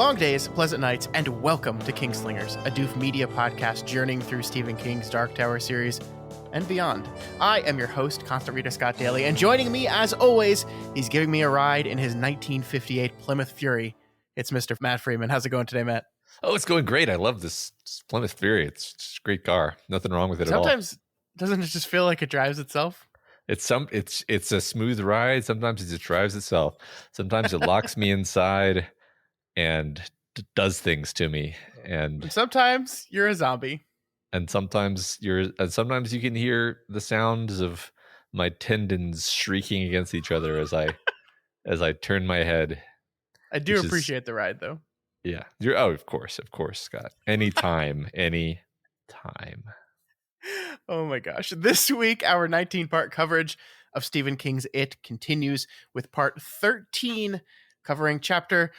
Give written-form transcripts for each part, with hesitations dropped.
Long days, pleasant nights, and welcome to Kingslingers, a Doof Media podcast journeying through Stephen King's Dark Tower series and beyond. I am your host, Constant Reader Scott Daly, and joining me, as always, he's giving me a ride in his 1958 Plymouth Fury. It's Mr. Matt Freeman. How's it going today, Matt? Oh, it's going great. I love this Plymouth Fury. It's just a great car. Nothing wrong with it at all. Sometimes, doesn't it just feel like it drives itself? It's a smooth ride. Sometimes it just drives itself. Sometimes it locks me inside and does things to me. And sometimes you're a zombie. And sometimes you can hear the sounds of my tendons shrieking against each other as I turn my head. I do appreciate the ride, though. Yeah. Of course, Scott. Anytime. Oh my gosh. This week, our 19-part coverage of Stephen King's It continues with part 13, covering chapter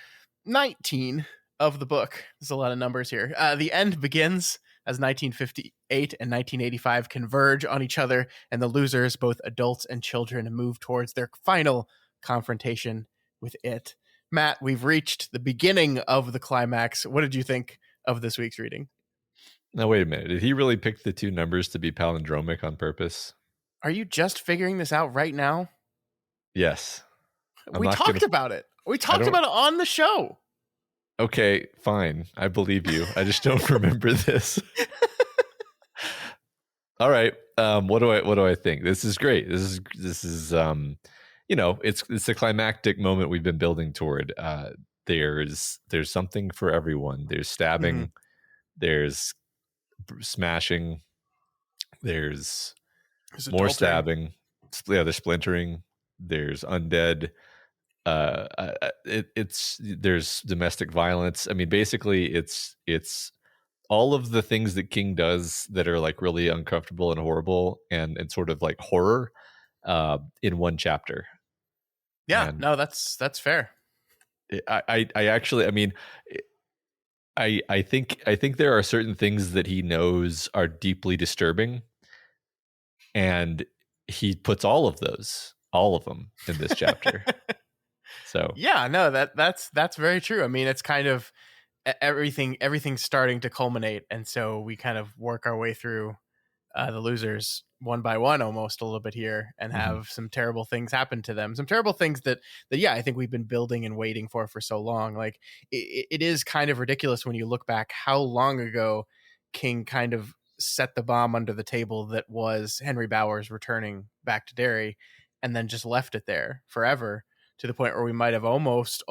19 of the book. There's a lot of numbers here. The end begins as 1958 and 1985 converge on each other, and the losers, both adults and children, move towards their final confrontation with It. Matt, we've reached the beginning of the climax. What did you think of this week's reading? Now, wait a minute. Did he really pick the two numbers to be palindromic on purpose? Are you just figuring this out right now? Yes. We talked about it. We talked about it on the show. Okay, fine. I believe you. I just don't remember this. All right. What do I think? This is great. This is it's the climactic moment we've been building toward. There's something for everyone. There's stabbing, there's smashing, there's more adultery. stabbing. Yeah, there's splintering, there's undead. There's domestic violence. I mean, basically it's all of the things that King does that are like really uncomfortable and horrible and sort of like horror in one chapter. Yeah, no, that's fair. I think there are certain things that he knows are deeply disturbing, and he puts all of them in this chapter. So yeah, no, that's very true. I mean, it's kind of everything's starting to culminate, and so we kind of work our way through the losers one by one, almost a little bit here, and have some terrible things happen to them. Some terrible things that I think we've been building and waiting for so long. Like it is kind of ridiculous when you look back how long ago King kind of set the bomb under the table that was Henry Bowers returning back to Derry, and then just left it there forever, to the point where we might have almost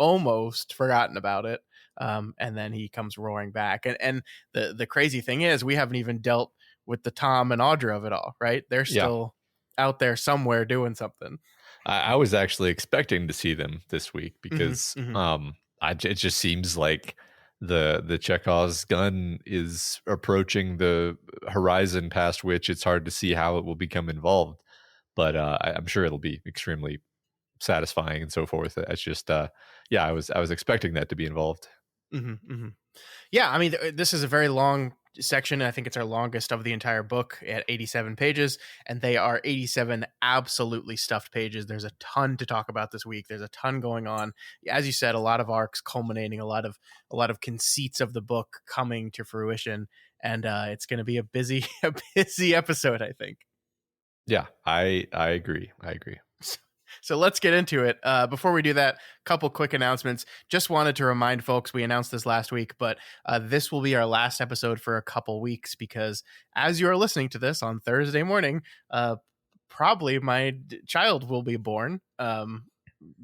forgotten about it. And then he comes roaring back. And the crazy thing is, we haven't even dealt with the Tom and Audra of it all, right? They're still out there somewhere doing something. I was actually expecting to see them this week because it just seems like the Chekhov's gun is approaching the horizon past which it's hard to see how it will become involved. But I'm sure it'll be extremely satisfying and so forth. It's just I was expecting that to be involved. Yeah, I mean, this is a very long section. I think it's our longest of the entire book at 87 pages, and they are 87 absolutely stuffed pages. There's a ton to talk about this week. There's a ton going on. As you said, a lot of arcs culminating, a lot of conceits of the book coming to fruition, and it's going to be a busy episode, I think. Yeah, I agree. So let's get into it. Before we do that, a couple quick announcements. Just wanted to remind folks, we announced this last week, but this will be our last episode for a couple weeks, because as you are listening to this on Thursday morning, probably my child will be born,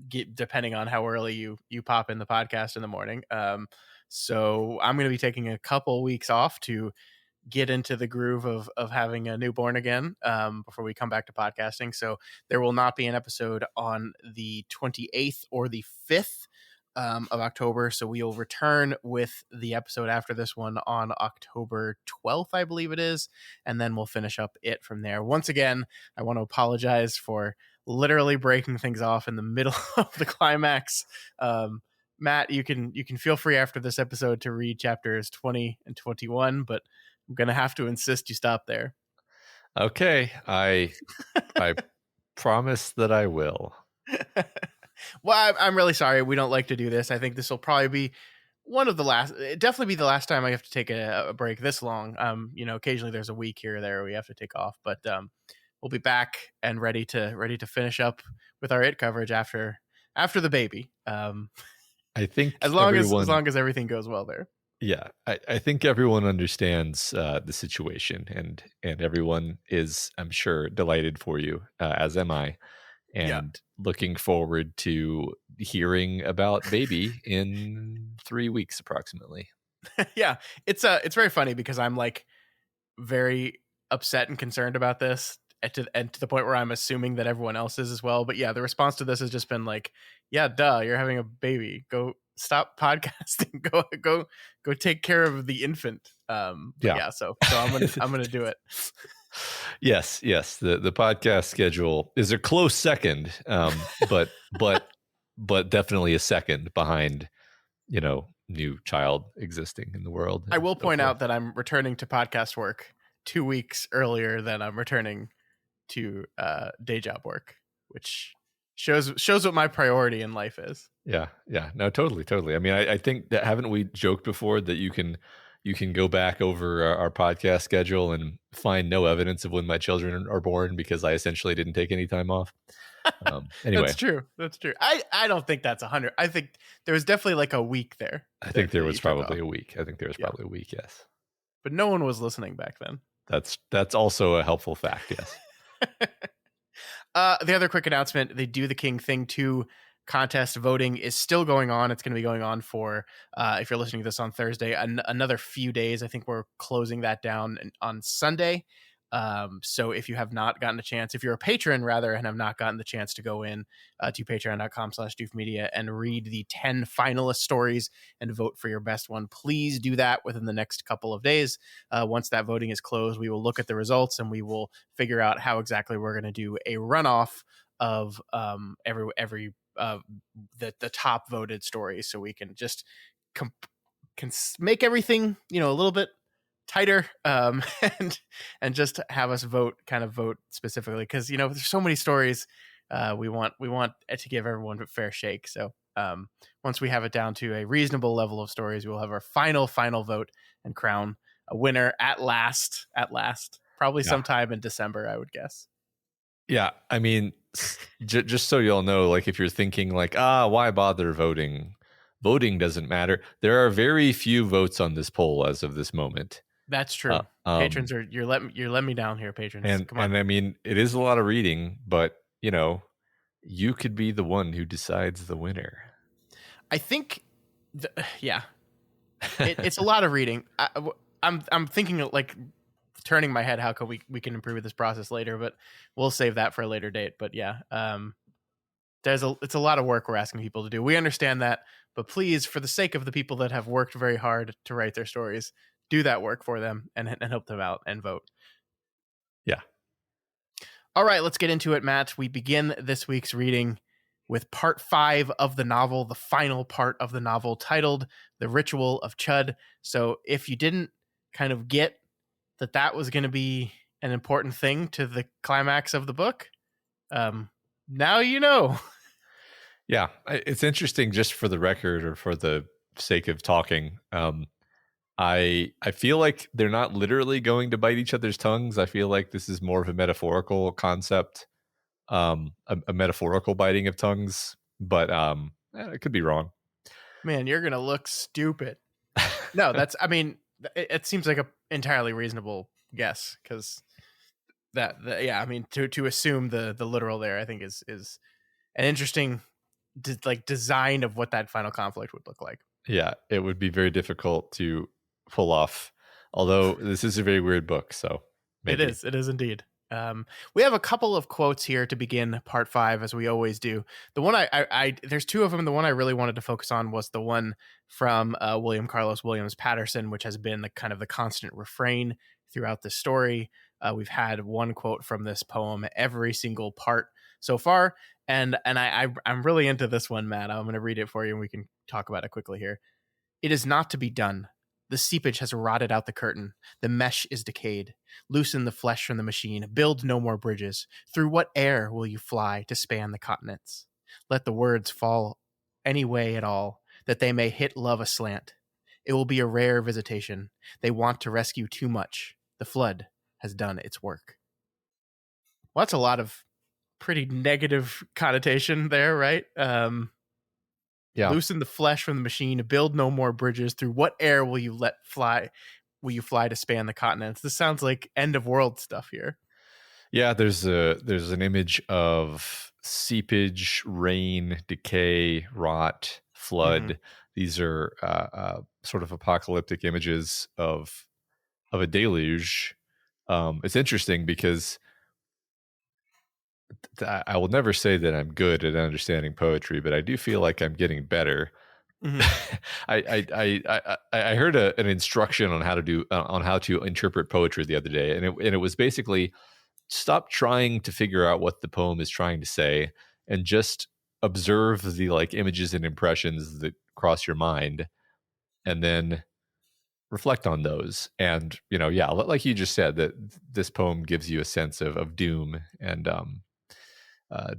depending on how early you pop in the podcast in the morning. So I'm going to be taking a couple weeks off to get into the groove of having a newborn again before we come back to podcasting. So there will not be an episode on the 28th or the 5th of October. So we will return with the episode after this one on October 12th, I believe it is. And then we'll finish up it from there. Once again, I want to apologize for literally breaking things off in the middle of the climax. Matt, you can feel free after this episode to read chapters 20 and 21, but I'm going to have to insist you stop there. Okay. I promise that I will. Well, I'm really sorry. We don't like to do this. I think this will probably be one of the last, it'd definitely be the last time I have to take a break this long. Occasionally there's a week here or there we have to take off, but we'll be back and ready to finish up with our It coverage after the baby. I think as long as everything goes well there. Yeah, I think everyone understands the situation, and everyone is, I'm sure, delighted for you, as am I, and looking forward to hearing about baby in 3 weeks approximately. Yeah, it's very funny because I'm like very upset and concerned about this, and to the point where I'm assuming that everyone else is as well. But yeah, the response to this has just been like, yeah, duh, you're having a baby. Go stop podcasting. Go take care of the infant. So I'm gonna do it. Yes. The podcast schedule is a close second, but definitely a second behind, new child existing in the world. I will point out that I'm returning to podcast work 2 weeks earlier than I'm returning to day job work, which shows what my priority in life is. Yeah. No, totally. I mean, I think that, haven't we joked before that you can go back over our podcast schedule and find no evidence of when my children are born because I essentially didn't take any time off. Anyway, that's true. I don't think that's 100. I think there was definitely like a week there. I think there was probably a week. Probably a week. Yes, but no one was listening back then. That's also a helpful fact. Yes. The other quick announcement: they do the King Thing 2 contest. Voting is still going on. It's going to be going on for, if you're listening to this on Thursday, another few days. I think we're closing that down on Sunday. So if you have not gotten a chance, if you're a patron rather, and have not gotten the chance to go in to patreon.com/doofmedia and read the 10 finalist stories and vote for your best one, please do that within the next couple of days. Once that voting is closed, we will look at the results and we will figure out how exactly we're going to do a runoff of every the top voted stories, so we can just can make everything a little bit tighter, and just have us vote specifically, because there's so many stories. We want to give everyone a fair shake. So once we have it down to a reasonable level of stories, we'll have our final vote and crown a winner at last, probably sometime in December, I would guess. Yeah, I mean, just so y'all know, like, if you're thinking like, why bother voting? Voting doesn't matter. There are very few votes on this poll as of this moment. That's true. Patrons you're letting me down here, patrons. And come on. And I mean, it is a lot of reading, but you could be the one who decides the winner. I think, it's a lot of reading. I'm thinking of like turning my head. How can we can improve this process later? But we'll save that for a later date. But yeah, it's a lot of work we're asking people to do. We understand that, but please, for the sake of the people that have worked very hard to write their stories, do that work for them and help them out and vote. Yeah. All right, let's get into it, Matt. We begin this week's reading with part 5 of the novel, the final part of the novel, titled The Ritual of Chud. So if you didn't kind of get that was going to be an important thing to the climax of the book, now you know. Yeah, it's interesting, just for the record, or for the sake of talking. I feel like they're not literally going to bite each other's tongues. I feel like this is more of a metaphorical concept, a metaphorical biting of tongues. But I could be wrong. Man, you're gonna look stupid. No, I mean, it seems like a entirely reasonable guess, because I mean, to assume the literal there, I think is an interesting design of what that final conflict would look like. Yeah, it would be very difficult to pull off, although this is a very weird book, so maybe. It is indeed. We have a couple of quotes here to begin part 5, as we always do. The one I there's 2 of them. The one I really wanted to focus on was the one from William Carlos Williams Patterson, which has been the constant refrain throughout the story. We've had one quote from this poem every single part so far, and I'm really into this one, Matt. I'm going to read it for you, and we can talk about it quickly here. It is not to be done. The seepage has rotted out the curtain. The mesh is decayed. Loosen the flesh from the machine. Build no more bridges. Through what air will you fly to span the continents? Let the words fall any way at all, that they may hit love aslant. It will be a rare visitation. They want to rescue too much. The flood has done its work. Well, that's a lot of pretty negative connotation there, right? Yeah. Loosen the flesh from the machine, build no more bridges. Through what air will you let fly? Will you fly to span the continents? This sounds like end of world stuff here. Yeah, there's an image of seepage, rain, decay, rot, flood. These are sort of apocalyptic images of a deluge. It's interesting because I will never say that I'm good at understanding poetry, but I do feel like I'm getting better. I heard an instruction on how to do on how to interpret poetry the other day, and it was basically stop trying to figure out what the poem is trying to say and just observe the like images and impressions that cross your mind, and then reflect on those. And yeah, like you just said, that this poem gives you a sense of doom and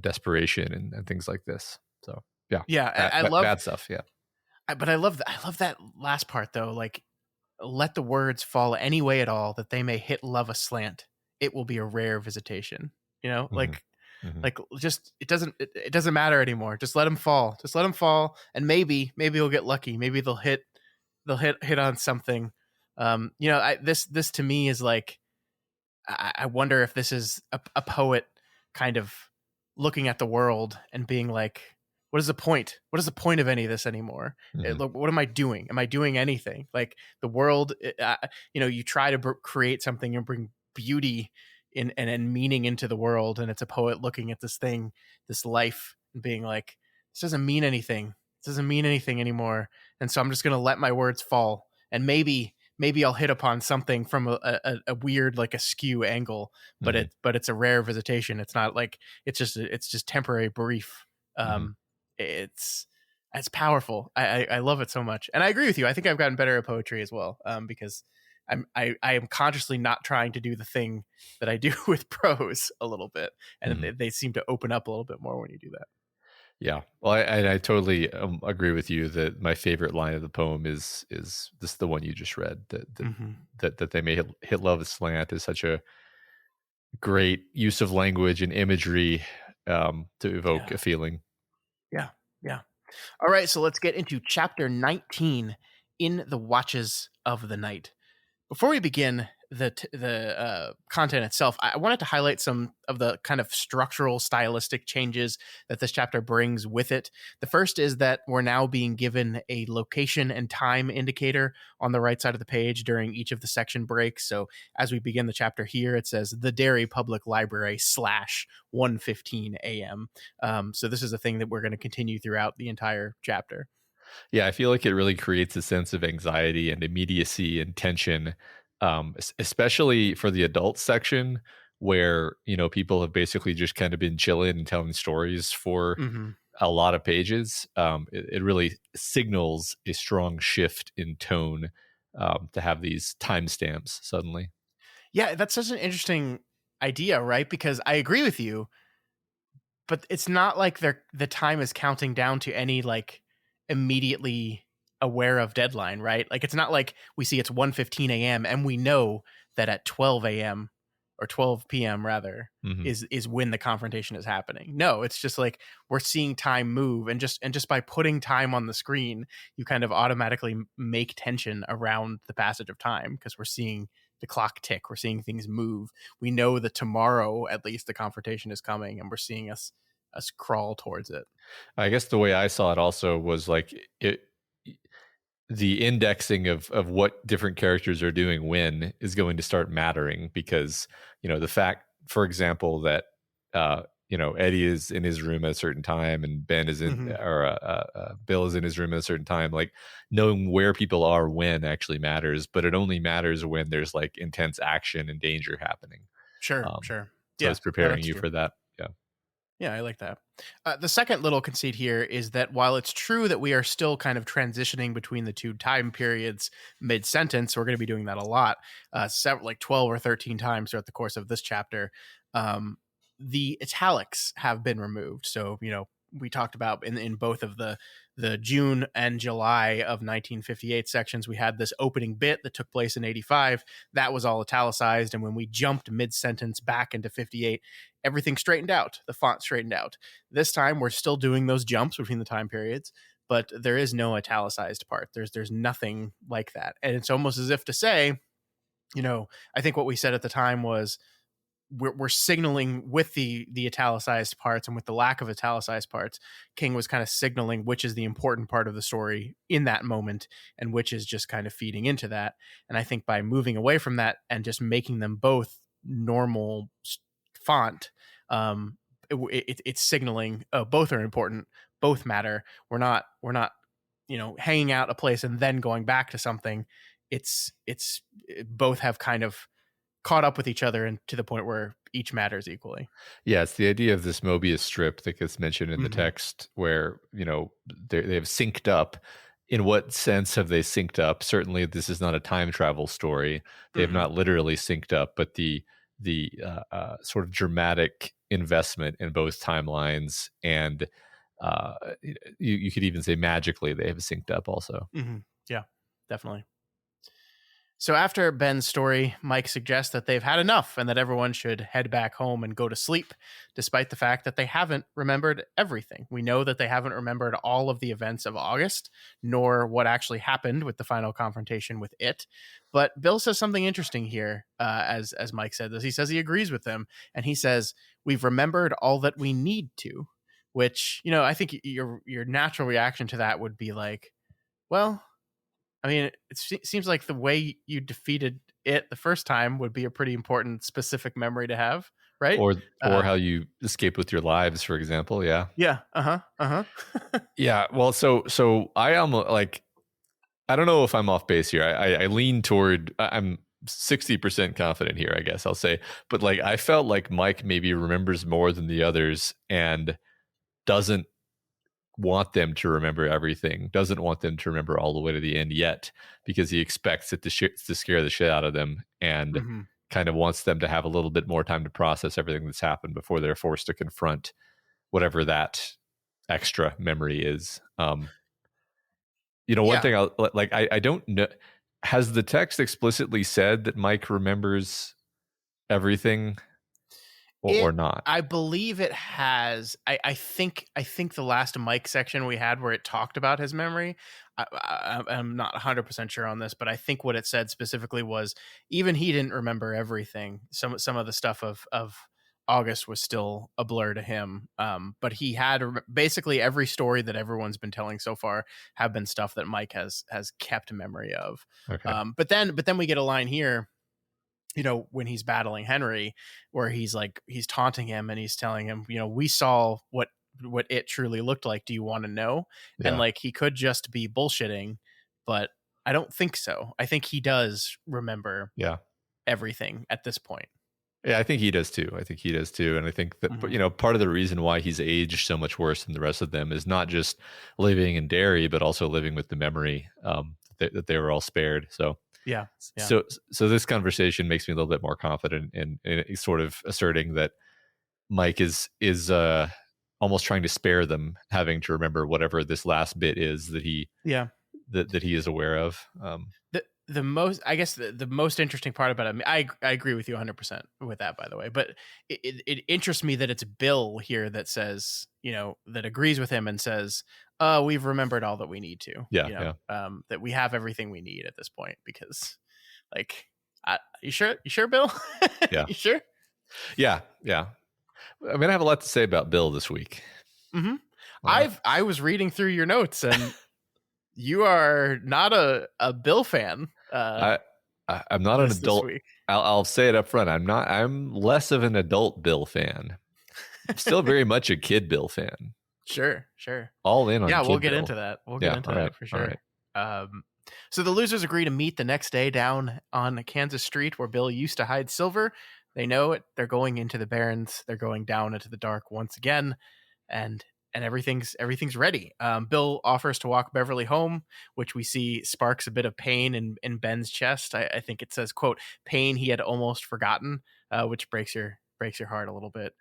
desperation and things like this. So yeah, I love bad stuff. Yeah. But I love that last part though. Like, let the words fall any way at all that they may hit love aslant. It will be a rare visitation. Like just it doesn't matter anymore. Just let them fall. Just let them fall, and maybe you'll get lucky. Maybe they'll hit on something. This to me is like, I wonder if this is a poet kind of looking at the world and being like, what is the point? What is the point of any of this anymore? What am I doing? Am I doing anything? Like the world, you try to create something and bring beauty and meaning into the world. And it's a poet looking at this thing, this life, and being like, this doesn't mean anything. This doesn't mean anything anymore. And so I'm just going to let my words fall. And maybe I'll hit upon something from a weird, like, askew angle, but it's a rare visitation. It's not like it's just temporary, brief. It's powerful. I love it so much, and I agree with you. I think I've gotten better at poetry as well, because I am consciously not trying to do the thing that I do with prose a little bit, and they seem to open up a little bit more when you do that. Yeah, well, I totally agree with you that my favorite line of the poem is this, the one you just read, that they may hit love aslant is such a great use of language and imagery to evoke a feeling. Yeah. All right, so let's get into chapter 19, In the Watches of the Night. Before we begin the content itself, I wanted to highlight some of the kind of structural, stylistic changes that this chapter brings with it. The first is that we're now being given a location and time indicator on the right side of the page during each of the section breaks. So as we begin the chapter here, it says the Derry Public Library / 1:15 a.m. So this is a thing that we're going to continue throughout the entire chapter. Yeah, I feel like it really creates a sense of anxiety and immediacy and tension, especially for the adult section where, people have basically just kind of been chilling and telling stories for a lot of pages. It really signals a strong shift in tone to have these timestamps suddenly. Yeah, that's such an interesting idea, right? Because I agree with you, but it's not like the time is counting down to any like immediately aware of deadline, right? Like it's not like we see it's 1:15 a.m. and we know that at 12 a.m. or 12 p.m. rather is when the confrontation is happening. No, it's just like we're seeing time move, and just by putting time on the screen, you kind of automatically make tension around the passage of time because we're seeing the clock tick, we're seeing things move. We know that tomorrow at least the confrontation is coming, and we're seeing us crawl towards it. I guess the way I saw it also was like the indexing of what different characters are doing when is going to start mattering, because the fact, for example, that Eddie is in his room at a certain time and Ben is in or Bill is in his room at a certain time, like knowing where people are when actually matters, but it only matters when there's like intense action and danger happening. Sure. So it's preparing you for that. Yeah, I like that. The second little conceit here is that while it's true that we are still kind of transitioning between the two time periods mid-sentence, we're going to be doing that a lot, like 12 or 13 times throughout the course of this chapter. The italics have been removed. So, we talked about in both of the June and July of 1958 sections, we had this opening bit that took place in 85. That was all italicized. And when we jumped mid sentence back into 58, everything straightened out. The font straightened out. This time we're still doing those jumps between the time periods, but there is no italicized part. There's nothing like that. And it's almost as if to say, I think what we said at the time was we're signaling with the italicized parts, and with the lack of italicized parts, King was kind of signaling which is the important part of the story in that moment and which is just kind of feeding into that. And I think by moving away from that and just making them both normal font, it's signaling, oh, both are important, both matter. We're not hanging out a place and then going back to something. It's both have kind of caught up with each other and to the point where each matters equally. Yeah, it's the idea of this Mobius strip that gets mentioned in the text where, they have synced up. In what sense have they synced up? Certainly, this is not a time travel story. They have not literally synced up, but the sort of dramatic investment in both timelines, and you could even say magically they have synced up also. Yeah, definitely. So after Ben's story, Mike suggests that they've had enough and that everyone should head back home and go to sleep, despite the fact that they haven't remembered everything. We know that they haven't remembered all of the events of August, nor what actually happened with the final confrontation with it. But Bill says something interesting here, as Mike said this. He says he agrees with them, and he says, we've remembered all that we need to, which, I think your natural reaction to that would be like, well, I mean, it seems like the way you defeated it the first time would be a pretty important specific memory to have, right? Or how you escaped with your lives, for example. Yeah. Yeah. Yeah. Well, so I am like, I don't know if I'm off base here. I lean toward, I'm 60% confident here, I guess I'll say. But like, I felt like Mike maybe remembers more than the others and doesn't want them to remember everything, doesn't want them to remember all the way to the end yet, because he expects it to scare the shit out of them, and kind of wants them to have a little bit more time to process everything that's happened before they're forced to confront whatever that extra memory is. One thing I don't know, has the text explicitly said that Mike remembers everything? Or not? I believe it has. I think the last Mike section we had where it talked about his memory, I'm not 100% sure on this, but I think what it said specifically was even he didn't remember everything. Some of the stuff of August was still a blur to him. But he had basically every story that everyone's been telling so far have been stuff that Mike has kept memory of. Okay. But then we get a line here, when he's battling Henry, where he's taunting him and he's telling him, we saw what it truly looked like. Do you want to know? Yeah. And he could just be bullshitting, but I don't think so. I think he does remember everything at this point. Yeah, I think he does too. And I think that, part of the reason why he's aged so much worse than the rest of them is not just living in Derry, but also living with the memory that they were all spared. So, yeah. So this conversation makes me a little bit more confident in sort of asserting that Mike is almost trying to spare them having to remember whatever this last bit is that he that he is aware of. The most interesting part about it, I agree with you 100% with that, by the way, but it interests me that it's Bill here that says, that agrees with him and says, we've remembered all that we need to, that we have everything we need at this point, because you sure, Bill? Yeah. You sure? Yeah. I'm going to have a lot to say about Bill this week. Mm-hmm. I was reading through your notes, and you are not a Bill fan. I'm not an adult. I'll say it up front. I'm less of an adult Bill fan. I'm still very much a kid Bill fan. Sure. All in on Kid we'll get Bill. into that. We'll get into that for sure. Right. So the losers agree to meet the next day down on Kansas Street where Bill used to hide silver. They know it. They're going into the Barrens. They're going down into the dark once again, and everything's ready. Bill offers to walk Beverly home, which we see sparks a bit of pain in Ben's chest. I think it says, quote, pain he had almost forgotten, which breaks your heart a little bit.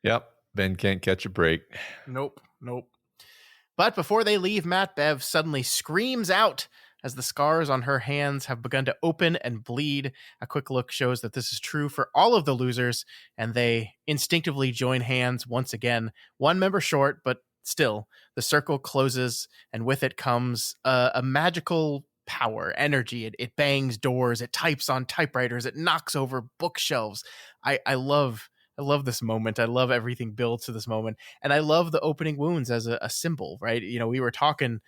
Yep. Ben can't catch a break. Nope. But before they leave, Matt, Bev suddenly screams out as the scars on her hands have begun to open and bleed. A quick look shows that this is true for all of the losers, and they instinctively join hands once again. One member short, but still, the circle closes, and with it comes a magical power, energy. It bangs doors, it types on typewriters, it knocks over bookshelves. I love this moment. I love everything built to this moment. And I love the opening wounds as a symbol, right? You know, we were talking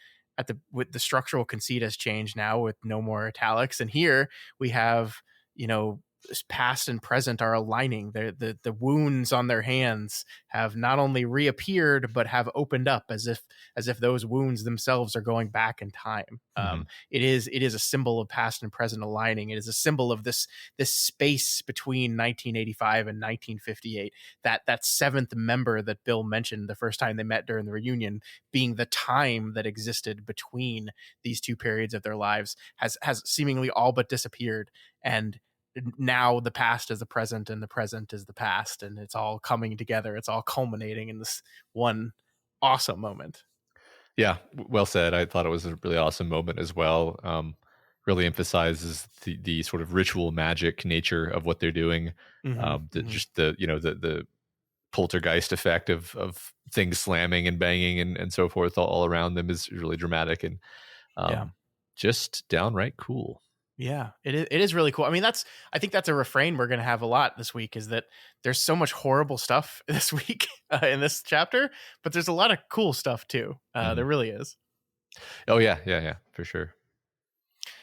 with the structural conceit has changed now with no more italics. And here we have, you know, past and present are aligning. The wounds on their hands have not only reappeared but have opened up as if those wounds themselves are going back in time. Mm-hmm. It is a symbol of past and present aligning. It is a symbol of this space between 1985 and 1958. That seventh member that Bill mentioned the first time they met during the reunion being the time that existed between these two periods of their lives has seemingly all but disappeared. And now the past is the present and the present is the past, and it's all coming together. It's all culminating in this one awesome moment. Yeah, well said. I thought it was a really awesome moment as well. Really emphasizes the sort of ritual magic nature of what they're doing. Just the poltergeist effect of things slamming and banging and so forth all around them is really dramatic and just downright cool. Yeah, it is really cool. I mean, I think that's a refrain we're going to have a lot this week, is that there's so much horrible stuff this week in this chapter, but there's a lot of cool stuff too. There really is. Oh yeah, for sure.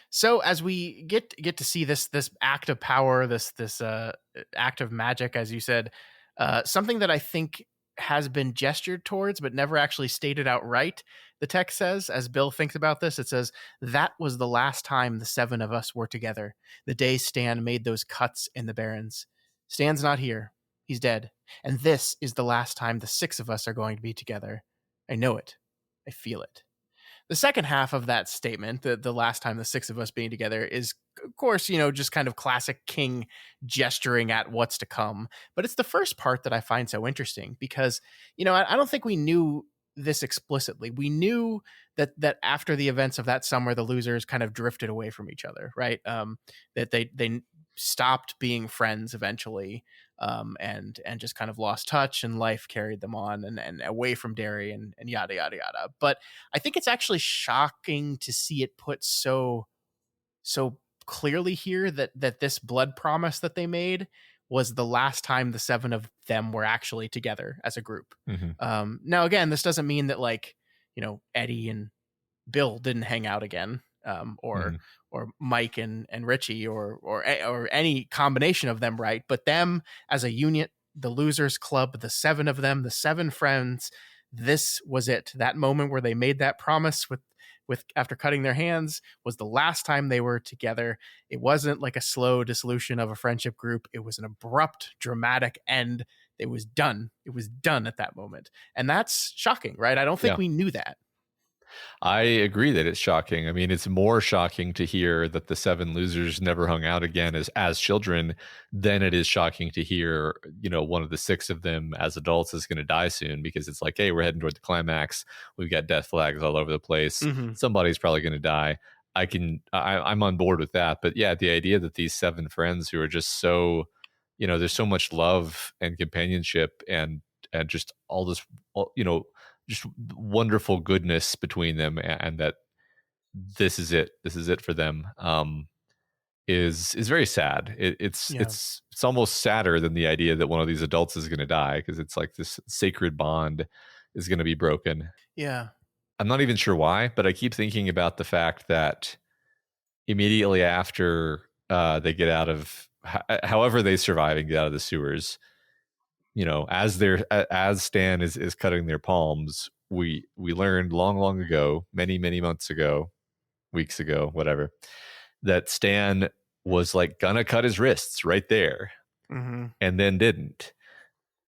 So as we get to see this act of power, this act of magic, as you said, something that I think has been gestured towards but never actually stated outright. The text says, as Bill thinks about this, it says, "That was the last time the seven of us were together, the day Stan made those cuts in the Barrens. Stan's not here. He's dead. And this is the last time the six of us are going to be together. I know it. I feel it." The second half of that statement, the last time the six of us being together, is, of course, you know, just kind of classic King gesturing at what's to come. But it's the first part that I find so interesting because, you know, I don't think we knew this explicitly. We knew that after the events of that summer, the losers kind of drifted away from each other, right? That they stopped being friends eventually, and just kind of lost touch, and life carried them on and away from Derry and yada yada yada. But I think it's actually shocking to see it put so clearly here that this blood promise that they made was the last time the seven of them were actually together as a group. Now, again, this doesn't mean that, like, you know, Eddie and Bill didn't hang out again, or Mike and Richie or any combination of them, right? But them as a unit, the Losers Club, the seven of them, the seven friends, this was it. That moment where they made that promise with after cutting their hands was the last time they were together. It wasn't like a slow dissolution of a friendship group. It was an abrupt, dramatic end. It was done. It was done at that moment. And that's shocking, right? I don't think we knew that. I agree that it's shocking. I mean, it's more shocking to hear that the seven losers never hung out again as children than it is shocking to hear, you know, one of the six of them as adults is going to die soon, because it's like, hey, we're heading toward the climax. We've got death flags all over the place. Somebody's probably going to die. I'm on board with that. But yeah, the idea that these seven friends who are just so, you know, there's so much love and companionship and just all this, you know, just wonderful goodness between them, and that this is it for them, is very sad. It's almost sadder than the idea that one of these adults is going to die, because it's like this sacred bond is going to be broken. I'm not even sure why, but I keep thinking about the fact that immediately after they get out of, however they survive and get out of the sewers, you know, as Stan is cutting their palms, we learned long ago, many months ago, weeks ago, whatever, that Stan was like gonna cut his wrists right there, and then didn't.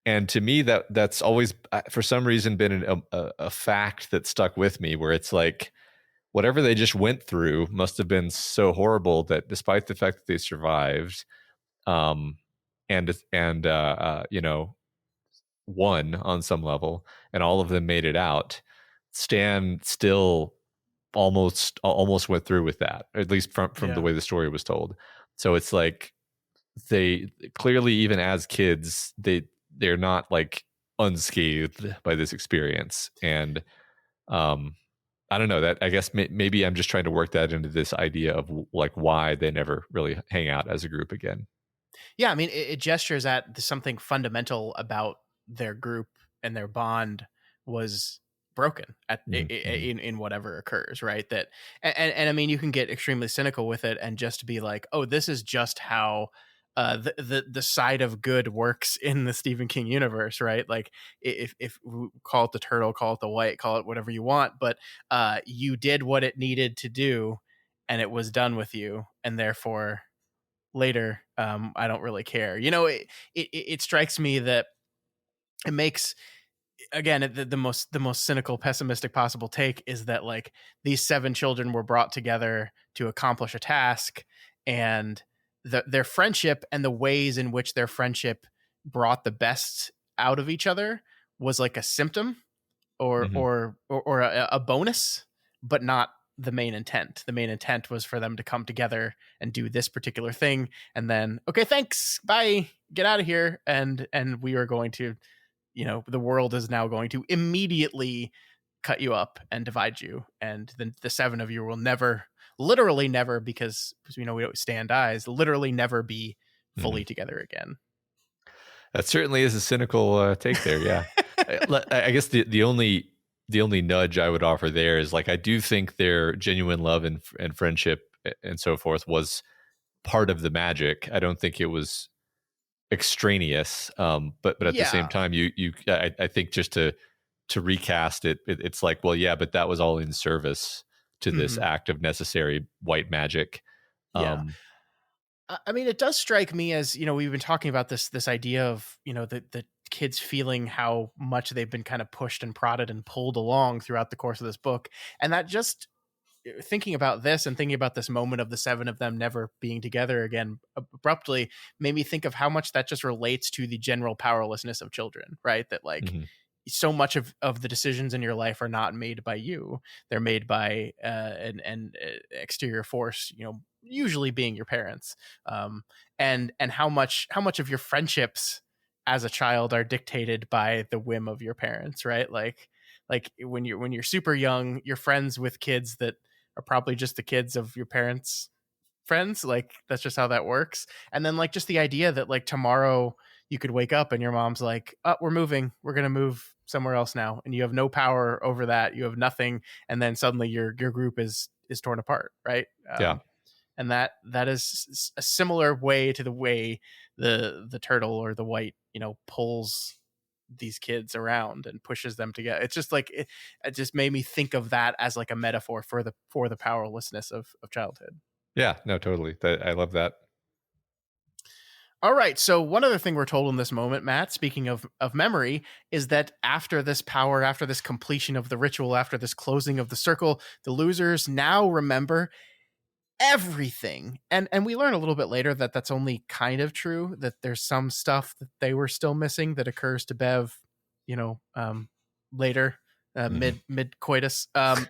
And to me, that's always, for some reason, been a fact that stuck with me, where it's like, whatever they just went through must have been so horrible that despite the fact that they survived, you know, won on some level, and all of them made it out. Stan still almost went through with that, at least from the Yeah. way the story was told. So it's like they clearly, even as kids, they're not like unscathed by this experience. And um I don't know, that I guess maybe I'm just trying to work that into this idea of like why they never really hang out as a group again. Yeah, I mean, it gestures at something fundamental about their group, and their bond was broken Mm-hmm. in whatever occurs, right? That and I mean, you can get extremely cynical with it and just be like, oh, this is just how the side of good works in the Stephen King universe, right? Like, if we call it the turtle, call it the white, call it whatever you want, but you did what it needed to do, and it was done with you, and therefore later, I don't really care. It strikes me that it makes, again, the most cynical, pessimistic possible take is that, like, these seven children were brought together to accomplish a task, and their friendship and the ways in which their friendship brought the best out of each other was like a symptom, Mm-hmm. or a bonus, but not the main intent. The main intent was for them to come together and do this particular thing, and then, okay, thanks, bye, get out of here, and we are going to, the world is now going to immediately cut you up and divide you, and then the seven of you will never, literally never, because we don't stand eyes, literally never be Mm-hmm. fully together again. That certainly is a cynical take there. Yeah, I guess the only nudge I would offer there is like I do think their genuine love and friendship and so forth was part of the magic. I don't think it was extraneous. But at the same Yeah. time, I think just to recast it's like, well, yeah, but that was all in service to this Hmm. act of necessary white magic. Yeah. Um, I mean, it does strike me as, we've been talking about this idea of, the kids feeling how much they've been kind of pushed and prodded and pulled along throughout the course of this book. And that just, thinking about this and thinking about this moment of the seven of them never being together again abruptly, made me think of how much that just relates to the general powerlessness of children, right? That, like, mhm, so much of the decisions in your life are not made by you. They're made by an exterior force, usually being your parents. And how much of your friendships as a child are dictated by the whim of your parents, right? Like when you're super young, you're friends with kids that are probably just the kids of your parents' friends. Like, that's just how that works. And then, like, just the idea that, like, tomorrow you could wake up and your mom's like, oh, we're moving, we're gonna move somewhere else now, and you have no power over that, you have nothing, and then suddenly your group is torn apart, right? yeah. And that is a similar way to the way the turtle or the white, pulls these kids around and pushes them together. It's just like it just made me think of that as like a metaphor for the powerlessness of childhood. Yeah, no, totally. I love that. All right. So one other thing we're told in this moment, Matt, speaking of memory, is that after this power, after this completion of the ritual, after this closing of the circle, the losers now remember everything. And we learn a little bit later that that's only kind of true, that there's some stuff that they were still missing that occurs to Bev, you know, later, Mhm. mid coitus. And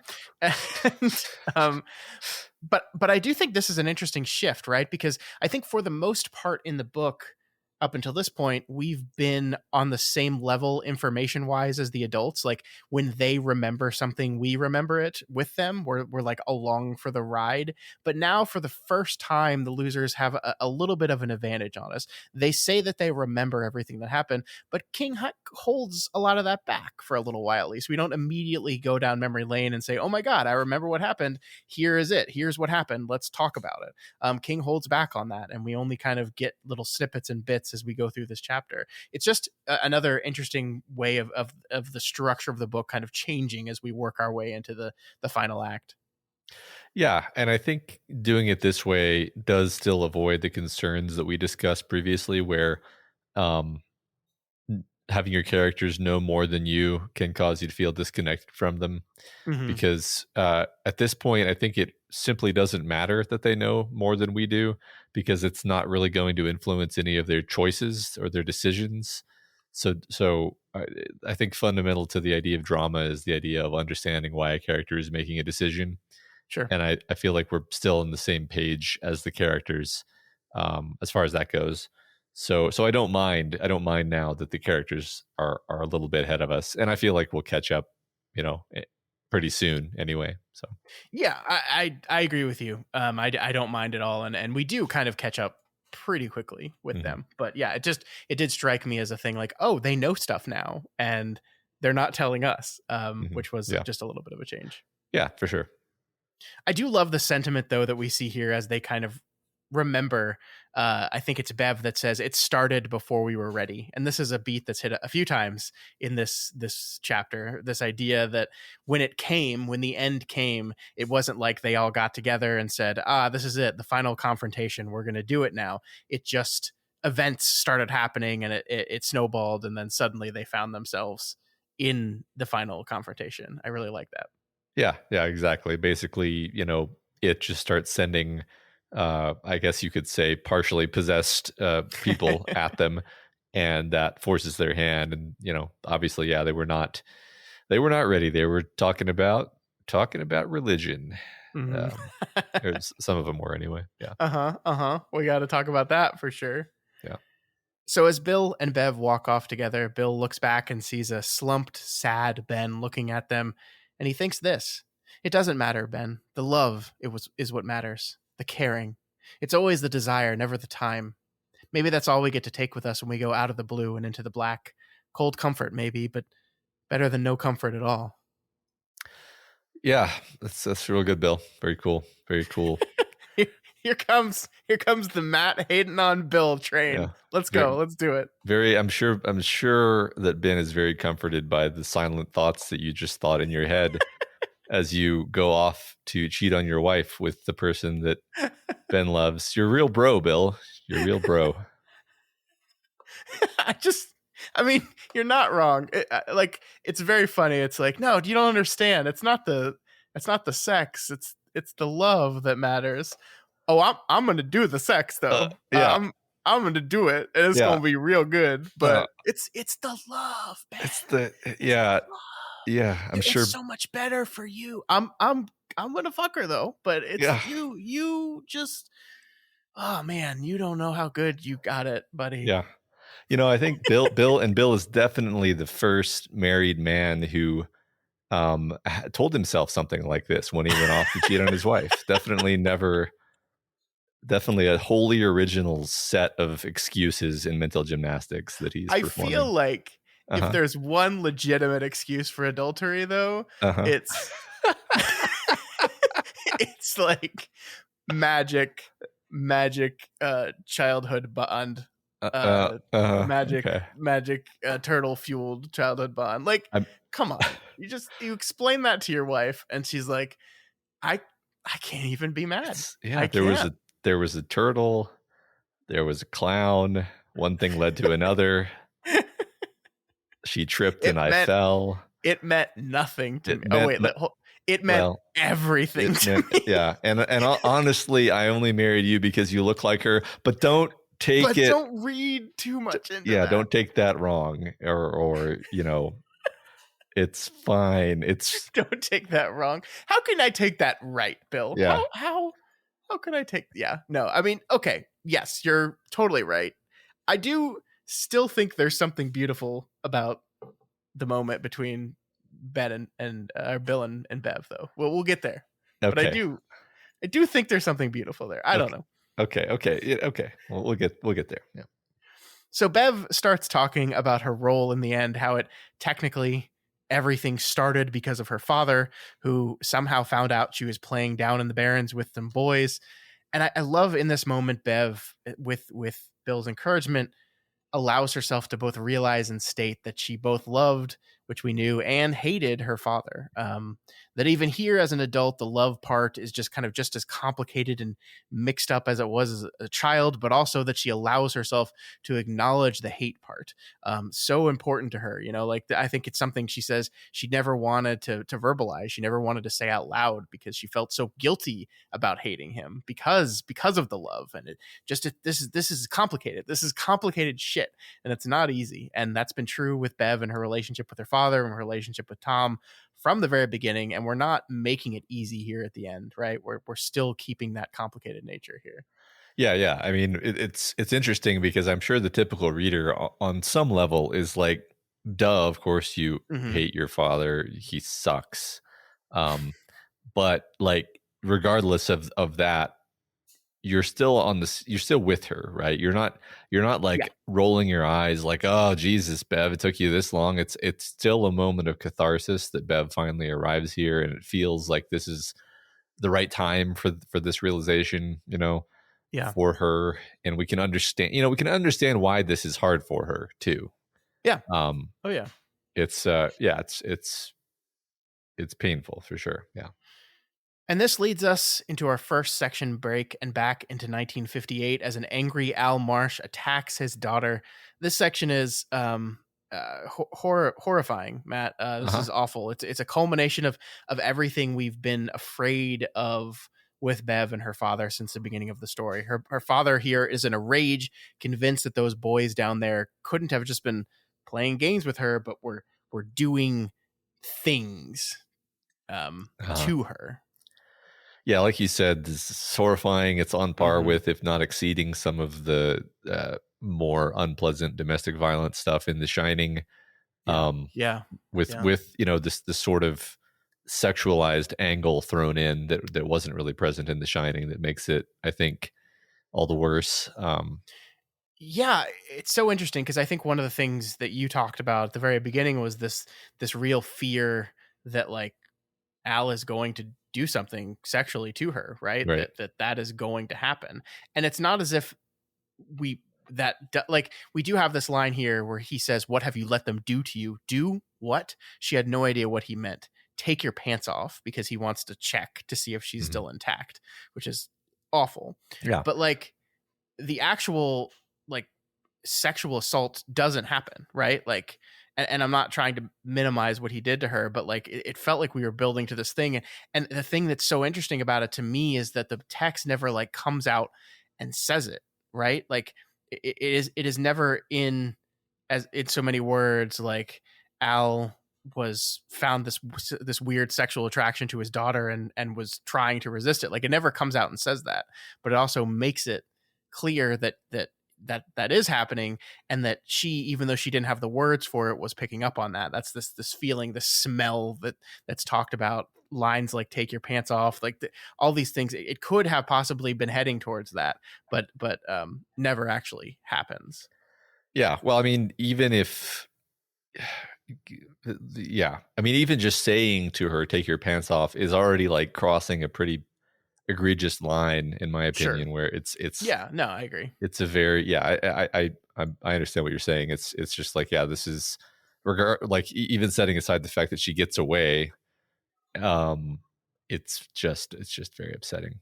but I do think this is an interesting shift, right? Because I think for the most part in the book, up until this point, we've been on the same level information wise as the adults. Like, when they remember something, we remember it with them. We're like along for the ride. But now, for the first time, the losers have a little bit of an advantage on us. They say that they remember everything that happened, but King Huck holds a lot of that back for a little while, at least. We don't immediately go down memory lane and say, oh my God, I remember what happened. Here is it. Here's what happened. Let's talk about it. King holds back on that, and we only kind of get little snippets and bits as we go through this chapter. It's just another interesting way of the structure of the book kind of changing as we work our way into the final act. Yeah, and I think doing it this way does still avoid the concerns that we discussed previously, where um, having your characters know more than you can cause you to feel disconnected from them. Hmm. Because at this point, I think it simply doesn't matter that they know more than we do, because it's not really going to influence any of their choices or their decisions. So I think fundamental to the idea of drama is the idea of understanding why a character is making a decision. Sure. And I feel like we're still on the same page as the characters, as far as that goes. So I don't mind. I don't mind now that the characters are a little bit ahead of us, and I feel like we'll catch up, pretty soon anyway. So yeah, I agree with you. I don't mind at all, and we do kind of catch up pretty quickly with them. But yeah, it did strike me as a thing like, oh, they know stuff now, and they're not telling us, which was just a little bit of a change. Yeah, for sure. I do love the sentiment though that we see here as they kind of remember. I think it's Bev that says it started before we were ready, and this is a beat that's hit a few times in this chapter. This idea that when the end came, it wasn't like they all got together and said, this is it, the final confrontation, we're going to do it now. It just, events started happening, and it snowballed, and then suddenly they found themselves in the final confrontation. I really like that. Yeah, exactly. Basically, it just starts sending, I guess you could say, partially possessed people at them, and that forces their hand. And obviously, they were not ready. They were talking about religion. Mm-hmm. Some of them were anyway. Yeah. We got to talk about that for sure. Yeah. So as Bill and Bev walk off together, Bill looks back and sees a slumped, sad Ben looking at them, and he thinks this: it doesn't matter, Ben. The love is what matters. The caring. It's always the desire, never the time. Maybe that's all we get to take with us when we go out of the blue and into the black. Cold comfort, maybe, but better than no comfort at all. Yeah, that's real good, Bill. Very cool. Very cool. Here comes the Matt hating on Bill train. Yeah. Let's go. Let's do it. I'm sure that Ben is very comforted by the silent thoughts that you just thought in your head as you go off to cheat on your wife with the person that Ben loves. You're a real bro, Bill. You're a real bro. I mean, you're not wrong. It's very funny. It's like, no, you don't understand. It's not the sex. It's the love that matters. Oh, I'm gonna do the sex though. I'm gonna do it, and it's gonna be real good. But it's the love, man. It's the I'm sure it's so much better for you. I'm gonna fuck her though, but it's you just, oh man, you don't know how good you got it, buddy. Yeah. I think Bill is definitely the first married man who told himself something like this when he went off to cheat on his wife. Definitely a wholly original set of excuses in mental gymnastics that he's performing. I feel like if there's one legitimate excuse for adultery, though, it's it's like magic childhood bond. Magic turtle fueled childhood bond. Like, come on, you explain that to your wife, and she's like, I can't even be mad. There was a turtle, there was a clown. One thing led to another. She tripped and I fell. It meant nothing to me. It meant everything to me. Yeah, and honestly, I only married you because you look like her. But don't read too much into that. Don't take that wrong, or it's fine. Don't take that wrong. How can I take that right, Bill? Yeah. How can I take? Yeah, no. I mean, okay, yes, you're totally right. I do still think there's something beautiful about the moment between Ben and Bill and Bev, though. Well, we'll get there. Okay. But I do think there's something beautiful there. I don't know. Okay. Well, we'll get there. Yeah. So Bev starts talking about her role in the end, how it technically everything started because of her father, who somehow found out she was playing down in the Barrens with them boys. And I love in this moment, Bev, with Bill's encouragement, allows herself to both realize and state that she both loved which we knew, and hated her father. That even here as an adult, the love part is just kind of just as complicated and mixed up as it was as a child, but also that she allows herself to acknowledge the hate part. So important to her, like I think it's something she says she never wanted to verbalize. She never wanted to say out loud because she felt so guilty about hating him because of the love. And this is complicated. This is complicated shit, and it's not easy. And that's been true with Bev and her relationship with her father and her relationship with Tom from the very beginning, and we're not making it easy here at the end, right? We're still keeping that complicated nature here. Yeah. I mean, it's interesting because I'm sure the typical reader on some level is like, duh, of course you hate your father. He sucks. But like, regardless of that, you're still you're still with her, right? You're not like rolling your eyes like, oh Jesus, Bev, it took you this long. It's still a moment of catharsis that Bev finally arrives here, and it feels like this is the right time for this realization, for her. And we can understand why this is hard for her too. Yeah. It's it's painful for sure. Yeah. And this leads us into our first section break and back into 1958 as an angry Al Marsh attacks his daughter. This section is horrifying, Matt. This is awful. It's a culmination of everything we've been afraid of with Bev and her father since the beginning of the story. Her father here is in a rage, convinced that those boys down there couldn't have just been playing games with her, but were doing things to her. Yeah, like you said, this is horrifying. It's on par with, if not exceeding, some of the more unpleasant domestic violence stuff in The Shining. With this sort of sexualized angle thrown in that wasn't really present in The Shining, that makes it, I think, all the worse. Yeah, it's so interesting because I think one of the things that you talked about at the very beginning was this real fear that like Al is going to do something sexually to her, right? That is going to happen. And it's not as if we do have this line here where he says, "What have you let them do to you?" Do what? She had no idea what he meant. Take your pants off, because he wants to check to see if she's still intact, which is awful. Yeah. But like the actual like sexual assault doesn't happen, right? Like, and I'm not trying to minimize what he did to her, but like it felt like we were building to this thing. And the thing that's so interesting about it to me is that the text never like comes out and says it, right? Like it is never in so many words like Al was found this weird sexual attraction to his daughter and was trying to resist it. Like it never comes out and says that, but it also makes it clear that is happening, and that she, even though she didn't have the words for it, was picking up on that. That's this feeling, this smell that's talked about. Lines like "take your pants off," like all these things. It could have possibly been heading towards that, but never actually happens. Yeah. Well, I mean, even if, I mean, even just saying to her, "take your pants off," is already like crossing a pretty egregious line, in my opinion, where it's no, I agree. It's a very I understand what you're saying. It's just like, this is even setting aside the fact that she gets away, it's just very upsetting.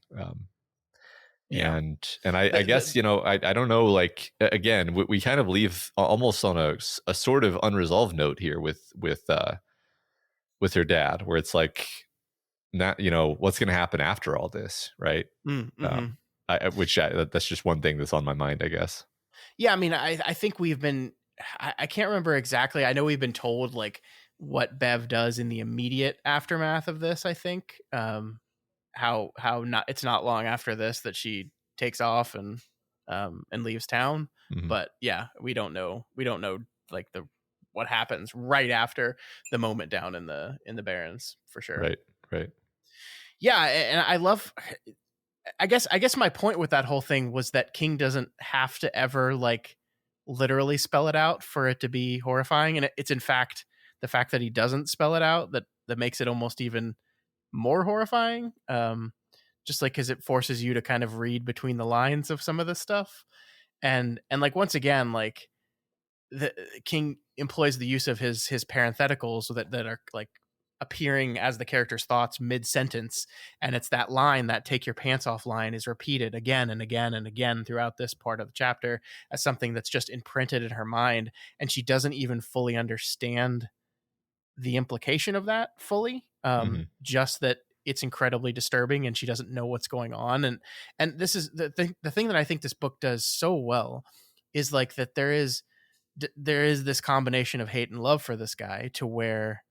And I guess I don't know, like, again, we kind of leave almost on a sort of unresolved note here with her dad, where it's like, not what's going to happen after all this, right? That's just one thing that's on my mind, I guess. Yeah, I mean, I think we've been, I can't remember exactly. I know we've been told like what Bev does in the immediate aftermath of this. I think how not, it's not long after this that she takes off and leaves town. But yeah, we don't know like what happens right after the moment down in the Barrens, for sure. Right. Yeah, and I love. I guess my point with that whole thing was that King doesn't have to ever like literally spell it out for it to be horrifying, and it's in fact the fact that he doesn't spell it out that makes it almost even more horrifying. Just like because it forces you to kind of read between the lines of some of this stuff, and like once again, like the King employs the use of his parentheticals that are like appearing as the character's thoughts mid-sentence, and it's that line, that take your pants off line, is repeated again and again and again throughout this part of the chapter as something that's just imprinted in her mind, and she doesn't even fully understand the implication of that fully. Just that it's incredibly disturbing and she doesn't know what's going on. And this is the thing that I think this book does so well, is like that there is this combination of hate and love for this guy, to where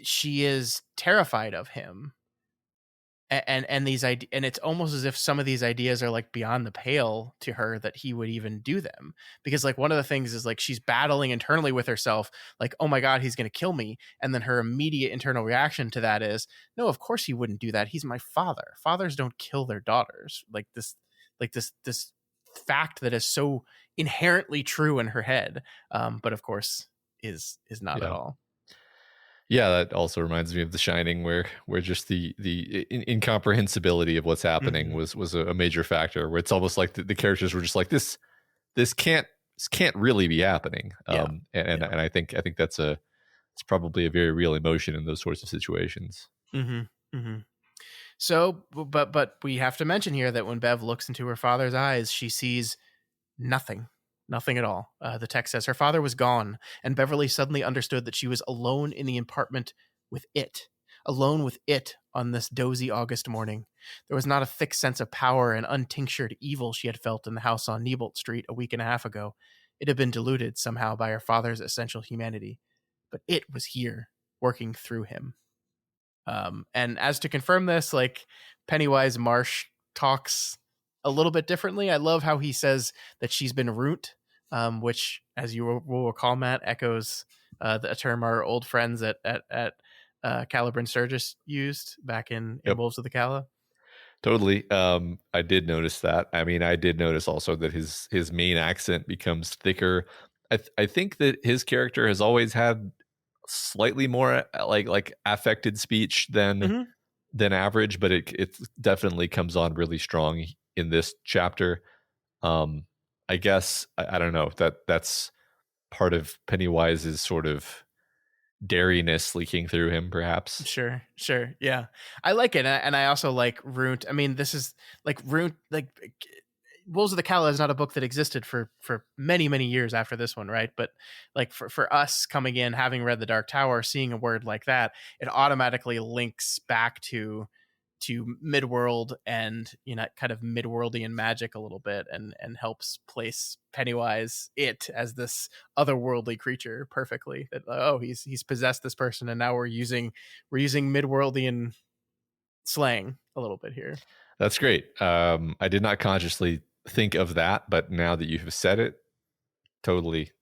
she is terrified of him, and these ideas, and it's almost as if some of these ideas are like beyond the pale to her, that he would even do them. Because like one of the things is like she's battling internally with herself, like, oh my god, he's going to kill me, and then her immediate internal reaction to that is, no, of course he wouldn't do that, he's my father. Fathers don't kill their daughters. Like this fact that is so inherently true in her head, but of course is not at all. Yeah, that also reminds me of The Shining, where just the incomprehensibility of what's happening was a major factor. Where it's almost like the characters were just like, this can't really be happening. And I think it's probably a very real emotion in those sorts of situations. So, but we have to mention here that when Bev looks into her father's eyes, she sees nothing at all. The text says her father was gone, and Beverly suddenly understood that she was alone in the apartment with it, alone with it on this dozy August morning. There was not a thick sense of power and untinctured evil she had felt in the house on Neibolt Street a week and a half ago. It had been diluted somehow by her father's essential humanity, but it was here, working through him. And as to confirm this, like, Pennywise Marsh talks a little bit differently. I love how he says that she's been ruined, which, as you will recall, Matt, echoes a term our old friends at Caliban Sturgis used back in Wolves of the Calla. Totally. I did notice that. I mean, I did notice also that his main accent becomes thicker. I think that his character has always had slightly more like affected speech than average, but it definitely comes on really strong in this chapter. I guess I don't know, that's part of Pennywise's sort of dariness leaking through him, perhaps. Sure. Yeah, I like it, and I also like Runt. I mean, this is like Runt, like Wolves of the Calla is not a book that existed for many years after this one, right? But like for us coming in, having read The Dark Tower, seeing a word like that, it automatically links back to Midworld and, you know, kind of Midworldian magic a little bit, and helps place Pennywise as this otherworldly creature perfectly. That, oh, he's possessed this person, and now we're using Midworldian slang a little bit here. That's great. I did not consciously think of that, but now that you have said it, totally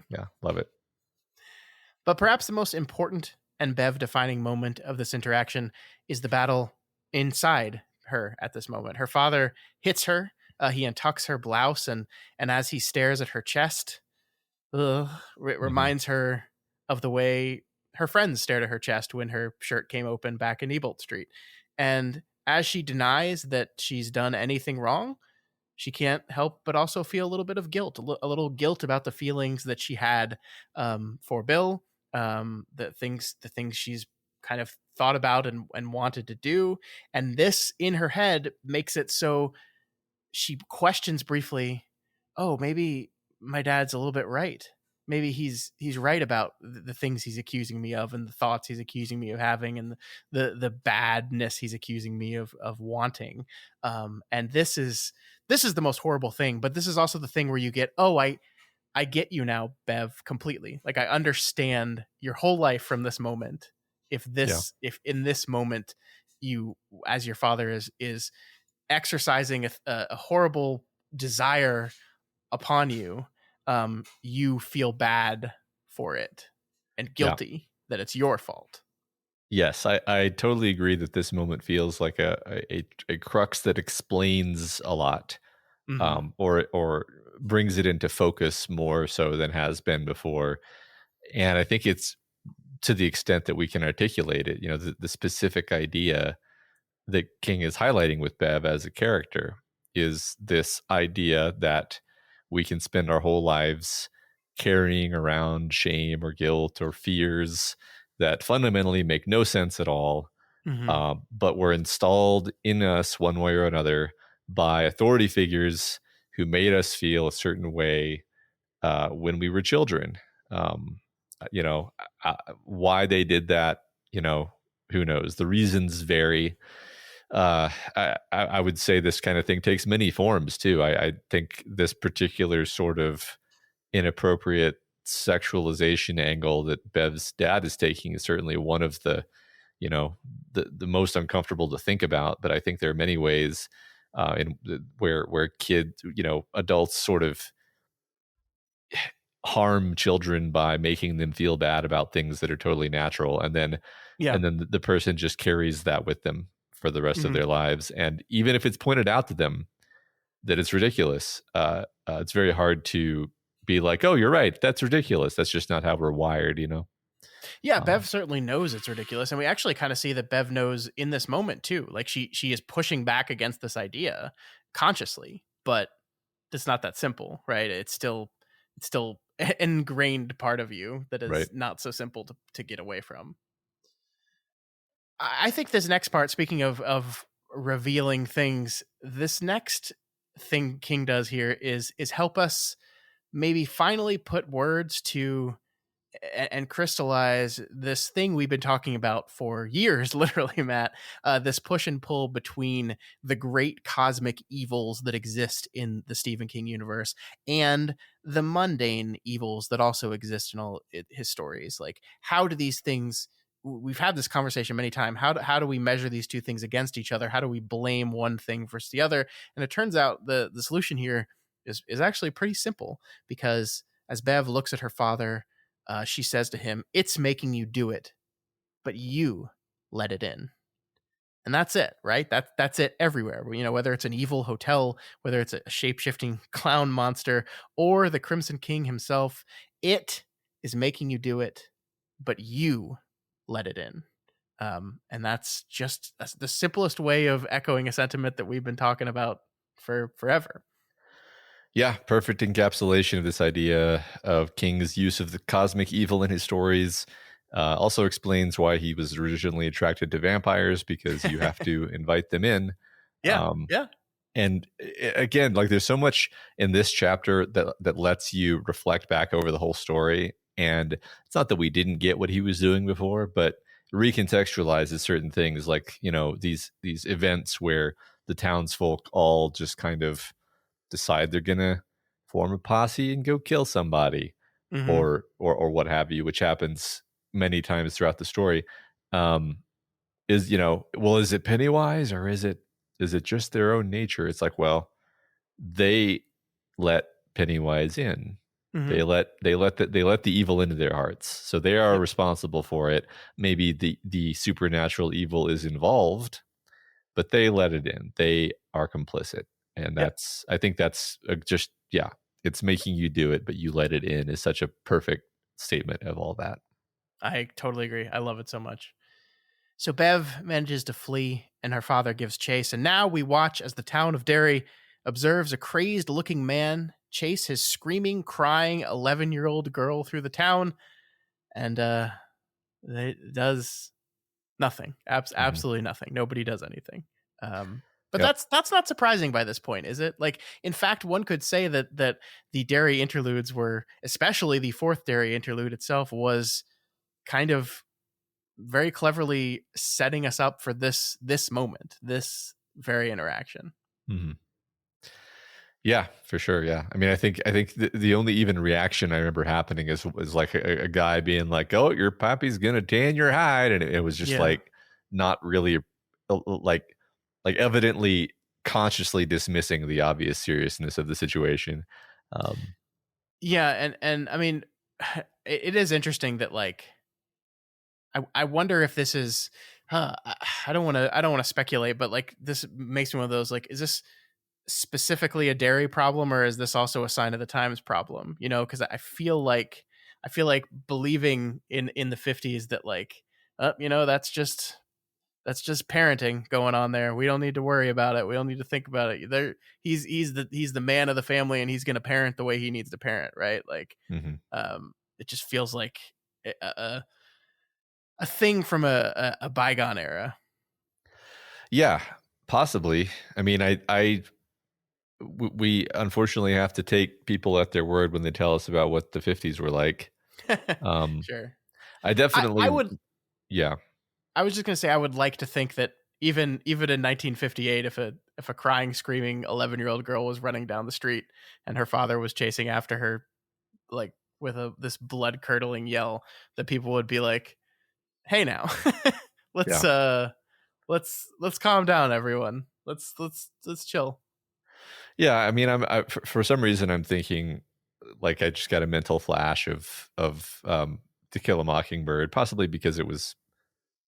yeah, love it. But perhaps the most important and Bev defining moment of this interaction is the battle inside her at this moment. Her father hits her. He untucks her blouse, and as he stares at her chest, it reminds her of the way her friends stared at her chest when her shirt came open back in Neibolt Street. And as she denies that she's done anything wrong, she can't help but also feel a little bit of guilt, a little guilt about the feelings that she had for Bill, the things she's kind of thought about and wanted to do. And this in her head makes it so she questions briefly, oh, maybe my dad's a little bit right. Maybe he's right about the things he's accusing me of, and the thoughts he's accusing me of having, and the badness he's accusing me of wanting. And this is the most horrible thing, but this is also the thing where you get, oh, I get you now, Bev, completely. Like, I understand your whole life from this moment. If in this moment you, as your father, is exercising a horrible desire upon you, you feel bad for it and guilty that it's your fault. Yes, I totally agree that this moment feels like a crux that explains a lot, or brings it into focus more so than has been before. And I think it's to the extent that we can articulate it, you know, the specific idea that King is highlighting with Bev as a character is this idea that we can spend our whole lives carrying around shame or guilt or fears that fundamentally make no sense at all, Mm-hmm. but were installed in us one way or another by authority figures who made us feel a certain way when we were children. Um, you know, why they did that, you know, who knows? The reasons vary. I would say this kind of thing takes many forms too. I think this particular sort of inappropriate sexualization angle that Bev's dad is taking is certainly one of the, you know, the most uncomfortable to think about. But I think there are many ways where kids, you know, adults sort of harm children by making them feel bad about things that are totally natural, and then Yeah. the person just carries that with them for the rest of Mm-hmm. their lives. And even if it's pointed out to them that it's ridiculous, it's very hard to be like, oh, you're right, that's ridiculous, that's just not how we're wired, you know. Yeah, um, Bev certainly knows it's ridiculous, and we actually kind of see that Bev knows in this moment too. Like she is pushing back against this idea consciously, but it's not that simple, right? It's still an ingrained part of you that right. is not so simple to get away from. I think this next part, speaking of revealing things, this next thing King does here is help us maybe finally put words to and crystallize this thing we've been talking about for years, literally, Matt. This push and pull between the great cosmic evils that exist in the Stephen King universe and the mundane evils that also exist in all his stories. Like, how do these things? We've had this conversation many times. How do we measure these two things against each other? How do we blame one thing versus the other? And it turns out the solution here is actually pretty simple, because as Bev looks at her father, she says to him, "It's making you do it, but you let it in." And that's it, right? That's it everywhere. You know, whether it's an evil hotel, whether it's a shape-shifting clown monster, or the Crimson King himself, it is making you do it, but you let it in. And that's the simplest way of echoing a sentiment that we've been talking about for forever. Yeah, perfect encapsulation of this idea of King's use of the cosmic evil in his stories. Also explains why he was originally attracted to vampires, because you have to invite them in. Yeah, Um, yeah. and again, like, there's so much in this chapter that lets you reflect back over the whole story. And it's not that we didn't get what he was doing before, but recontextualizes certain things, like, you know, these events where the townsfolk all just kind of decide they're gonna form a posse and go kill somebody, Mm-hmm. or what have you, which happens many times throughout the story. Um, is, you know, well, is it Pennywise, or is it just their own nature? It's like, well, they let Pennywise in. Mm-hmm. They let the evil into their hearts, so they are Yep. responsible for it. Maybe the supernatural evil is involved, but they let it in. They are complicit. And Yep. I think that's just, yeah, it's making you do it, but you let it in is such a perfect statement of all that. I totally agree. I love it so much. So Bev manages to flee, and her father gives chase. And now we watch as the town of Derry observes a crazed looking man chase his screaming, crying 11-year-old girl through the town. And it does nothing. Mhm. Absolutely nothing. Nobody does anything. But Yep. that's not surprising by this point, is it? Like, in fact, one could say that the Derry interludes were, especially the fourth Derry interlude itself, was kind of very cleverly setting us up for this moment, this very interaction. Mhm. Yeah, for sure. Yeah. I mean, I think the only even reaction I remember happening is like a guy being like, "Oh, your pappy's gonna tan your hide," and it was just Yeah. like not really like evidently consciously dismissing the obvious seriousness of the situation. Um, Yeah, and I mean, it is interesting that, like, I wonder if this is I don't want to speculate, but like this makes me one of those, like, is this specifically a dairy problem, or is this also a sign of the times problem? You know, because I feel like believing in the 50s that, like, you know, that's just That's just parenting going on there. We don't need to worry about it. We don't need to think about it. He's the man of the family, and he's going to parent the way he needs to parent, right? Like, Hmm. it just feels like a thing from a bygone era. Yeah, possibly. I mean, we unfortunately have to take people at their word when they tell us about what the 50s were like. Um, Sure. I I definitely, would. yeah, I was just gonna say I would like to think that even in 1958, if a crying, screaming 11-year-old girl was running down the street and her father was chasing after her, like with this blood curdling yell, that people would be like, "Hey, now, let's yeah, uh, let's calm down, everyone. Let's chill." yeah. I mean, for some reason I'm thinking like I just got a mental flash of To Kill a Mockingbird, possibly because it was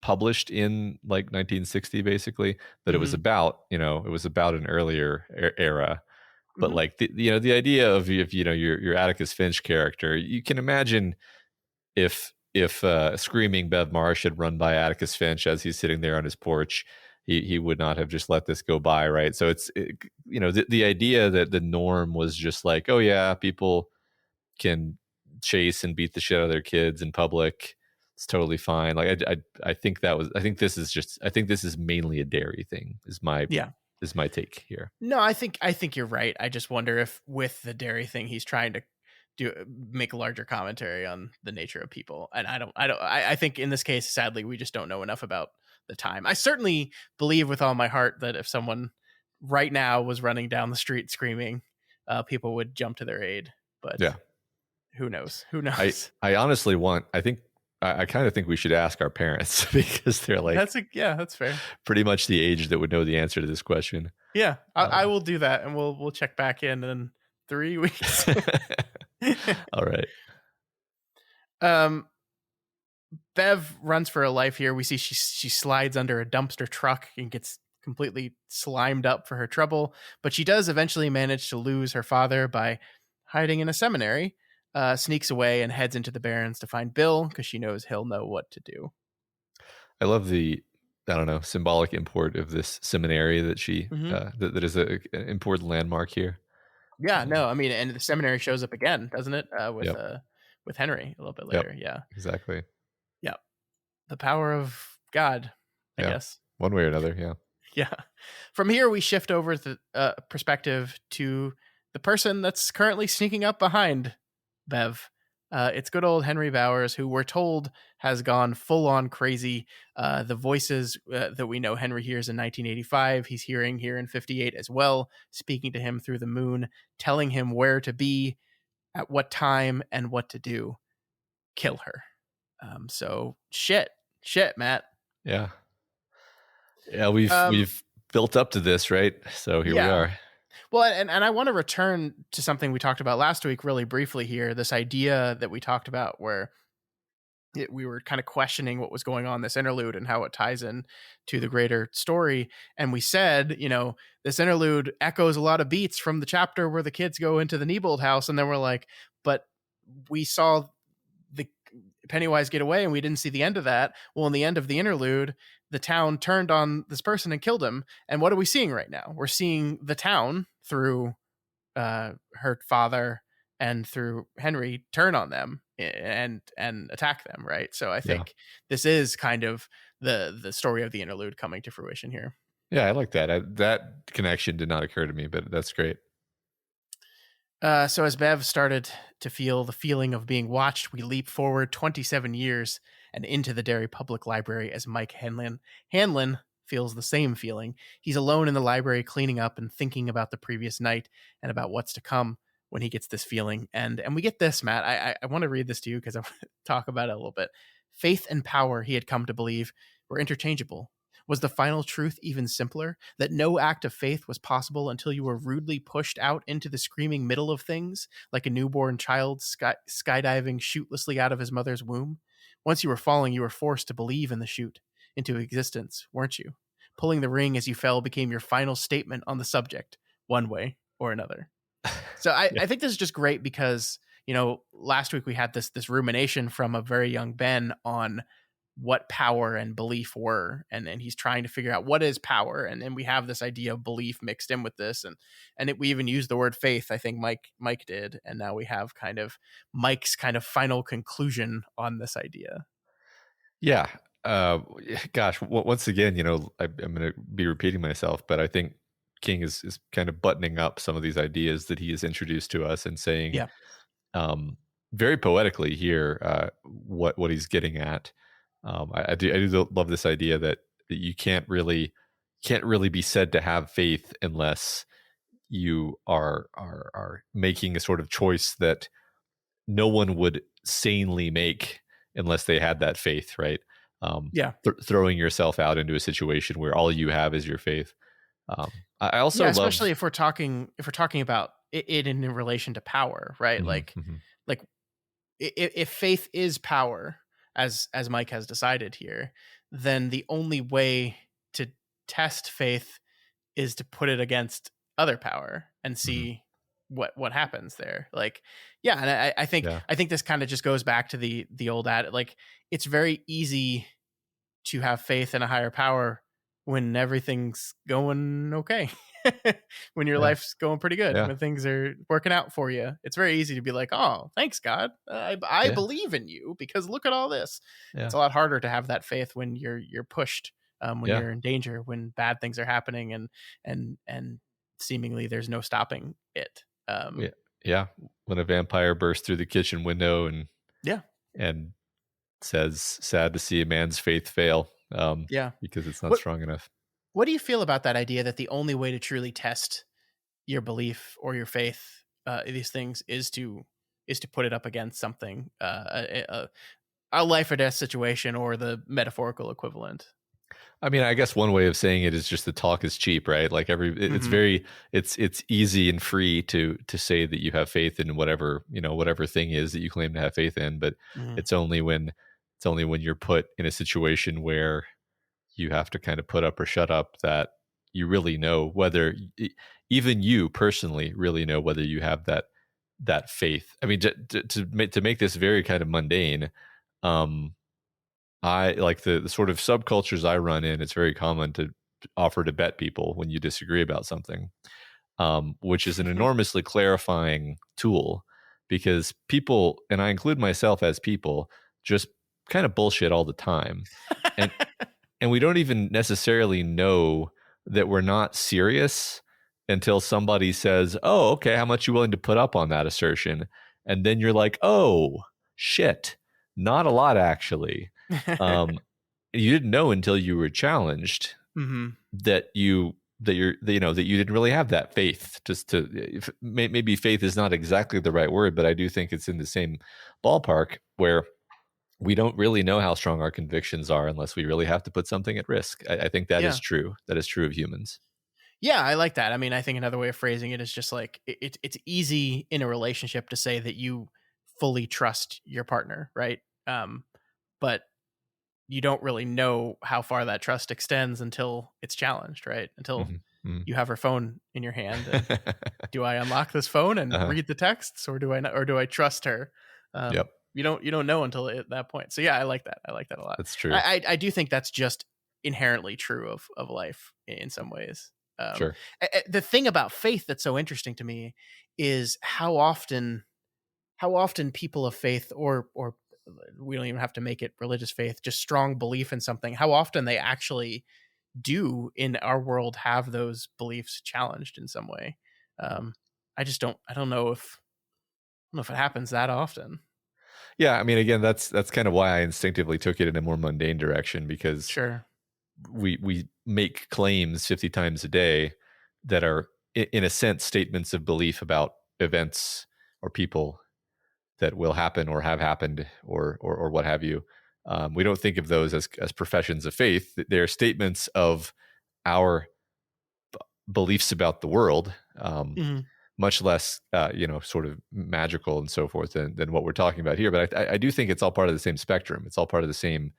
published in like 1960, basically, but it was Hmm. about it was about an earlier era. But Hmm. like the idea of if your Atticus Finch character, you can imagine if screaming Bev Marsh had run by Atticus Finch as he's sitting there on his porch, he would not have just let this go by, right? So the idea that the norm was just like, oh yeah, people can chase and beat the shit out of their kids in public. It's totally fine. Like I think that was I think this is mainly a dairy thing. Yeah. Is my take here. No, I think you're right. I just wonder if with the dairy thing, he's trying to make a larger commentary on the nature of people. And I think in this case, sadly, we just don't know enough about the time. I certainly believe with all my heart that if someone right now was running down the street screaming, people would jump to their aid. But Yeah. who knows? Who I knows? I honestly I kind of think we should ask our parents because they're like That's fair. pretty much the age that would know the answer to this question. Yeah, I Um, will do that, and we'll check back in 3 weeks. all right. um, Bev runs for her life here. We see she slides under a dumpster truck and gets completely slimed up for her trouble, but she does eventually manage to lose her father by hiding in a seminary. Sneaks away and heads into the Barrens to find Bill because she knows he'll know what to do. I love the I don't know symbolic import of this seminary that Hmm. that is an important landmark here. Yeah, Um, no, I mean, and the seminary shows up again, doesn't it? yep. With Henry a little bit Yep. later. Yeah, Exactly. yeah, the power of God, I Yeah. guess. One way or another. Yeah. Yeah. From here, we shift over the perspective to the person that's currently sneaking up behind Bev. It's good old Henry Bowers, who we're told has gone full on crazy. The voices that we know Henry hears in 1985, he's hearing here in 58 as well, speaking to him through the moon, telling him where to be, at what time, and what to do. Kill her. So shit, Matt. Yeah. Yeah. We've built up to this, right? So here we Yeah. are. Well, and I want to return to something we talked about last week really briefly here. This idea that we talked about where we were kind of questioning what was going on in this interlude and how it ties in to the greater story. And we said, this interlude echoes a lot of beats from the chapter where the kids go into the Nebold house. And then we're like, but we saw the Pennywise get away and we didn't see the end of that. Well, in the end of the interlude, the town turned on this person and killed him. And what are we seeing right now? We're seeing the town through her father and through Henry turn on them and attack them, right? So I Yeah. think this is kind of the story of the interlude coming to fruition here. Yeah. I like that. That connection did not occur to me, but that's great. So as Bev started to feel the feeling of being watched, we leap forward 27 years and into the Derry Public Library as Mike Hanlon feels the same feeling. He's alone in the library cleaning up and thinking about the previous night and about what's to come when he gets this feeling. And we get this, Matt. I want to read this to you because I want to talk about it a little bit. Faith and power, he had come to believe, were interchangeable. Was the final truth even simpler? That no act of faith was possible until you were rudely pushed out into the screaming middle of things, like a newborn child skydiving chootlessly out of his mother's womb? Once you were falling, you were forced to believe in the chute into existence, weren't you? Pulling the ring as you fell became your final statement on the subject, one way or another. So Yeah. I think this is just great because, last week we had this rumination from a very young Ben on what power and belief were, and he's trying to figure out what is power, and then we have this idea of belief mixed in with this, and we even used the word faith. I think Mike did, and now we have kind of Mike's kind of final conclusion on this idea. Yeah. Uh, Gosh, once again, I'm going to be repeating myself, but I think King is kind of buttoning up some of these ideas that he has introduced to us and saying, Yeah, um, very poetically here, what he's getting at. I do love this idea that you can't really be said to have faith unless you are making a sort of choice that no one would sanely make unless they had that faith, right? yeah, Throwing yourself out into a situation where all you have is your faith. I yeah. also Especially love. if we're talking about it in relation to power, right? Mhm, Like mhm, like if faith is power, as Mike has decided here, then the only way to test faith is to put it against other power and mhm. see what happens there. Like, yeah, and I think Yeah, I think this kind of just goes back to the old ad. Like, it's very easy to have faith in a higher power when everything's going okay. When your yeah, life's going pretty good, yeah, when things are working out for you, it's very easy to be like, oh, thanks God, I yeah, believe in you because look at all this. It's yeah, a lot harder to have that faith when you're pushed, when yeah, you're in danger, when bad things are happening, and seemingly there's no stopping it. yeah, yeah. When a vampire bursts through the kitchen window Yeah, and says, "Sad to see a man's faith fail," yeah. because it's not what strong enough. what do you feel about that idea that the only way to truly test your belief or your faith, these things, is to put it up against something, a life or death situation, or the metaphorical equivalent? I mean, I guess one way of saying it is just the talk is cheap, right? Like it's Hmm. very, it's easy and free to say that you have faith in whatever thing is that you claim to have faith in, but Hmm. it's only when it's only when you're put in a situation where you have to kind of put up or shut up that you really know whether even you personally really know whether you have that faith. I mean, to make this very kind of mundane, um, I like the sort of subcultures I run in. It's very common to offer to bet people when you disagree about something, which is an enormously clarifying tool because people, and I include myself as people, just kind of bullshit all the time, and and we don't even necessarily know that we're not serious until somebody says, "Oh, okay, how much you willing to put up on that assertion?" And then you're like, "Oh, shit, not a lot actually." Um, you didn't know until you were challenged Hmm. that you didn't really have that faith. Just to maybe faith is not exactly the right word, but I do think it's in the same ballpark where we don't really know how strong our convictions are unless we really have to put something at risk. I think that is Yeah. true. That is true of humans. Yeah, I like that. I mean, I think another way of phrasing it is just like it's easy in a relationship to say that you fully trust your partner, right? But you don't really know how far that trust extends until it's challenged, right? Until Hmm. Hmm. you have her phone in your hand, and do I unlock this phone and Uh-huh. read the texts, or do I not, or do I trust her? Yep, You don't know until at that point. So yeah, I like that. I like that a lot. that's true. I do think that's just inherently true of life in some ways. Sure. The thing about faith that's so interesting to me is how often people of faith, or we don't even have to make it religious faith, just strong belief in something, how often they actually do in our world have those beliefs challenged in some way. um I don't know if it happens that often. Yeah, I mean, again, that's kind of why I instinctively took it in a more mundane direction because Sure. we make claims 50 times a day that are in a sense statements of belief about events or people that will happen or have happened or what have you. We don't think of those as professions of faith. They're statements of our beliefs about the world, Hmm. much less sort of magical and so forth than what we're talking about here. But I do think it's all part of the same spectrum. It's all part of the same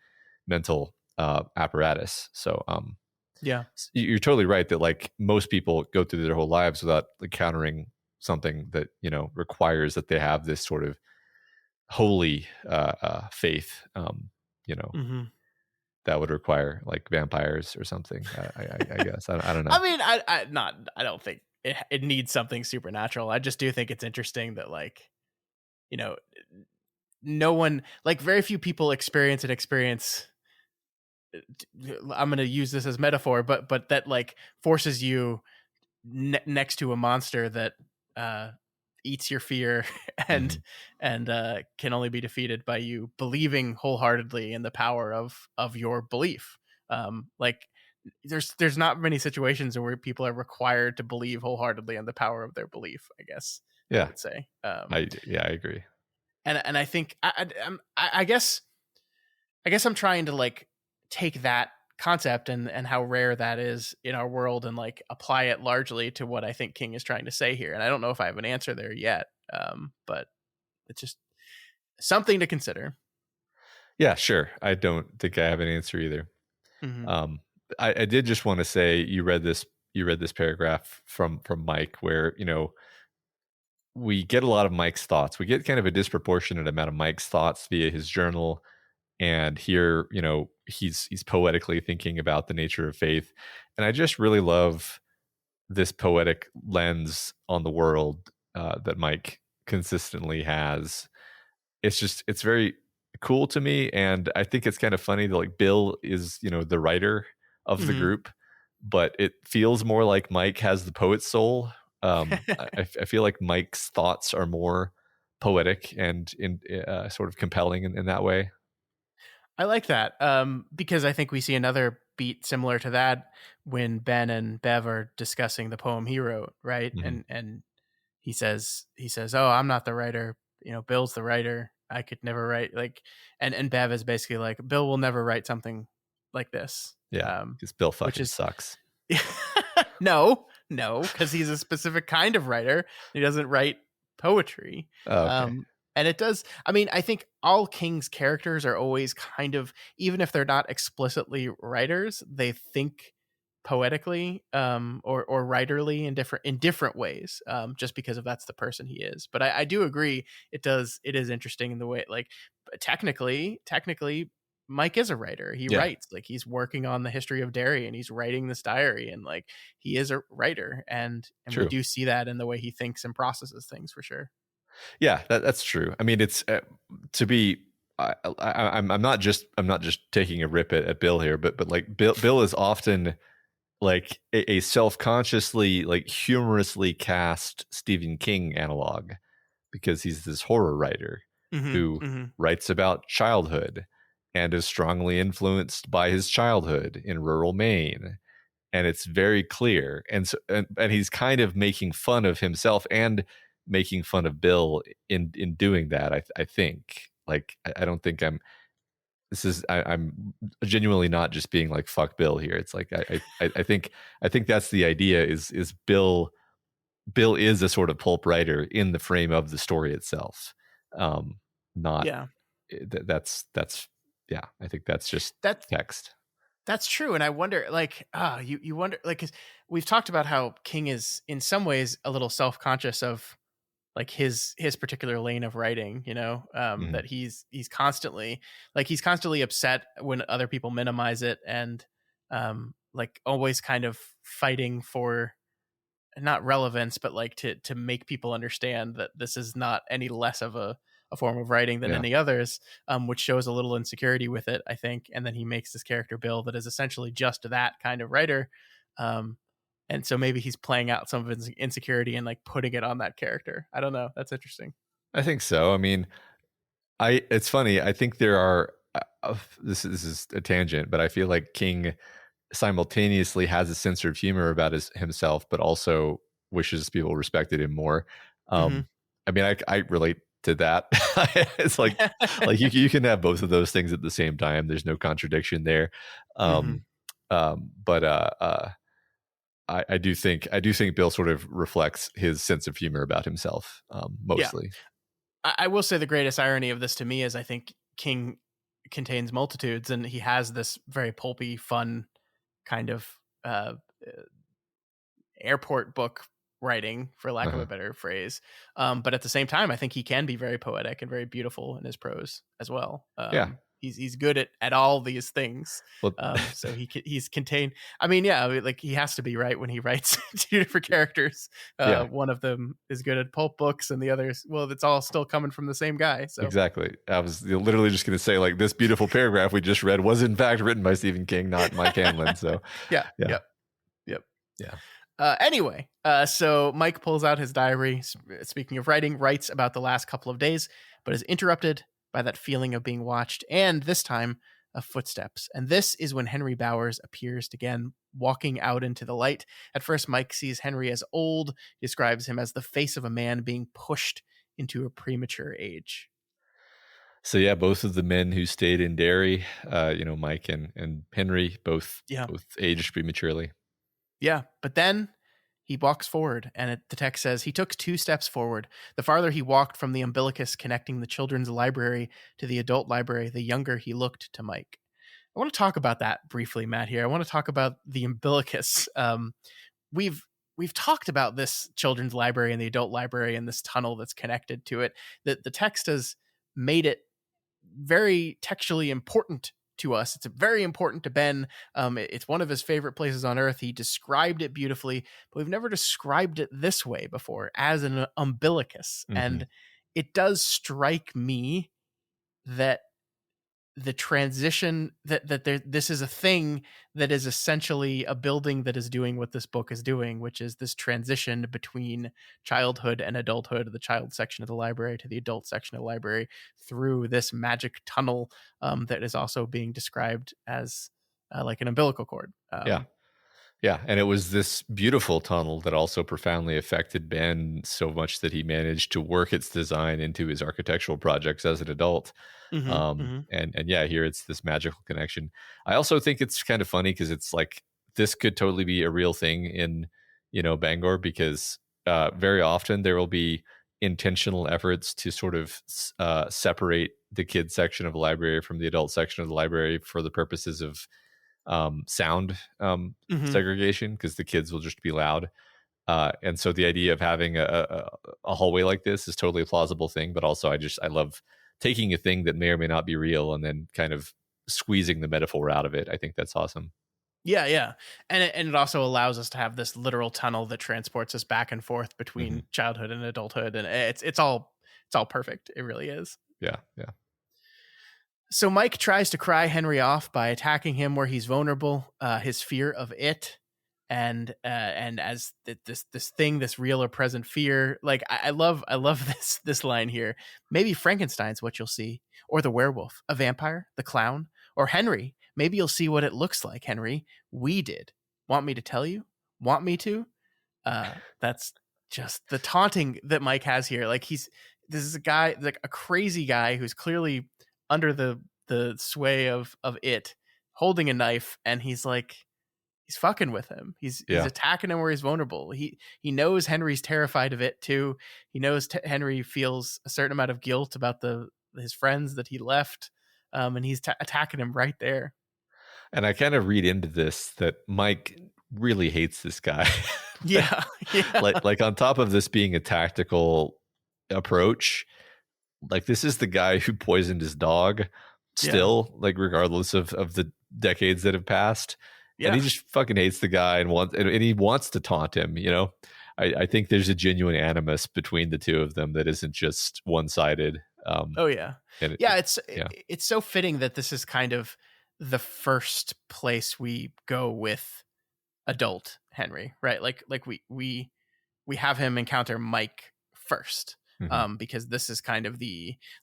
mental apparatus. So Yeah. you're totally right that like most people go through their whole lives without encountering something that requires that they have this sort of holy faith. You know, Hmm. that would require like vampires or something. I guess I don't know. I mean, I don't think it needs something supernatural. I just do think it's interesting that, like, you know, no one, like, very few people experience an experience. I'm going to use this as metaphor, but that, like, forces you next to a monster that uh, eats your fear and Mhm. can only be defeated by you believing wholeheartedly in the power of your belief. Like, there's not many situations where people are required to believe wholeheartedly in the power of their belief, I guess I Yeah, would say. I agree. And I think I guess I'm trying to, like, take that concept and how rare that is in our world and, like, apply it largely to what I think King is trying to say here. And I don't know if I have an answer there yet, but it's just something to consider. Yeah, sure. I don't think I have an answer either. Hmm. Um, I did just want to say you read this paragraph from Mike where we get a lot of Mike's thoughts. We get kind of a disproportionate amount of Mike's thoughts via his journal, and here he's poetically thinking about the nature of faith, and I just really love this poetic lens on the world that Mike consistently has. It's very cool to me, and I think it's kind of funny that like Bill is the writer of the Hmm. group, but it feels more like Mike has the poet's soul. I feel like Mike's thoughts are more poetic and sort of compelling in that way. I like that, because I think we see another beat similar to that when Ben and Bev are discussing the poem he wrote, right? Hmm. And he says, "Oh, I'm not the writer. Bill's the writer. I could never write like." And Bev is basically like, "Bill will never write something like this," Yeah, because Bill which fucking is sucks. no, because he's a specific kind of writer. He doesn't write poetry. Oh, okay. And it does. I mean, I think all King's characters are always kind of, even if they're not explicitly writers, they think poetically, or writerly in different ways, just because of that's the person he is. But I do agree, it is interesting in the way, like, technically Mike is a writer. He Yeah, writes, like, he's working on the history of Derry and he's writing this diary, and, like, he is a writer, and we true. do see that in the way he thinks and processes things, for sure. Yeah, that's true. I mean, it's to be. I'm not just taking a rip at Bill here, but like Bill is often like a self-consciously like humorously cast Stephen King analog because he's this horror writer Hmm. who Hmm. writes about childhood and is strongly influenced by his childhood in rural Maine, and it's very clear. And so and he's kind of making fun of himself and making fun of Bill in doing that. I think like I don't think I'm genuinely not just being like fuck Bill here. It's like I think that's the idea is Bill is a sort of pulp writer in the frame of the story itself. Um not Yeah. that's yeah, I think that's just That's text. That's true, and I wonder, like, you wonder, like, 'cause we've talked about how King is in some ways a little self-conscious of, like, his particular lane of writing, Mhm. that he's constantly upset when other people minimize it, and like, always kind of fighting for, not relevance, but, like, to make people understand that this is not any less of a form of writing than Yeah. any others, which shows a little insecurity with it, I think. And then he makes this character Bill that is essentially just that kind of writer. Um, and so maybe he's playing out some of his insecurity and, like, putting it on that character. I don't know. That's interesting. I think so. I mean, I it's funny. I think there are this is a tangent, but I feel like King simultaneously has a sense of humor about himself, but also wishes people respected him more. Hmm. Um, I mean, I relate to that. It's like you can have both of those things at the same time. There's no contradiction there. Hmm. Um, but I do think Bill sort of reflects his sense of humor about himself, Yeah. mostly. I will say the greatest irony of this to me is I think King contains multitudes, and he has this very pulpy, fun kind of uh, airport book writing, for lack of a Uh-huh. better phrase. But at the same time, I think he can be very poetic and very beautiful in his prose as well. Yeah, He's good at all these things. Well, So he's contained. I mean, yeah, like he has to be, right, when he writes two different characters. yeah, One of them is good at pulp books, and the others, well, it's all still coming from the same guy. So exactly. I was literally just going to say, like, this beautiful paragraph we just read was in fact written by Stephen King, not Mike Hanlon. So yeah, yeah, yep. yeah. Anyway, so Mike pulls out his diary. Speaking of writing, writes about the last couple of days, but is interrupted by that feeling of being watched, and this time of footsteps. And this is when Henry Bowers appears again, walking out into the light. At first, Mike sees Henry as old, describes him as the face of a man being pushed into a premature age. So yeah, both of the men who stayed in Derry, Mike and Henry, both aged prematurely. Yeah, but then he walks forward, and the text says he took 2 steps forward. The farther he walked from the umbilicus connecting the children's library to the adult library, the younger he looked to Mike. I want to talk about that briefly, Matt, here. I want to talk about the umbilicus. We've talked about this children's library and the adult library and this tunnel that's connected to it. The text has made it very textually important to us. It's very important to Ben. It's one of his favorite places on earth. He described it beautifully, but we've never described it this way before, as an umbilicus. Mm-hmm. And it does strike me that the transition this is a thing that is essentially a building that is doing what this book is doing, which is this transition between childhood and adulthood, the child section of the library to the adult section of the library, through this magic tunnel that is also being described as like an umbilical cord. Yeah, and it was this beautiful tunnel that also profoundly affected Ben so much that he managed to work its design into his architectural projects as an adult. And yeah, here it's this magical connection. I also think it's kind of funny because it's like this could totally be a real thing in, Bangor, because very often there will be intentional efforts to sort of separate the kids section of the library from the adult section of the library for the purposes of sound segregation, because the kids will just be loud. And so the idea of having a hallway like this is totally a plausible thing, but also I love taking a thing that may or may not be real and then kind of squeezing the metaphor out of it. I think that's awesome. Yeah. And it also allows us to have this literal tunnel that transports us back and forth between childhood and adulthood. And it's all perfect. It really is. Yeah. So Mike tries to cry Henry off by attacking him where he's vulnerable, his fear of it, and as this thing, this real or present fear. Like I love this line here. Maybe Frankenstein's what you'll see, or the werewolf, a vampire, the clown, or Henry. Maybe you'll see what it looks like, Henry. We did. Want me to tell you? Want me to? That's just the taunting that Mike has here. Like this is a guy, like a crazy guy who's clearly under the sway of it, holding a knife, and he's fucking with him. He's attacking him where he's vulnerable. He knows Henry's terrified of it too. He knows Henry feels a certain amount of guilt about his friends that he left, and he's attacking him right there. And I kind of read into this that Mike really hates this guy. Yeah. Like on top of this being a tactical approach, like this is the guy who poisoned his dog still, like regardless of the decades that have passed. Yeah. And he just fucking hates the guy and he wants to taunt him, I think there's a genuine animus between the two of them that isn't just one-sided. It's so fitting that this is kind of the first place we go with adult Henry, right? Like we have him encounter Mike first. Because this is kind of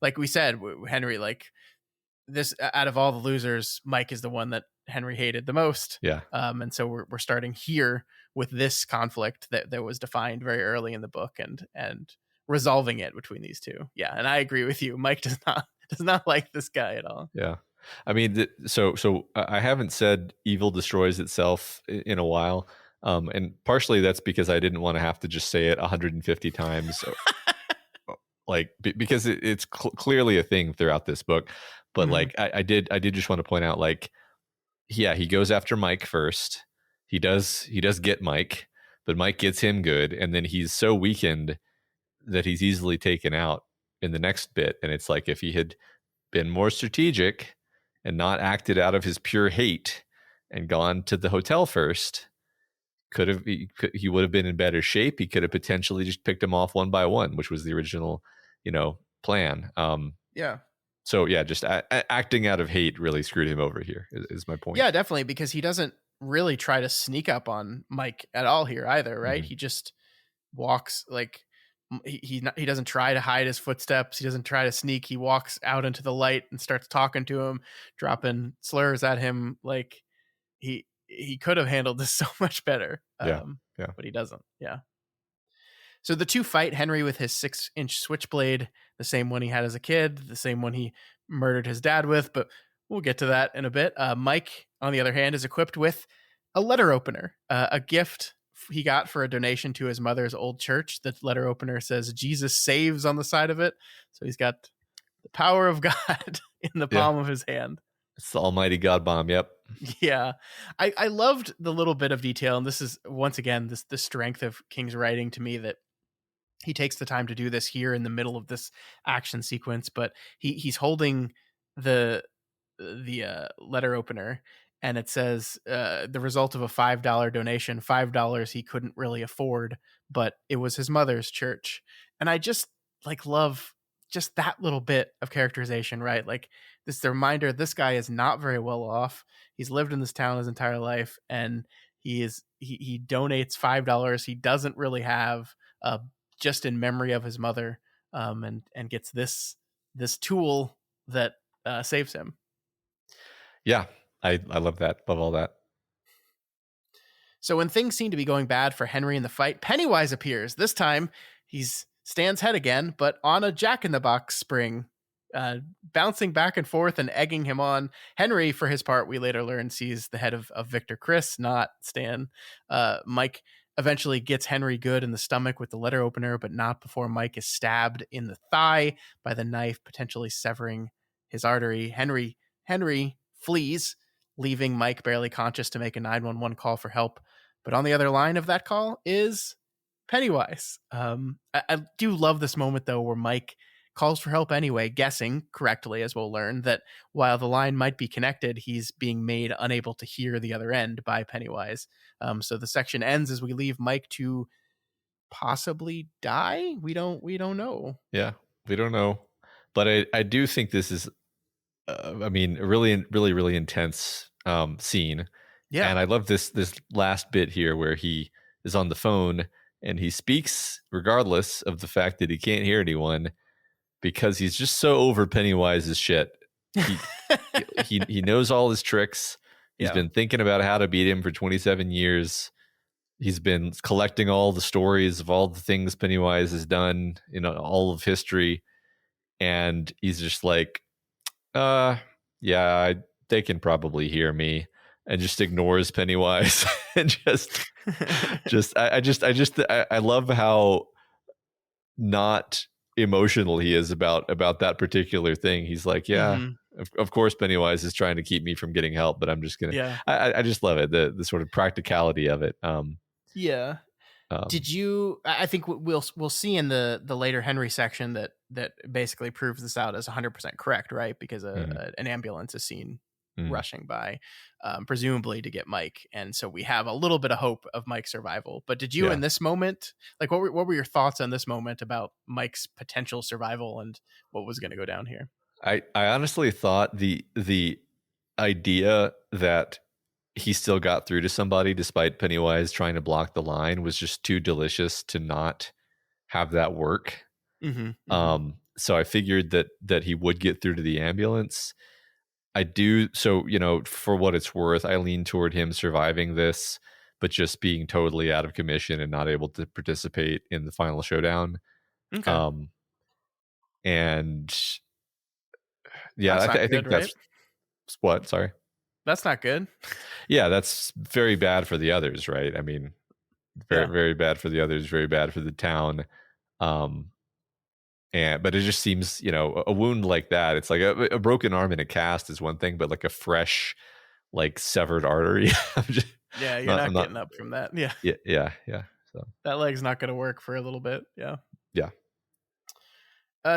like we said, Henry, like this, out of all the losers, Mike is the one that Henry hated the most. Yeah. And so we're starting here with this conflict that was defined very early in the book and resolving it between these two. Yeah. And I agree with you. Mike does not like this guy at all. Yeah. I mean, so I haven't said evil destroys itself in a while. And partially that's because I didn't want to have to just say it 150 times. Like because it's clearly a thing throughout this book, but like I did just want to point out, like, yeah, he goes after Mike first. He does get Mike, but Mike gets him good, and then he's so weakened that he's easily taken out in the next bit. And it's like if he had been more strategic, and not acted out of his pure hate and gone to the hotel first, he would have been in better shape. He could have potentially just picked him off one by one, which was the original, plan. Yeah. So yeah, just acting out of hate really screwed him over here. Is my point. Yeah, definitely, because he doesn't really try to sneak up on Mike at all here either, right? Mm-hmm. He just walks like he doesn't try to hide his footsteps. He doesn't try to sneak. He walks out into the light and starts talking to him, dropping slurs at him. Like he could have handled this so much better. Yeah. But he doesn't. Yeah. So the two fight. Henry with his 6-inch switchblade, the same one he had as a kid, the same one he murdered his dad with, but we'll get to that in a bit. Mike, on the other hand, is equipped with a letter opener, a gift he got for a donation to his mother's old church. The letter opener says Jesus saves on the side of it. So he's got the power of God in the palm of his hand. It's the almighty God bomb. Yep. Yeah. I loved the little bit of detail. And this is, once again, the strength of King's writing to me, that he takes the time to do this here in the middle of this action sequence, but he's holding the letter opener, and it says the result of a $5 donation, $5 he couldn't really afford, but it was his mother's church. And I just love just that little bit of characterization, right? Like, this the reminder, this guy is not very well off. He's lived in this town his entire life, and he donates $5 he doesn't really have, just in memory of his mother, and gets this tool that saves him. Yeah, I love that. Love all that. So when things seem to be going bad for Henry in the fight, Pennywise appears. This time, he's Stan's head again, but on a jack-in-the-box spring, bouncing back and forth and egging him on. Henry, for his part, we later learn, sees the head of Victor Chris, not Stan. Mike eventually gets Henry good in the stomach with the letter opener, but not before Mike is stabbed in the thigh by the knife, potentially severing his artery. Henry flees, leaving Mike barely conscious to make a 911 call for help. But on the other line of that call is Pennywise. I do love this moment, though, where Mike calls for help anyway, guessing correctly, as we'll learn, that while the line might be connected, he's being made unable to hear the other end by Pennywise. So the section ends as we leave Mike to possibly die. We don't know. Yeah, we don't know. But I do think this is, a really, really, really intense scene. Yeah. And I love this last bit here where he is on the phone and he speaks regardless of the fact that he can't hear anyone, because he's just so over Pennywise's shit. He knows all his tricks. He's been thinking about how to beat him for 27 years. He's been collecting all the stories of all the things Pennywise has done in all of history. And he's just like, yeah, they can probably hear me, and just ignores Pennywise. And I love how not emotional he is about that particular thing. He's like, yeah, of course Pennywise is trying to keep me from getting help, but I'm just gonna I just love it, the sort of practicality of it. Did you, I think we'll see in the later Henry section that basically proves this out as 100% correct, right? Because an ambulance is seen rushing by, presumably to get Mike, and so we have a little bit of hope of Mike's survival. But did you, in this moment, like, what were your thoughts on this moment about Mike's potential survival and what was going to go down here? I honestly thought the idea that he still got through to somebody despite Pennywise trying to block the line was just too delicious to not have that work. So I figured that he would get through to the ambulance. I do. So, for what it's worth, I lean toward him surviving this, but just being totally out of commission and not able to participate in the final showdown. Okay. And yeah, I think that's what, sorry. That's not good. Yeah, that's very bad for the others, right? I mean, very bad for the others, very bad for the town. But it just seems, a wound like that, it's like a broken arm in a cast is one thing, but like a fresh, like severed artery. You're not getting up from that. Yeah. Yeah. So that leg's not going to work for a little bit. Yeah.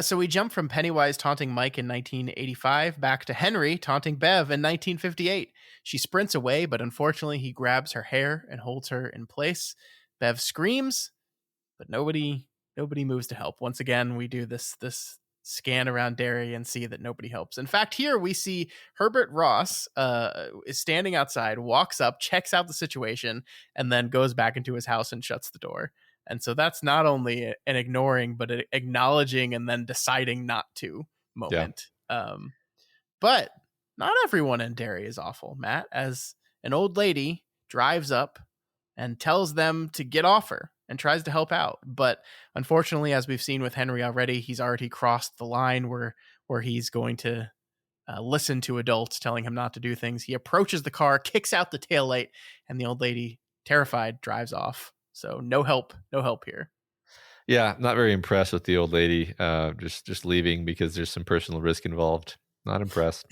So we jump from Pennywise taunting Mike in 1985 back to Henry taunting Bev in 1958. She sprints away, but unfortunately he grabs her hair and holds her in place. Bev screams, but nobody moves to help. Once again, we do this scan around Derry and see that nobody helps. In fact, here we see Herbert Ross is standing outside, walks up, checks out the situation, and then goes back into his house and shuts the door. And so that's not only an ignoring, but an acknowledging and then deciding not to Yeah. moment. But not everyone in Derry is awful, Matt, as an old lady drives up and tells them to get off her and tries to help out. But unfortunately, as we've seen with Henry already, he's already crossed the line where he's going to listen to adults telling him not to do things. He approaches the car, kicks out the taillight, and the old lady, terrified, drives off. So no help here. Yeah, not very impressed with the old lady. Just leaving because there's some personal risk involved. Not impressed.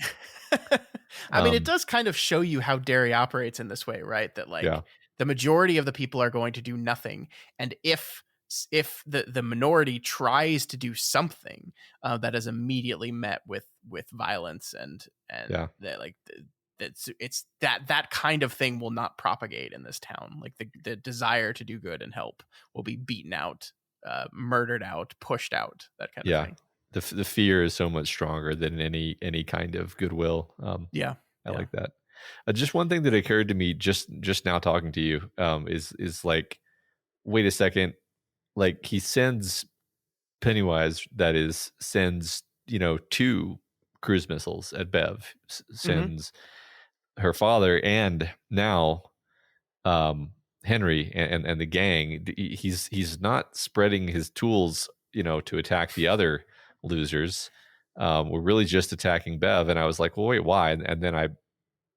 I mean, it does kind of show you how Derry operates in this way, right? That the majority of the people are going to do nothing, and if the minority tries to do something, that is immediately met with violence and it's that kind of thing will not propagate in this town. Like the desire to do good and help will be beaten out, murdered out, pushed out, that kind of thing. The fear is so much stronger than any kind of goodwill. I like that. Just one thing that occurred to me just now talking to you is like, wait a second, like he sends Pennywise, that is, sends 2 cruise missiles at Bev, sends her father, and now Henry and the gang. He's not spreading his tools to attack the other losers. We're really just attacking Bev. And I was like, well, wait, why? And then I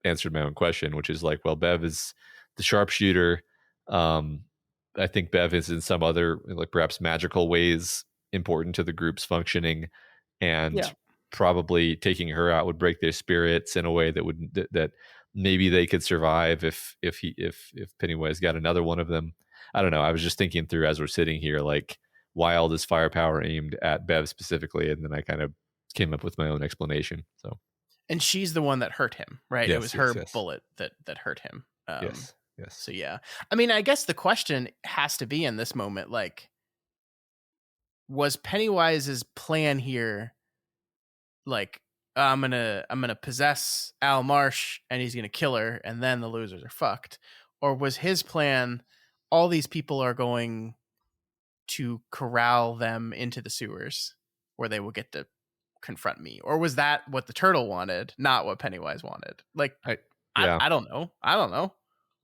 answered my own question, which is like, well, Bev is the sharpshooter. I think Bev is in some other, like perhaps magical ways, important to the group's functioning, and probably taking her out would break their spirits in a way that maybe they could survive if Pennywise got another one of them. I don't know. I was just thinking through as we're sitting here, like, why all this firepower aimed at Bev specifically, and then I kind of came up with my own explanation. So, and she's the one that hurt him, right? It was her bullet that hurt him. Yes. So yeah, I mean, I guess the question has to be in this moment, like, was Pennywise's plan here, like, I'm gonna possess Al Marsh and he's gonna kill her and then the losers are fucked, or was his plan, all these people are going to corral them into the sewers where they will get to confront me? Or was that what the turtle wanted, not what Pennywise wanted? Like, I don't know.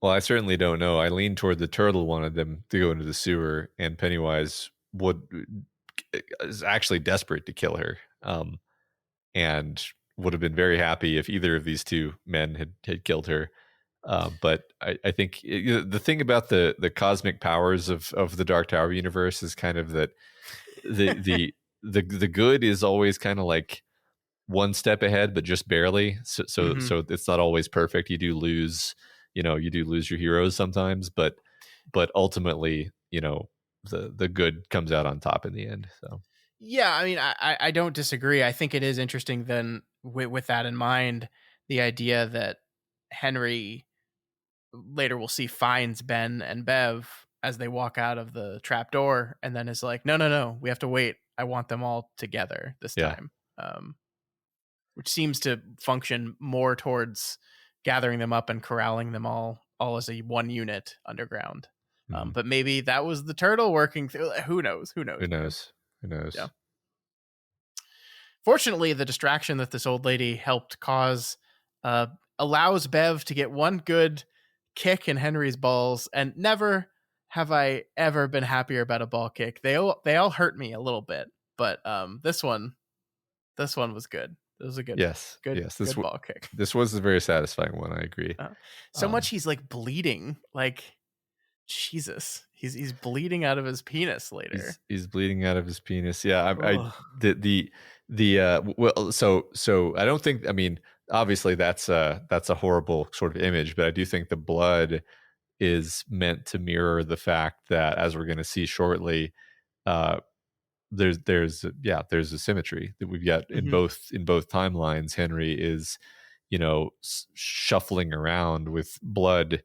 Well, I certainly don't know. I lean toward the turtle wanted them to go into the sewer, and Pennywise is actually desperate to kill her, and would have been very happy if either of these 2 men had killed her. But I think the thing about the cosmic powers of the Dark Tower universe is kind of that the good is always kind of like one step ahead, but just barely. So it's not always perfect. You do lose your heroes sometimes, but ultimately, the good comes out on top in the end. So yeah, I mean, I don't disagree. I think it is interesting then with that in mind, the idea that Henry, later we'll see, finds Ben and Bev as they walk out of the trap door, and then is like, no, we have to wait. I want them all together this time. Which seems to function more towards gathering them up and corralling them all as a one unit underground. But maybe that was the turtle working through. Who knows? Yeah. Fortunately, the distraction that this old lady helped cause allows Bev to get one good kick in Henry's balls, and never have I ever been happier about a ball kick. They all hurt me a little bit, but this one was good. It was a good, good ball kick. This was a very satisfying one. I agree. So much he's like bleeding, like, Jesus, he's bleeding out of his penis later. He's bleeding out of his penis. Yeah, well, so I don't think. I mean, obviously that's a horrible sort of image, but I do think the blood is meant to mirror the fact that, as we're going to see shortly, there's a symmetry that we've got in Mhm. both timelines. Henry is, shuffling around with blood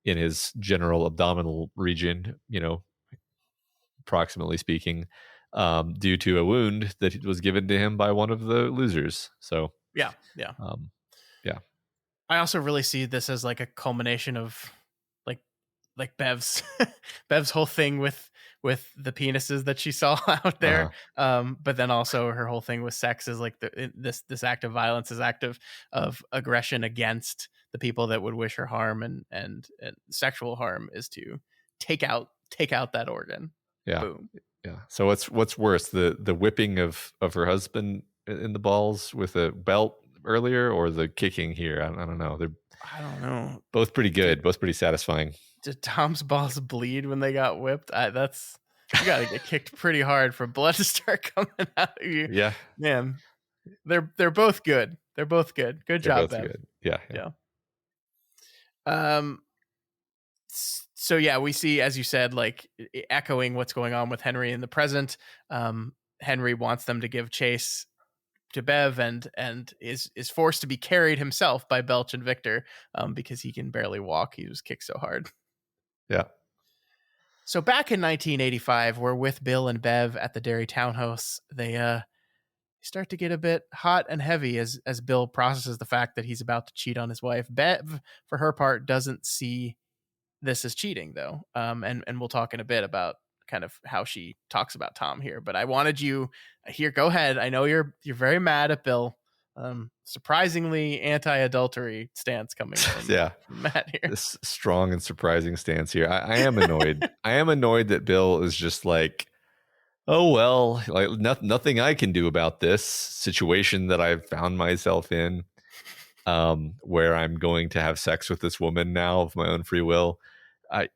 in his general abdominal region, approximately speaking, due to a wound that was given to him by one of the losers. So, Yeah, yeah. um, yeah, I also really see this as like a culmination of like Bev's Bev's whole thing with the penises that she saw out there. uh-huh. But then also her whole thing with sex is like this act of violence, is act of aggression against the people that would wish her harm, and sexual harm is to take out that organ. Yeah, Boom. yeah. So what's worse, the whipping of her husband in the balls with a belt earlier, or the kicking here? I don't know. They're I don't know. both pretty Did good, both pretty satisfying. did Tom's balls bleed when they got whipped? That's you got to get kicked pretty hard for blood to start coming out of you, Yeah, man. They're both good. They're both good. Good they're job, both Bev. good. Yeah, yeah, Yeah. Um. So yeah, we see, as you said, like echoing what's going on with Henry in the present. Henry wants them to give chase to Bev, and is forced to be carried himself by Belch and Victor, because he can barely walk. He was kicked so hard. yeah, So back in 1985, we're with Bill and Bev at the Derry townhouse. They start to get a bit hot and heavy as Bill processes the fact that he's about to cheat on his wife. Bev, for her part, doesn't see this as cheating, though. And we'll talk in a bit about kind of how she talks about Tom here. But I wanted you here. Go ahead. I know you're very mad at Bill. Surprisingly anti-adultery stance coming from yeah. Matt here. This strong and surprising stance here. I am annoyed. I am annoyed that Bill is just like, oh well, like nothing I can do about this situation that I've found myself in, where I'm going to have sex with this woman now of my own free will. I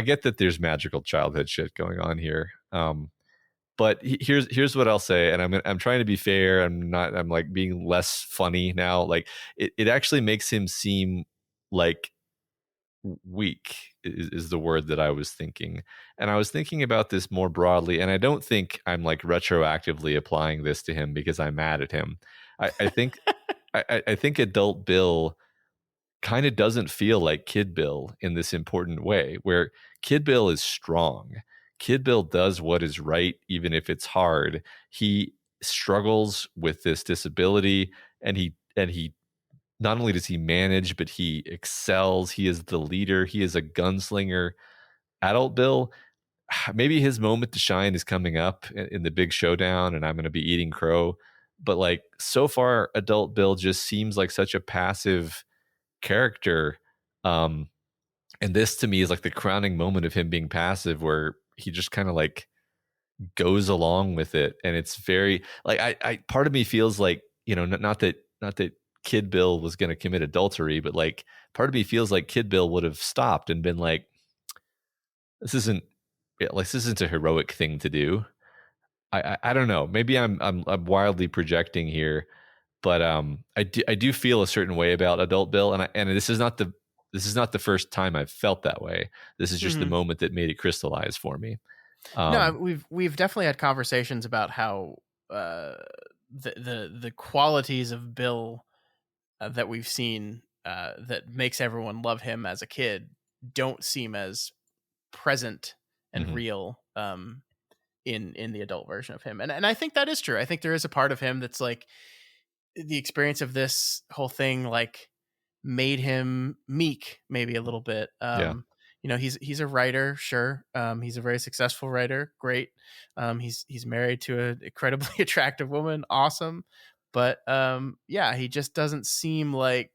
get that there's magical childhood shit going on here. But here's what I'll say, and I'm trying to be fair. I'm like being less funny now. Like it actually makes him seem like weak is the word that I was thinking. And I was thinking about this more broadly, and I don't think I'm like retroactively applying this to him because I'm mad at him. I think I think adult Bill kind of doesn't feel like Kid Bill in this important way, where Kid Bill is strong. Kid Bill does what is right, even if it's hard. He struggles with this disability, and he not only does he manage, but he excels. He is the leader. He is a gunslinger. Adult Bill, maybe his moment to shine is coming up in the big showdown, and I'm going to be eating crow. But like so far, adult Bill just seems like such a passive character. And this to me is like the crowning moment of him being passive, where he just kind of like goes along with it. And it's very like, I part of me feels like, not that Kid Bill was going to commit adultery, but like part of me feels like Kid Bill would have stopped and been like, this isn't this isn't a heroic thing to do. I don't know. Maybe I'm wildly projecting here, but I do feel a certain way about adult Bill, and this is not the first time I've felt that way. This is just the Mhm. moment that made it crystallize for me. No, Um, we've definitely had conversations about how the qualities of Bill that we've seen that makes everyone love him as a kid don't seem as present and mhm, real in the adult version of him. And I think that is true. I think there is a part of him that's like the experience of this whole thing like made him meek maybe a little bit. yeah, He's a writer, sure. He's a very successful writer, great. He's married to an incredibly attractive woman, awesome. But yeah, he just doesn't seem like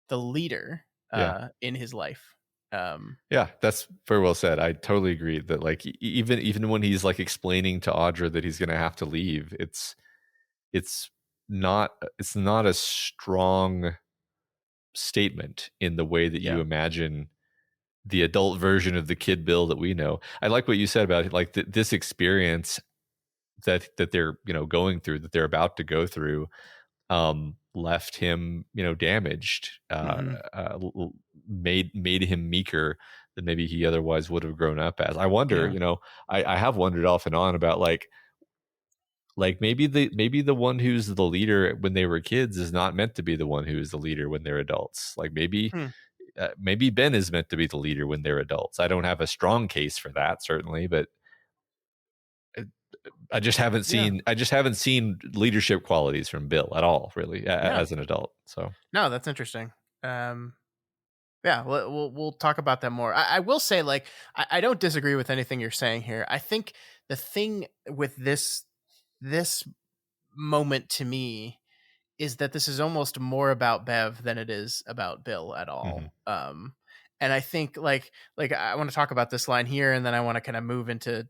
the leader yeah, in his life. Um, yeah. That's very well said. I totally agree that like even when he's like explaining to Audra that he's going to have to leave, it's not a strong statement in the way that you yeah. imagine the adult version of the Kid Bill that we know. I like what you said about like this experience that they're going through, that they're about to go through, left him damaged, Hmm. made him meeker than maybe he otherwise would have grown up as. I wonder, Yeah. I have wondered off and on about like like maybe the one who's the leader when they were kids is not meant to be the one who is the leader when they're adults. Like maybe maybe Ben is meant to be the leader when they're adults. I don't have a strong case for that, certainly, but I just haven't seen leadership qualities from Bill at all, really, as an adult. So no, that's interesting. Yeah, we'll talk about that more. I will say, like, I don't disagree with anything you're saying here. I think the thing with this moment to me is that this is almost more about Bev than it is about Bill at all. And I think like I want to talk about this line here, and then I want to kind of move into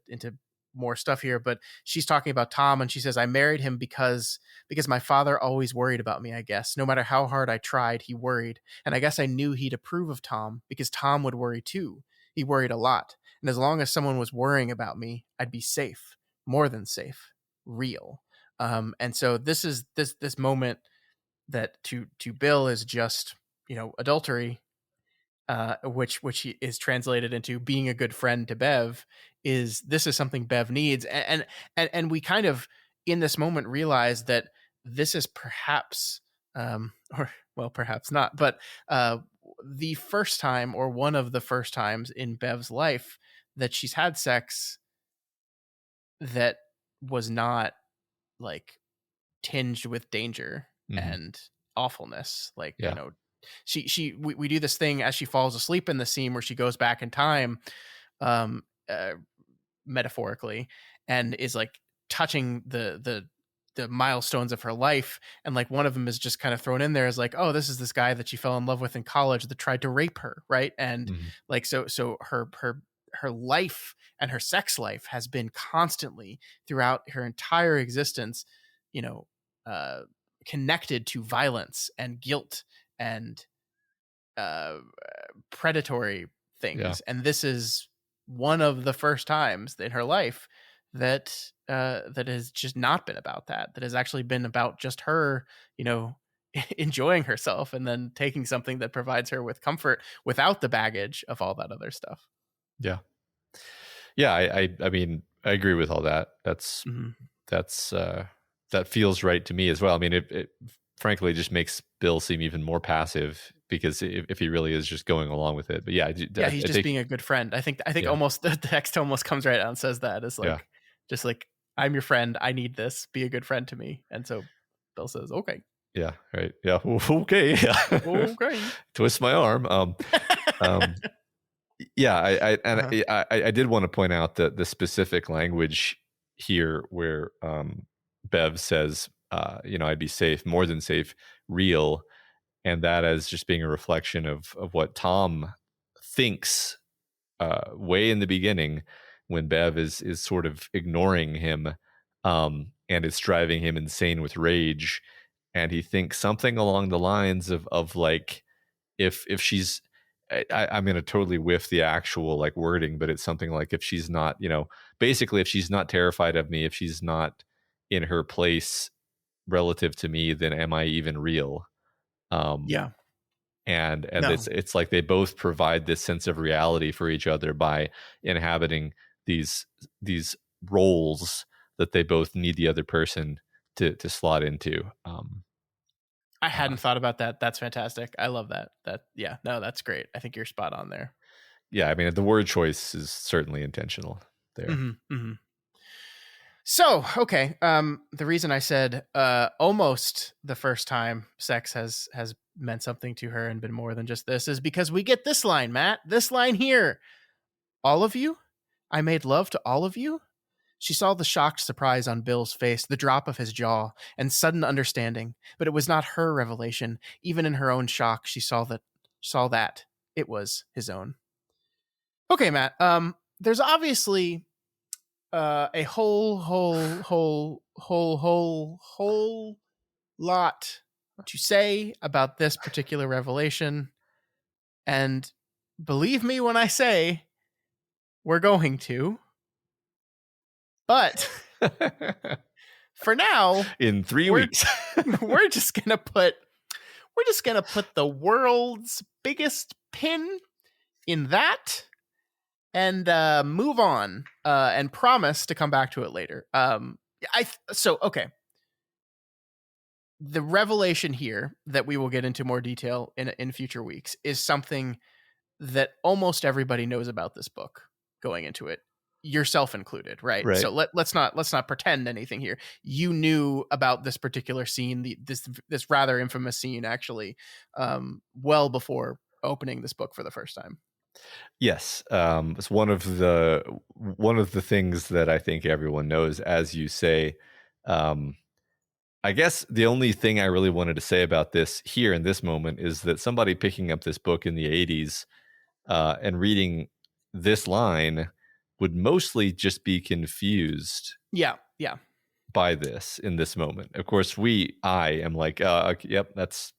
more stuff here. But she's talking about Tom, and she says, "I married him because my father always worried about me. I guess no matter how hard I tried, he worried, and I guess I knew he'd approve of Tom because Tom would worry too. He worried a lot, and as long as someone was worrying about me, I'd be safe, more than safe, real." And so this is this moment that to Bill is just, adultery, which he is translated into being a good friend to Bev. This is something Bev needs, and we kind of in this moment realize that this is perhaps, or well, perhaps not, but the first time or one of the first times in Bev's life that she's had sex that was not like tinged with danger and awfulness. Like, we do this thing as she falls asleep in the scene where she goes back in time, um metaphorically, and is like touching the milestones of her life, and like one of them is just kind of thrown in there as like, oh, this is this guy that she fell in love with in college that tried to rape her, right? And like so her life and her sex life has been constantly throughout her entire existence, you know connected to violence and guilt and predatory things. And this is one of the first times in her life that that has just not been about that has actually been about just her, enjoying herself and then taking something that provides her with comfort without the baggage of all that other stuff. I mean, I agree with all that. That's that feels right to me as well. I mean, it frankly just makes Bill seem even more passive, because if he really is just going along with it. But he's just being a good friend. I think almost the text almost comes right out and says that. It's like, just like, I'm your friend, I need this, be a good friend to me. And so Bill says, okay. Yeah, right. Yeah, okay. Yeah. Okay. Twist my arm. I did want to point out that the specific language here where Bev says, I'd be safe, more than safe, real, and that as just being a reflection of what Tom thinks way in the beginning, when Bev is sort of ignoring him, and it's driving him insane with rage, and he thinks something along the lines of like, if she's, I'm going to totally whiff the actual like wording, but it's something like, if she's not, basically if she's not terrified of me, if she's not in her place relative to me, then am I even real? And no. It's like they both provide this sense of reality for each other by inhabiting these roles that they both need the other person to slot into. I hadn't thought about that. That's fantastic. I love that. That's great. I think you're spot on there. Yeah, I mean, the word choice is certainly intentional there. So, okay. The reason I said almost the first time sex has meant something to her and been more than just this is because we get this line, Matt. This line here. All of you? I made love to all of you? She saw the shocked surprise on Bill's face, the drop of his jaw, and sudden understanding. But it was not her revelation. Even in her own shock, she saw that it was his own. Okay, Matt. There's obviously a whole lot to say about this particular revelation, and believe me when I say we're going to. But for now, in 3 weeks, we're just gonna put the world's biggest pin in that and move on and promise to come back to it later. So okay, the revelation here that we will get into more detail in future weeks is something that almost everybody knows about this book going into it, yourself included, right? Right. So let's not pretend anything here. You knew about this particular scene, this rather infamous scene, actually, well before opening this book for the first time. Yes, it's one of the things that I think everyone knows, as you say. Um, I guess the only thing I really wanted to say about this here in this moment is that somebody picking up this book in the 80s and reading this line would mostly just be confused Yeah, yeah. by this in this moment. Of course, I am like, okay, yep, that's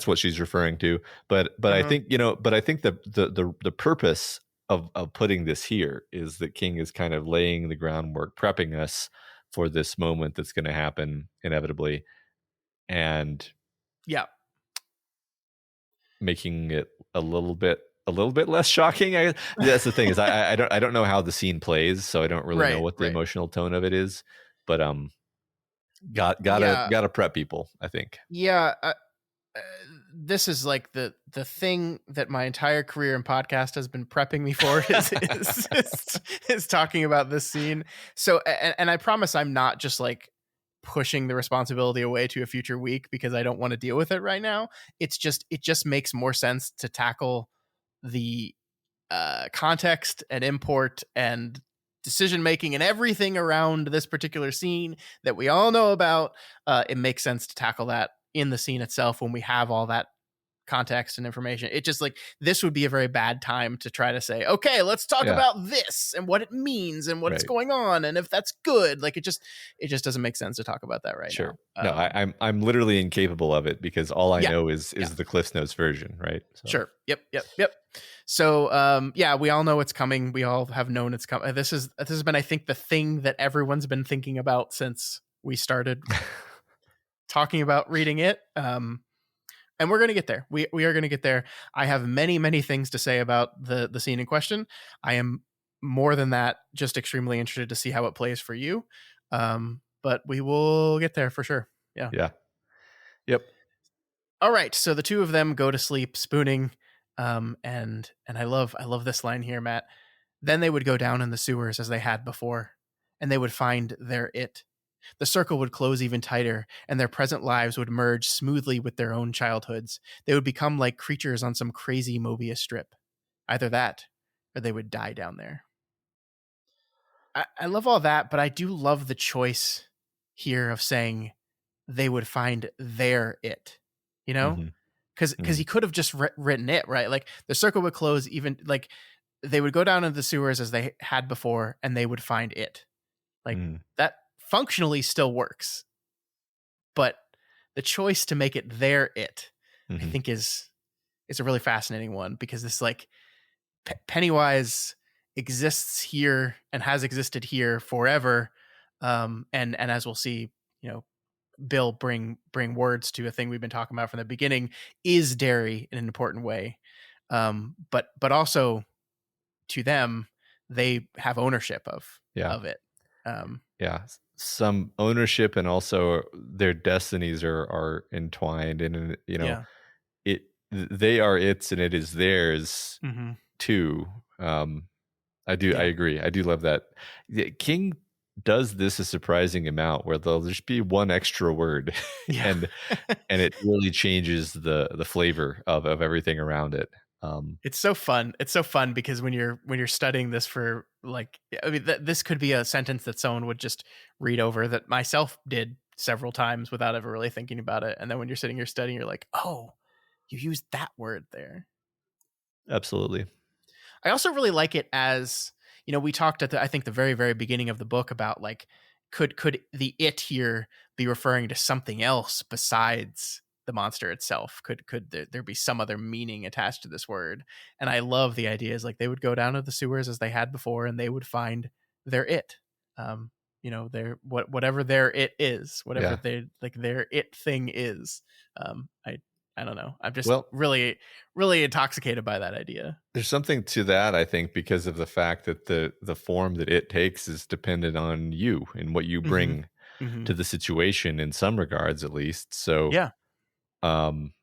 what she's referring to. But I Uh-huh. think, but I think the purpose of putting this here is that King is kind of laying the groundwork, prepping us for this moment that's going to happen inevitably, and Yeah. making it a little bit less shocking. That's the thing, is I don't know how the scene plays, so I don't really know Right, what the right. emotional tone of it is. But gotta Yeah. gotta prep people, I think. Yeah, uh, this is like the thing that my entire career in podcast has been prepping me for is talking about this scene. So and I promise I'm not just like pushing the responsibility away to a future week because I don't want to deal with it right now. It just makes more sense to tackle the context and import and decision making and everything around this particular scene that we all know about. It makes sense to tackle that in the scene itself when we have all that context and information. It just like this would be a very bad time to try to say, okay, let's talk Yeah, about this and what it means and what's right. going on and if that's good. Like it just doesn't make sense to talk about that right Sure. now. No, I'm literally incapable of it because all I Yeah, know is yeah. the Cliff Notes version, right? So Sure. Yep. Yep. Yep. So, yeah, we all know it's coming. We all have known it's coming. This has been, I think, the thing that everyone's been thinking about since we started talking about reading it. And we're gonna get there. We are gonna get there. I have many things to say about the scene in question. I am more than that, just extremely interested to see how it plays for you. But we will get there for sure. Yeah. yeah. Yep. All right, so the two of them go to sleep spooning, and I love this line here, Matt. Then they would go down in the sewers as they had before, and they would find their it. The circle would close even tighter, and their present lives would merge smoothly with their own childhoods. They would become like creatures on some crazy Mobius strip. Either that, or they would die down there. I love all that, but I do love the choice here of saying they would find their it. You know, Hmm. because Hmm. he could have just written it, right? Like the circle would close, even like they would go down into the sewers as they had before, and they would find it. Like Hmm. that functionally still works, but the choice to make it their it, I Hmm. think is a really fascinating one because this like Pennywise exists here and has existed here forever, and as we'll see, you know, Bill bring words to a thing we've been talking about from the beginning, is dairy in an important way, but also to them they have ownership Yeah. of it. um Yeah. Some ownership, and also their destinies are entwined, and yeah. they are its and it is theirs Hmm. too. Um, I Yeah. agree. I do love that. King does this a surprising amount, where there'll just be one extra word, Yeah. and it really changes the flavor of everything around it. Um, It's so fun. It's so fun because when you're studying this for like, I mean, this could be a sentence that someone would just read over, that myself did several times without ever really thinking about it. And then when you're sitting here studying, you're like, oh, you used that word there. Absolutely. I also really like it as, we talked at I think the very, very beginning of the book about like, could the it here be referring to something else besides the monster itself? Could there be some other meaning attached to this word? And I love the idea is like they would go down to the sewers as they had before, and they would find their it. Their whatever their it is, whatever Yeah. they like their it thing is. I I don't know. I'm just Well, really, really intoxicated by that idea. there's something to that, I think, because of the fact that the form that it takes is dependent on you and what you Hmm. bring Hmm. to the situation in some regards, at least. So, Yeah. um,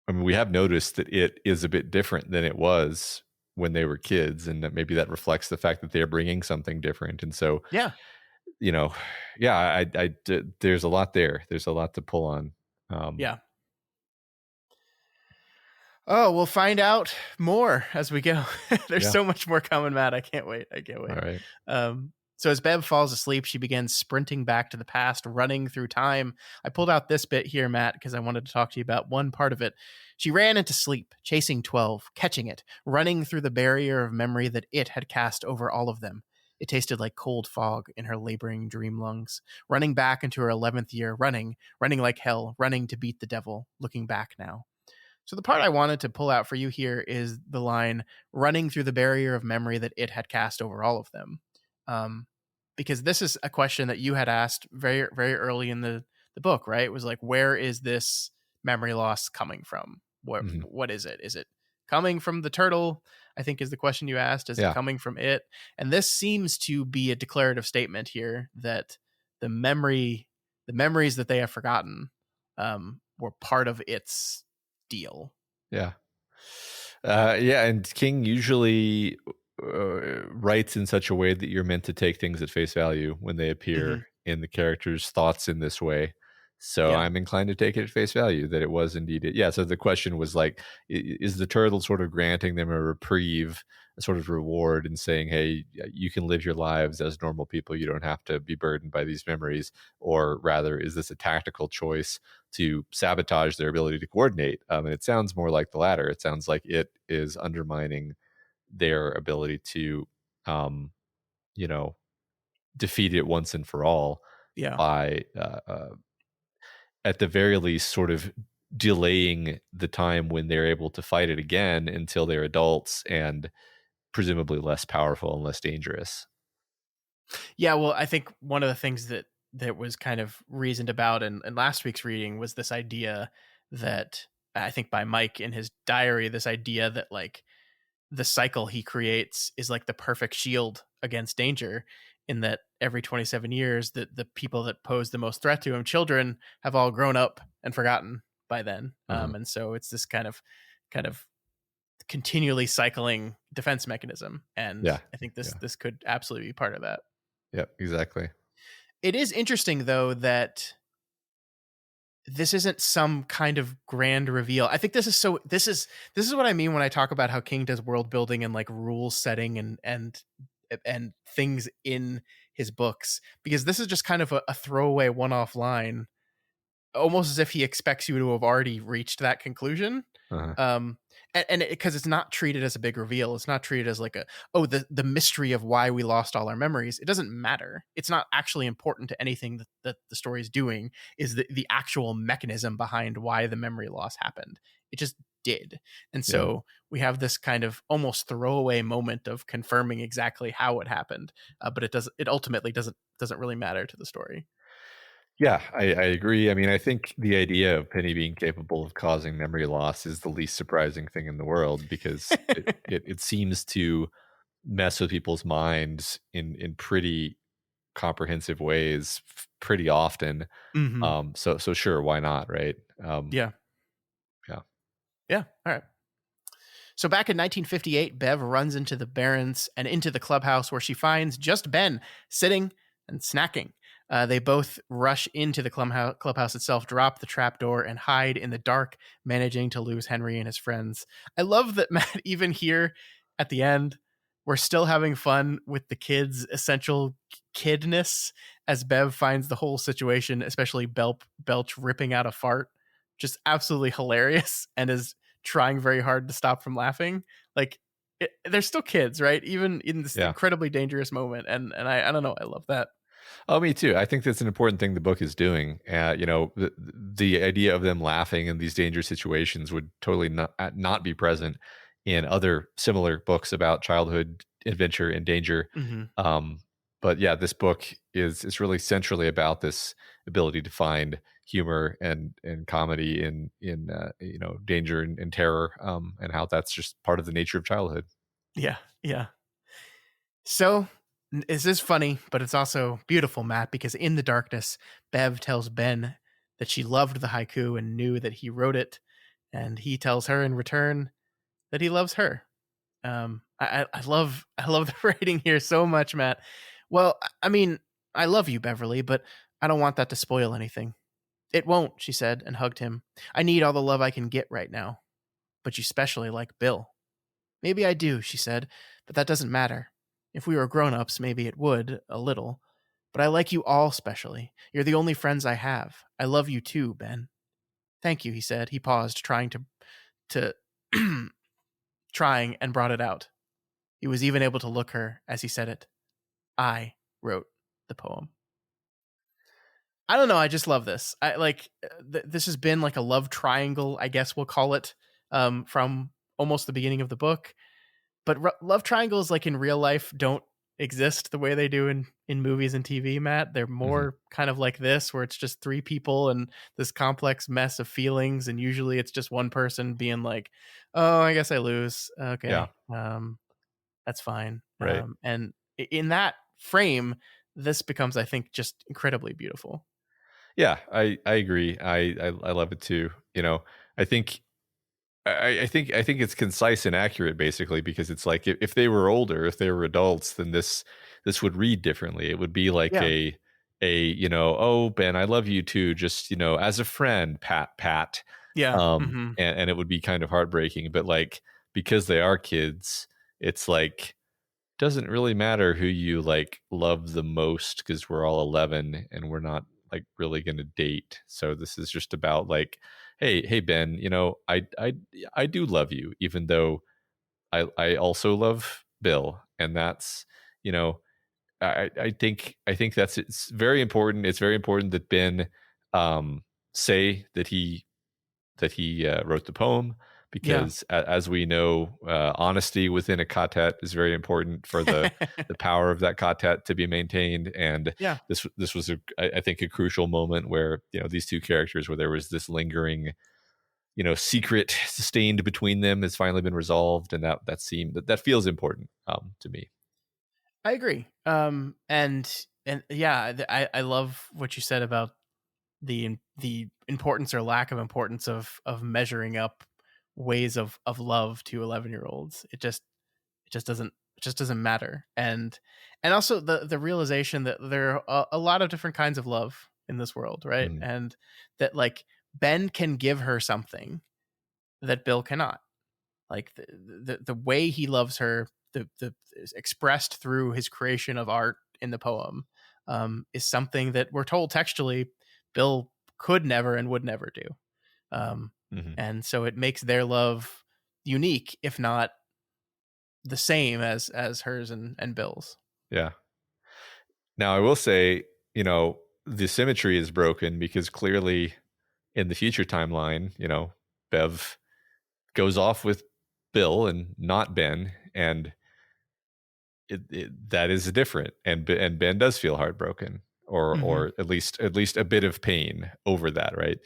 I mean, we have noticed that it is a bit different than it was when they were kids, and that maybe that reflects the fact that they're bringing something different. And so, Yeah. you know, yeah, there's a lot there. There's a lot to pull on. Um, Yeah. Oh, we'll find out more as we go. There's yeah. so much more coming, Matt. I can't wait. I can't All wait. right. So as Bev falls asleep, she begins sprinting back to the past, running through time. I pulled out this bit here, Matt, because I wanted to talk to you about one part of it. She ran into sleep, chasing 12, catching it, running through the barrier of memory that it had cast over all of them. It tasted like cold fog in her laboring dream lungs. Running back into her 11th year, running like hell, running to beat the devil, looking back now. So the part I wanted to pull out for you here is the line running through the barrier of memory that it had cast over all of them. Um, because this is a question that you had asked very, very early in the book, right? It was like, where is this memory loss coming from? Mhm. What is it? Is it coming from the turtle? I think is the question you asked. Is it Yeah. coming from it? And this seems to be a declarative statement here that the memories that they have forgotten were part of its deal. Yeah. Yeah, and King usually writes in such a way that you're meant to take things at face value when they Hmm. appear in the character's thoughts in this way. So Yeah. I'm inclined to take it at face value that it was indeed it. Yeah. So the question was like, is the turtle sort of granting them a reprieve, a sort of reward, and saying, "Hey, you can live your lives as normal people. You don't have to be burdened by these memories," or rather, is this a tactical choice to sabotage their ability to coordinate? And it sounds more like the latter. It sounds like it is undermining their ability to, um, you know, defeat it once and for all Yeah. by, at the very least, sort of delaying the time when they're able to fight it again until they're adults and presumably less powerful and less dangerous. Yeah. Well, I think one of the things that was kind of reasoned about in last week's reading was this idea that I think by Mike in his diary, this idea that like the cycle he creates is like the perfect shield against danger, in that every 27 years the people that pose the most threat to him, children, have all grown up and forgotten by then. Uh-huh. And so it's this kind of continually cycling defense mechanism, and Yeah. I think this Yeah. this could absolutely be part of that. Yeah. Exactly. It is interesting though that this isn't some kind of grand reveal. I think this is what I mean when I talk about how King does world building and like rule setting and things in his books, because this is just kind of a throwaway one-off line, almost as if he expects you to have already reached that conclusion. Uh-huh. um and because it's not treated as a big reveal, it's not treated as like the mystery of why we lost all our memories. It doesn't matter. It's not actually important to anything that the story is doing. Is the actual mechanism behind why the memory loss happened. It just did. And Yeah. so we have this kind of almost throwaway moment of confirming exactly how it happened, but it ultimately doesn't really matter to the story. Yeah, I agree. I mean, I think the idea of Penny being capable of causing memory loss is the least surprising thing in the world because it seems to mess with people's minds in pretty comprehensive ways pretty often. Hmm. So sure, why not, right? Yeah. Yeah. Yeah. All right. So back in 1958, Bev runs into the Barrens and into the clubhouse, where she finds just Ben sitting and snacking. They both rush into the clubhouse itself, drop the trapdoor, and hide in the dark, managing to lose Henry and his friends. I love that, Matt, even here at the end, we're still having fun with the kids' essential kidness as Bev finds the whole situation, especially Belch ripping out a fart, just absolutely hilarious, and is trying very hard to stop from laughing. Like they're still kids, right? Even in this Yeah. incredibly dangerous moment. And I don't know. I love that. Oh, me too. I think that's an important thing the book is doing. The idea of them laughing in these dangerous situations would totally not be present in other similar books about childhood adventure and danger. Hmm. Um, but yeah, this book is really centrally about this ability to find humor and comedy in danger and terror, and how that's just part of the nature of childhood. Yeah. Yeah. So this is funny, but it's also beautiful, Matt, because in the darkness, Bev tells Ben that she loved the haiku and knew that he wrote it. And he tells her in return that he loves her. I love the writing here so much, Matt. Well, I mean, I love you, Beverly, but I don't want that to spoil anything. It won't, she said and hugged him. I need all the love I can get right now. But you especially like Bill. Maybe I do, she said, but that doesn't matter. If we were grown-ups, maybe it would, a little. But I like you all specially. You're the only friends I have. I love you too, Ben. Thank you, he said. He paused, trying to trying and brought it out. He was even able to look her as he said it. I wrote the poem. I don't know. I just love this. I like this has been like a love triangle, I guess we'll call it, from almost the beginning of the book. But love triangles, like in real life, don't exist the way they do in movies and TV, Matt. They're more kind of like this, where it's just three people and this complex mess of feelings, and usually it's just one person being like, "Oh, I guess I lose. Yeah, Okay, that's fine." right. And in that frame, this becomes, I think, just incredibly beautiful. Yeah, I agree. I love it too. I think I think it's concise and accurate, basically, because it's like if they were older, if they were adults, then this would read differently. It would be like Yeah, oh, Ben, I love you too, just as a friend, pat, yeah, hmm, and it would be kind of heartbreaking. But like, because they are kids, it's like, doesn't really matter who you like love the most, because we're all 11 and we're not like really going to date. So this is just about like, hey Ben, I do love you, even though I also love Bill. And that's, you know I think that's, it's very important. It's very important that Ben say that he wrote the poem, yeah, because as we know, honesty within a quartet is very important for the power of that quartet to be maintained. And yeah. this was I think a crucial moment where these two characters, where there was this lingering secret sustained between them, has finally been resolved, and that feels important to me. I agree. And yeah, I love what you said about the importance or lack of importance of measuring up ways of love to 11-year-olds. It just doesn't matter. And also the realization that there are a lot of different kinds of love in this world, right? Mhm. And that like Ben can give her something that Bill cannot, like the way he loves her, the is expressed through his creation of art in the poem, is something that we're told textually Bill could never and would never do. um, Mhm. and so it makes their love unique, if not the same as hers and Bill's. Yeah. Now I will say, the symmetry is broken, because clearly in the future timeline, Bev goes off with Bill and not Ben, and that is different, and Ben does feel heartbroken, Hmm. or at least a bit of pain over that, right?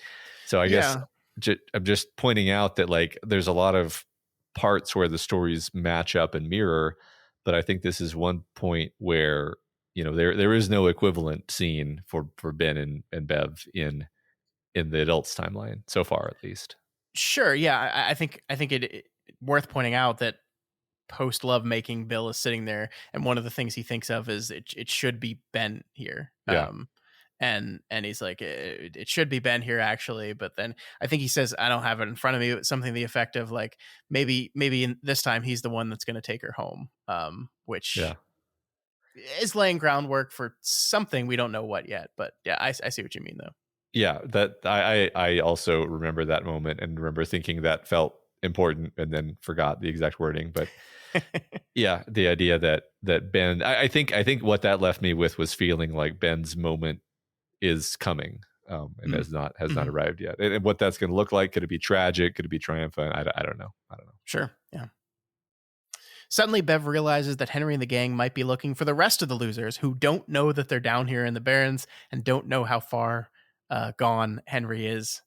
So I guess Yeah, I'm just pointing out that, like, there's a lot of parts where the stories match up and mirror, but I think this is one point where there is no equivalent scene for Ben and Bev in the adults timeline so far, at least. sure. Yeah, I think it worth pointing out that post love making, Bill is sitting there, and one of the things he thinks of is it should be Ben here. Yeah, And he's like, it should be Ben here actually, but then I think he says, I don't have it in front of me, but something to the effect of like, maybe in this time he's the one that's going to take her home, yeah. which is laying groundwork for something we don't know what yet. But yeah, I see what you mean though. Yeah, that I also remember that moment, and remember thinking that felt important, and then forgot the exact wording. But yeah, the idea that Ben, I think what that left me with was feeling like Ben's moment is coming, and Mm. has not Mhm. arrived yet. And what that's going to look like? Could it be tragic? Could it be triumphant? I don't know. I don't know. Sure. Yeah. Suddenly, Bev realizes that Henry and the gang might be looking for the rest of the losers who don't know that they're down here in the Barrens and don't know how far gone Henry is.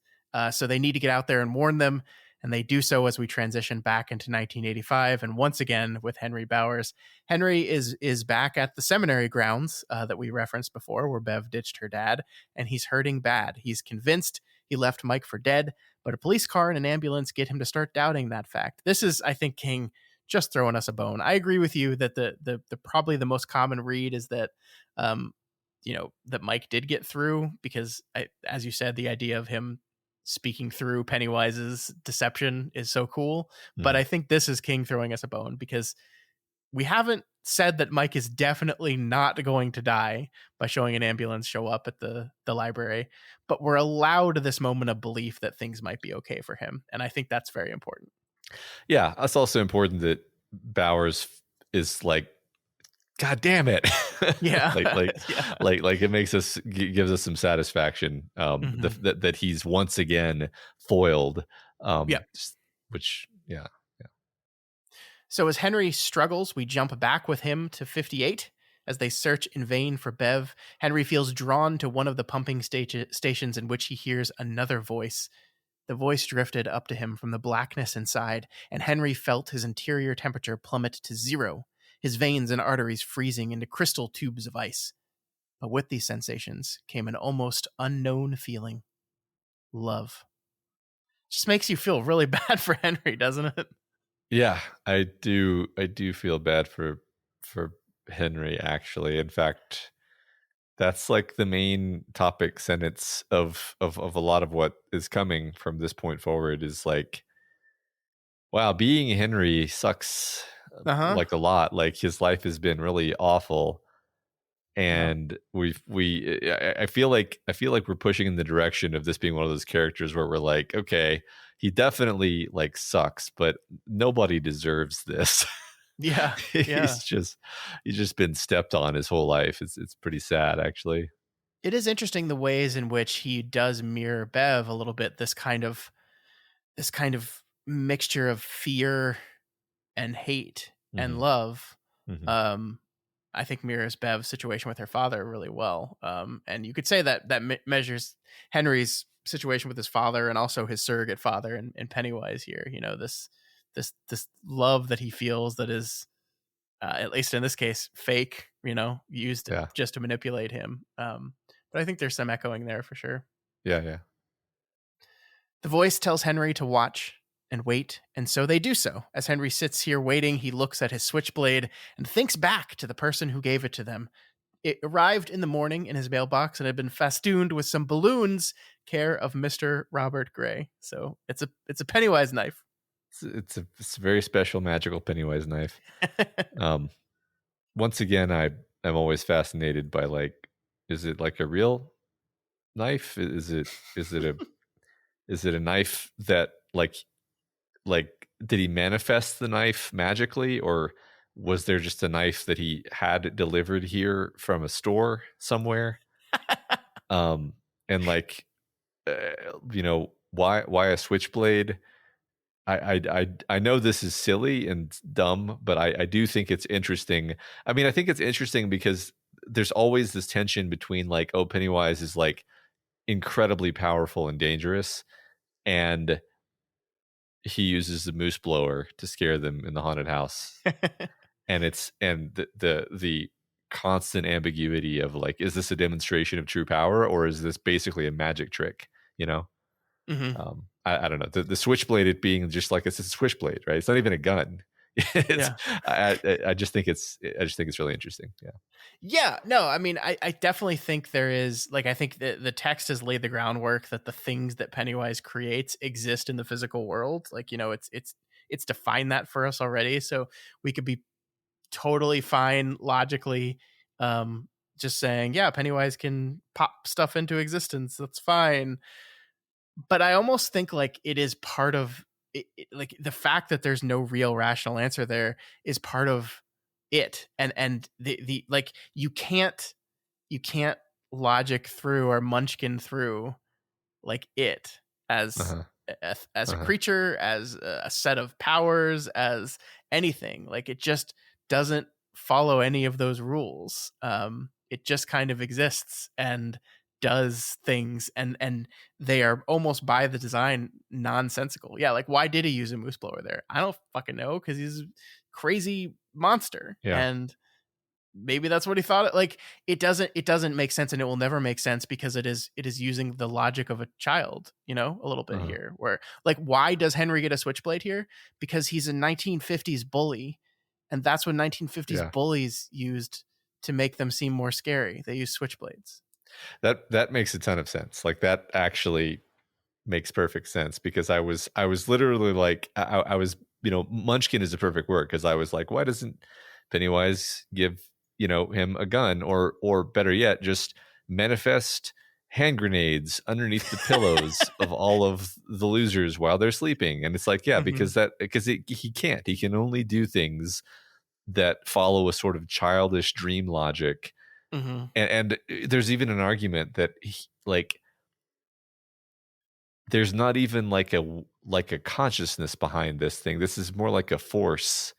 So they need to get out there and warn them. And they do so as we transition back into 1985. And once again, with Henry Bowers, Henry is back at the seminary grounds that we referenced before, where Bev ditched her dad, and he's hurting bad. He's convinced he left Mike for dead, but a police car and an ambulance get him to start doubting that fact. This is, I think, King just throwing us a bone. I agree with you that the probably the most common read is that that Mike did get through, because as you said, the idea of him speaking through Pennywise's deception is so cool. But I think this is King throwing us a bone, because we haven't said that Mike is definitely not going to die by showing an ambulance show up at the library, but we're allowed this moment of belief that things might be okay for him. And I think that's very important. Yeah, it's also important that Bowers is like, God damn it. Yeah. like it makes us, gives us some satisfaction that he's once again foiled. Which, yeah. So as Henry struggles, we jump back with him to 58 as they search in vain for Bev. Henry feels drawn to one of the pumping stations in which he hears another voice. The voice drifted up to him from the blackness inside, and Henry felt his interior temperature plummet to 0, his veins and arteries freezing into crystal tubes of ice. But with these sensations came an almost unknown feeling. Love. Just makes you feel really bad for Henry, doesn't it? Yeah, I do feel bad for Henry, actually. In fact, that's like the main topic sentence of a lot of what is coming from this point forward, is like, wow, being Henry sucks like a lot. Like, his life has been really awful. And I feel like we're pushing in the direction of this being one of those characters where we're like, okay, he definitely like sucks, but nobody deserves this. Yeah. he's just been stepped on his whole life. It's pretty sad, actually. It is interesting the ways in which he does mirror Bev a little bit. This kind of mixture of fear and hate and love. I think mirrors Bev's situation with her father really well. And you could say that measures Henry's situation with his father and also his surrogate father and Pennywise here. This love that he feels that is, at least in this case, fake, used just to manipulate him. But I think there's some echoing there for sure. Yeah. The voice tells Henry to watch and wait, and so they do so. As Henry sits here waiting, he looks at his switchblade and thinks back to the person who gave it to them. It arrived in the morning in his mailbox and had been festooned with some balloons, care of Mr. Robert Gray. So it's a Pennywise knife. It's a very special, magical Pennywise knife. Once again, I'm always fascinated by, like, is it like a real knife? Is it a knife that like did he manifest the knife magically, or was there just a knife that he had delivered here from a store somewhere? And like, why a switchblade? I know this is silly and dumb, but I do think it's interesting. I mean, I think it's interesting because there's always this tension between, like, oh, Pennywise is like incredibly powerful and dangerous, and he uses the moose blower to scare them in the haunted house. And the constant ambiguity of, like, is this a demonstration of true power, or is this basically a magic trick? I don't know. The switchblade, it being just like it's a switchblade, right? It's not even a gun. I just think it's really interesting. Yeah, no, I mean, I definitely think there is, like, I think the text has laid the groundwork that the things that Pennywise creates exist in the physical world. Like, it's defined that for us already. So we could be totally fine logically, just saying, yeah, Pennywise can pop stuff into existence. That's fine. But I almost think, like, it is part of it, like, the fact that there's no real rational answer there is part of it. And the like, you can't logic through or munchkin through, like, it as a creature, as a set of powers, as anything. Like, it just doesn't follow any of those rules. It just kind of exists, and does things, and they are almost by the design nonsensical. Yeah, like why did he use a moose blower there? I don't fucking know, because he's a crazy monster, Yeah. and maybe that's what he thought. Like it doesn't make sense, and it will never make sense, because it is using the logic of a child, a little bit here, where like, why does Henry get a switchblade here? Because he's a 1950s bully, and that's what 1950s Yeah. bullies used to make them seem more scary. They use switchblades. That makes a ton of sense. Like that actually makes perfect sense, because I was literally like, I was, Munchkin is a perfect word, because I was like, why doesn't Pennywise give him a gun, or better yet, just manifest hand grenades underneath the pillows of all of the losers while they're sleeping? And it's like, yeah, Mhm. because he can only do things that follow a sort of childish dream logic. Mhm. And there's even an argument that like there's not even like a consciousness behind this thing. This is more like a force,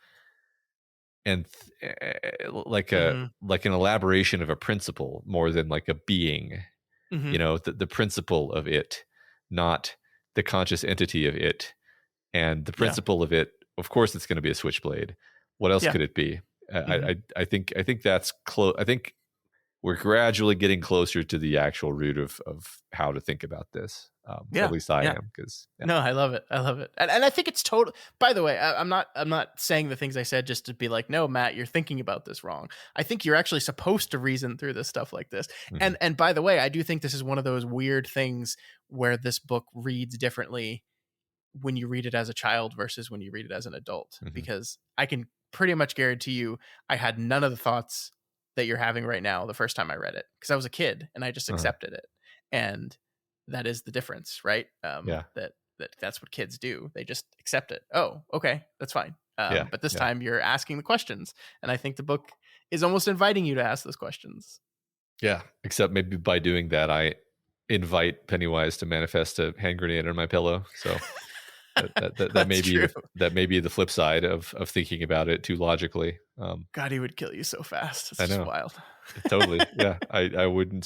and Mhm. like an elaboration of a principle more than like a being. Mhm. The principle of it, not the conscious entity of it. And the Yeah. principle of it, of course, it's going to be a switchblade. What else Yeah. could it be? Mhm. I think that's close. I think we're gradually getting closer to the actual root of how to think about this. Or at Yeah. least I Yeah. am, because yeah. No, I love it. I love it. And I think it's total. By the way, I'm not saying the things I said just to be like, no, Matt, you're thinking about this wrong. I think you're actually supposed to reason through this stuff like this. Mhm. And by the way, I do think this is one of those weird things where this book reads differently when you read it as a child versus when you read it as an adult, Mhm. because I can pretty much guarantee you I had none of the thoughts that you're having right now the first time I read it, because I was a kid and I just Uh-huh. accepted it. And that is the difference, right? Yeah. That's what kids do. They just accept it. Oh, okay, that's fine. Yeah. But this Yeah. time you're asking the questions, and I think the book is almost inviting you to ask those questions. Yeah. Except maybe by doing that, I invite Pennywise to manifest a hand grenade on my pillow. So that That's may be true. the flip side of thinking about it too logically. God, he would kill you so fast. It's I just know. wild. Totally. Yeah. I would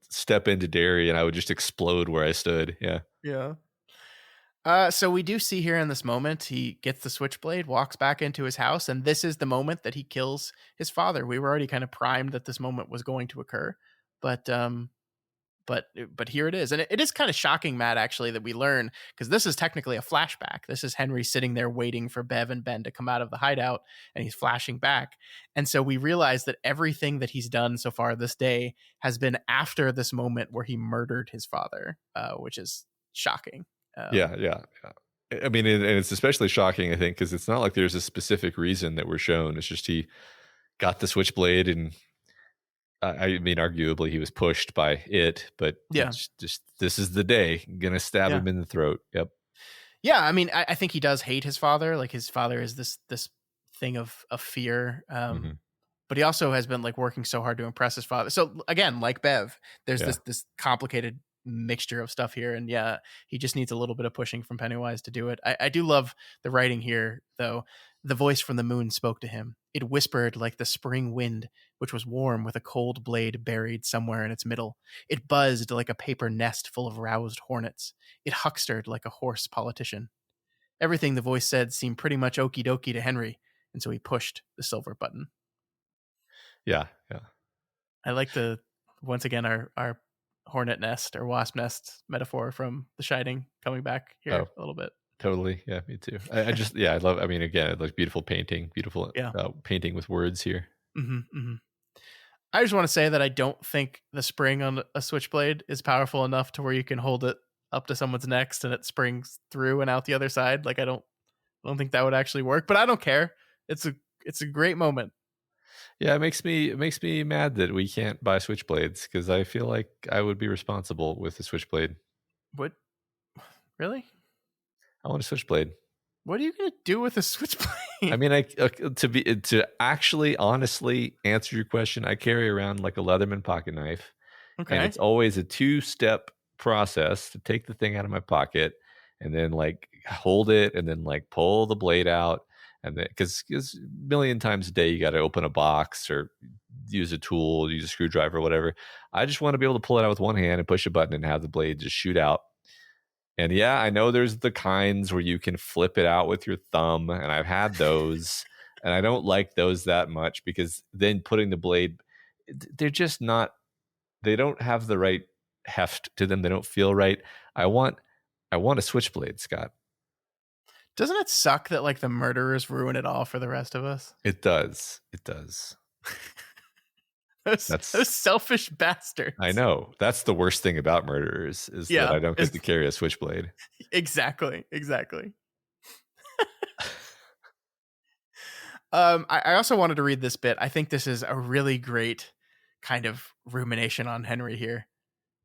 step into Derry and I would just explode where I stood. Yeah. Yeah. So we do see here in this moment, he gets the switchblade, walks back into his house, and this is the moment that he kills his father. We were already kind of primed that this moment was going to occur, but but here it is, and it is kind of shocking, Matt, actually, that we learn, because this is technically a flashback. This is Henry sitting there waiting for Bev and Ben to come out of the hideout, and he's flashing back, and so we realize that everything that he's done so far this day has been after this moment where he murdered his father, which is shocking. Yeah. Yeah. Yeah. I mean, and it's especially shocking, I think, because it's not like there's a specific reason that we're shown. It's just he got the switchblade, and I mean, arguably he was pushed by it, but Yeah. it's just this is the day. I'm gonna stab Yeah. him in the throat. Yep. Yeah, I mean, I think he does hate his father. Like, his father is this thing of fear. Hmm. But he also has been like working so hard to impress his father. So again, like Bev, there's Yeah. this complicated mixture of stuff here, and yeah, he just needs a little bit of pushing from Pennywise to do it. I do love the writing here, though. The voice from the moon spoke to him. It whispered like the spring wind, which was warm with a cold blade buried somewhere in its middle. It buzzed like a paper nest full of roused hornets. It huckstered like a hoarse politician. Everything the voice said seemed pretty much okie dokie to Henry, and so he pushed the silver button. Yeah. Yeah. I like the once again our hornet nest or wasp nest metaphor from The Shining coming back Oh, here a little bit. totally. Yeah, me too. I just, yeah, I love, I mean, again, like beautiful painting, beautiful Yeah. painting with words here. Hmm. I just want to say that I don't think the spring on a switchblade is powerful enough to where you can hold it up to someone's neck and it springs through and out the other side. Like, I don't think that would actually work, but I don't care. It's a great moment. Yeah, it makes me mad that we can't buy switchblades, because I feel like I would be responsible with a switchblade. What, really? I want a switchblade. What are you gonna do with a I switchblade? mean, to actually honestly answer your question, I carry around like a Leatherman pocket knife, and Okay. it's always a two-step process to take the thing out of my pocket and then like hold it and then like pull the blade out, and then because a million times a day you got to open a box or use a tool, use a screwdriver, whatever. I just want to be able to pull it out with one hand and push a button and have the blade just shoot out. And yeah, I know there's the kinds where you can flip it out with your thumb, and I've had those, and I don't like those that much because then putting the blade, they're just not, they don't have the right heft to them. They don't feel right. I want a switchblade, Scott. Doesn't it suck that like the murderers ruin it all for the rest of us? It does. It does. Those selfish bastards. I know. That's the worst thing about murderers is that I don't get to carry a switchblade. Exactly. I also wanted to read this bit. I think this is a really great kind of rumination on Henry here.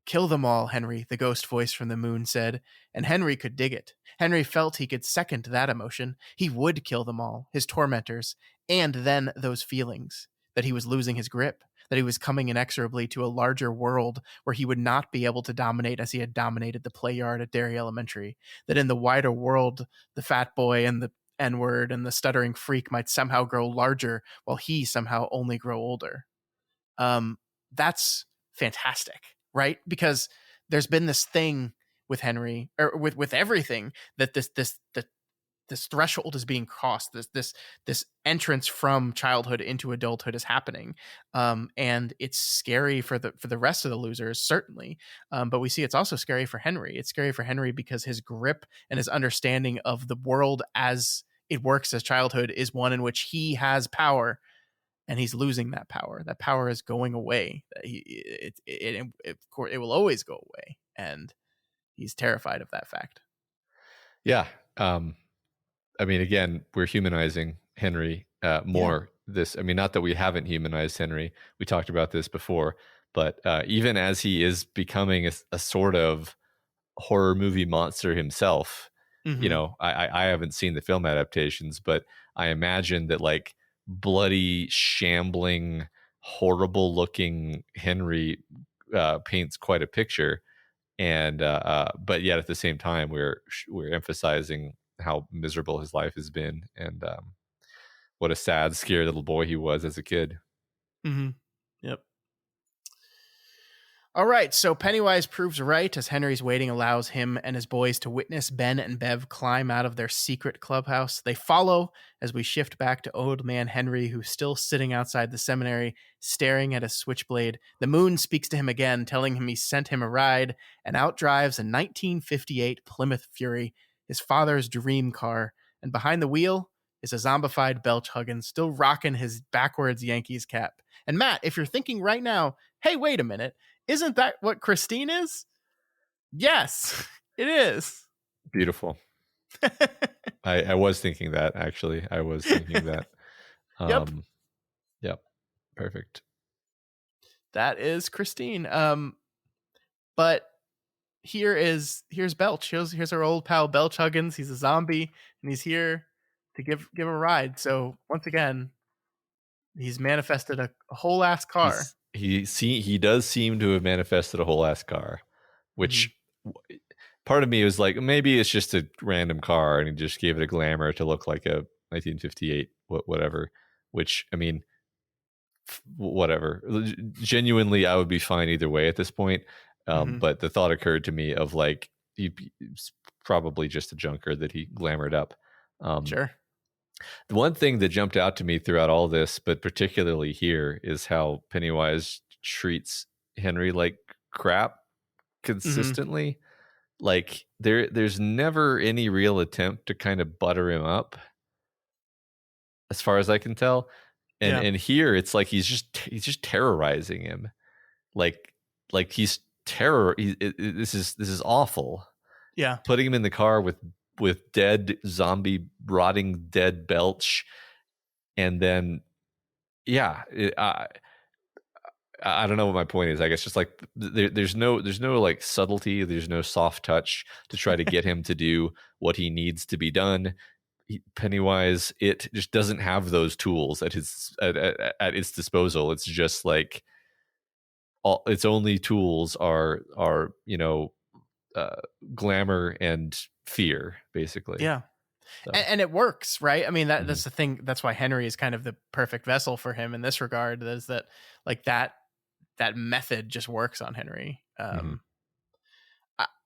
"Kill them all, Henry," the ghost voice from the moon said, and Henry could dig it. Henry felt he could second that emotion. He would kill them all, his tormentors, and then those feelings that he was losing his grip, that he was coming inexorably to a larger world where he would not be able to dominate as he had dominated the play yard at Derry Elementary, that in the wider world, the fat boy and the N-word and the stuttering freak might somehow grow larger while he somehow only grow older. That's fantastic, right? Because there's been this thing with Henry, or with everything, that this threshold is being crossed. This entrance from childhood into adulthood is happening, and it's scary for the rest of the losers, certainly. But we see it's also scary for Henry. It's scary for Henry because his grip and his understanding of the world as it works as childhood is one in which he has power, and he's losing that power. That power is going away. It will always go away, and he's terrified of that fact. Yeah. I mean, again, we're humanizing Henry more. Yeah. Not that we haven't humanized Henry. We talked about this before, but even as he is becoming a sort of horror movie monster himself, I haven't seen the film adaptations, but I imagine that like bloody, shambling, horrible looking Henry paints quite a picture. And but yet at the same time, we're emphasizing how miserable his life has been, and what a sad, scared little boy he was as a kid. Mm-hmm. Yep. All right, so Pennywise proves right as Henry's waiting allows him and his boys to witness Ben and Bev climb out of their secret clubhouse. They follow as we shift back to old man Henry, who's still sitting outside the seminary, staring at a switchblade. The moon speaks to him again, telling him he sent him a ride, and out drives a 1958 Plymouth Fury, his father's dream car, and behind the wheel is a zombified Belch Huggins, still rocking his backwards Yankees cap. And Matt, if you're thinking right now, hey, wait a minute, isn't that what Christine is? Yes, it is. Beautiful. I was thinking that, actually. I was thinking that. Yep. Perfect. That is Christine. But here's Belch. Here's our old pal Belch Huggins. He's a zombie, and he's here to give a ride. So once again, he's manifested a whole ass car. He does seem to have manifested a whole ass car, which part of me was like, maybe it's just a random car and he just gave it a glamour to look like a 1958 whatever, which, I mean, whatever. Genuinely, I would be fine either way at this point. But the thought occurred to me of like, he's probably just a junker that he glamored up. Sure. The one thing that jumped out to me throughout all this, but particularly here, is how Pennywise treats Henry like crap consistently. Like there's never any real attempt to kind of butter him up, as far as I can tell. And here it's like he's just terrorizing him. Like he's terror. This is awful. Yeah. Putting him in the car with dead zombie, rotting dead Belch, and then I don't know what my point is. I guess just like there's no like subtlety, there's no soft touch to try to get him to do what he needs to be done. Pennywise, it just doesn't have those tools at its disposal. It's just like its only tools are glamour and fear, basically. Yeah. So and it works, right? I mean, mhm, that's the thing. That's why Henry is kind of the perfect vessel for him in this regard. Is that like that method just works on Henry. mhm.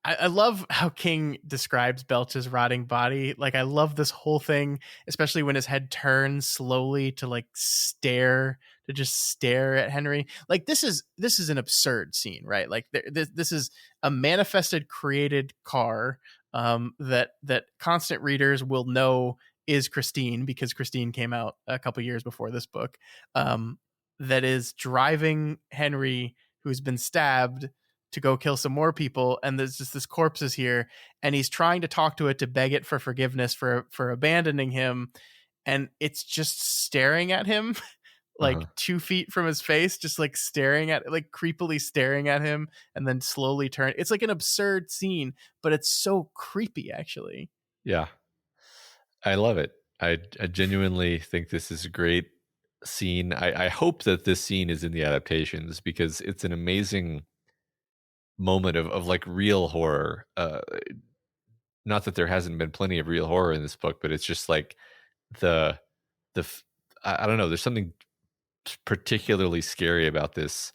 I love how King describes Belch's rotting body. Like, I love this whole thing, especially when his head turns slowly to like just stare at Henry. Like, this is an absurd scene, right? Like, this is a manifested, created car that constant readers will know is Christine, because Christine came out a couple years before this book. That is driving Henry, who's been stabbed, to go kill some more people, and there's just this corpse is here, and he's trying to talk to it to beg it for forgiveness for abandoning him, and it's just staring at him like Uh-huh. 2 feet from his face, just like staring at, like creepily staring at him, and then slowly turn. It's like an absurd scene, but it's so creepy actually. Yeah, I love it. I genuinely think this is a great scene. I hope that this scene is in the adaptations because it's an amazing moment of like real horror. Not that there hasn't been plenty of real horror in this book, but it's just like the the f- I don't know. There's something particularly scary about this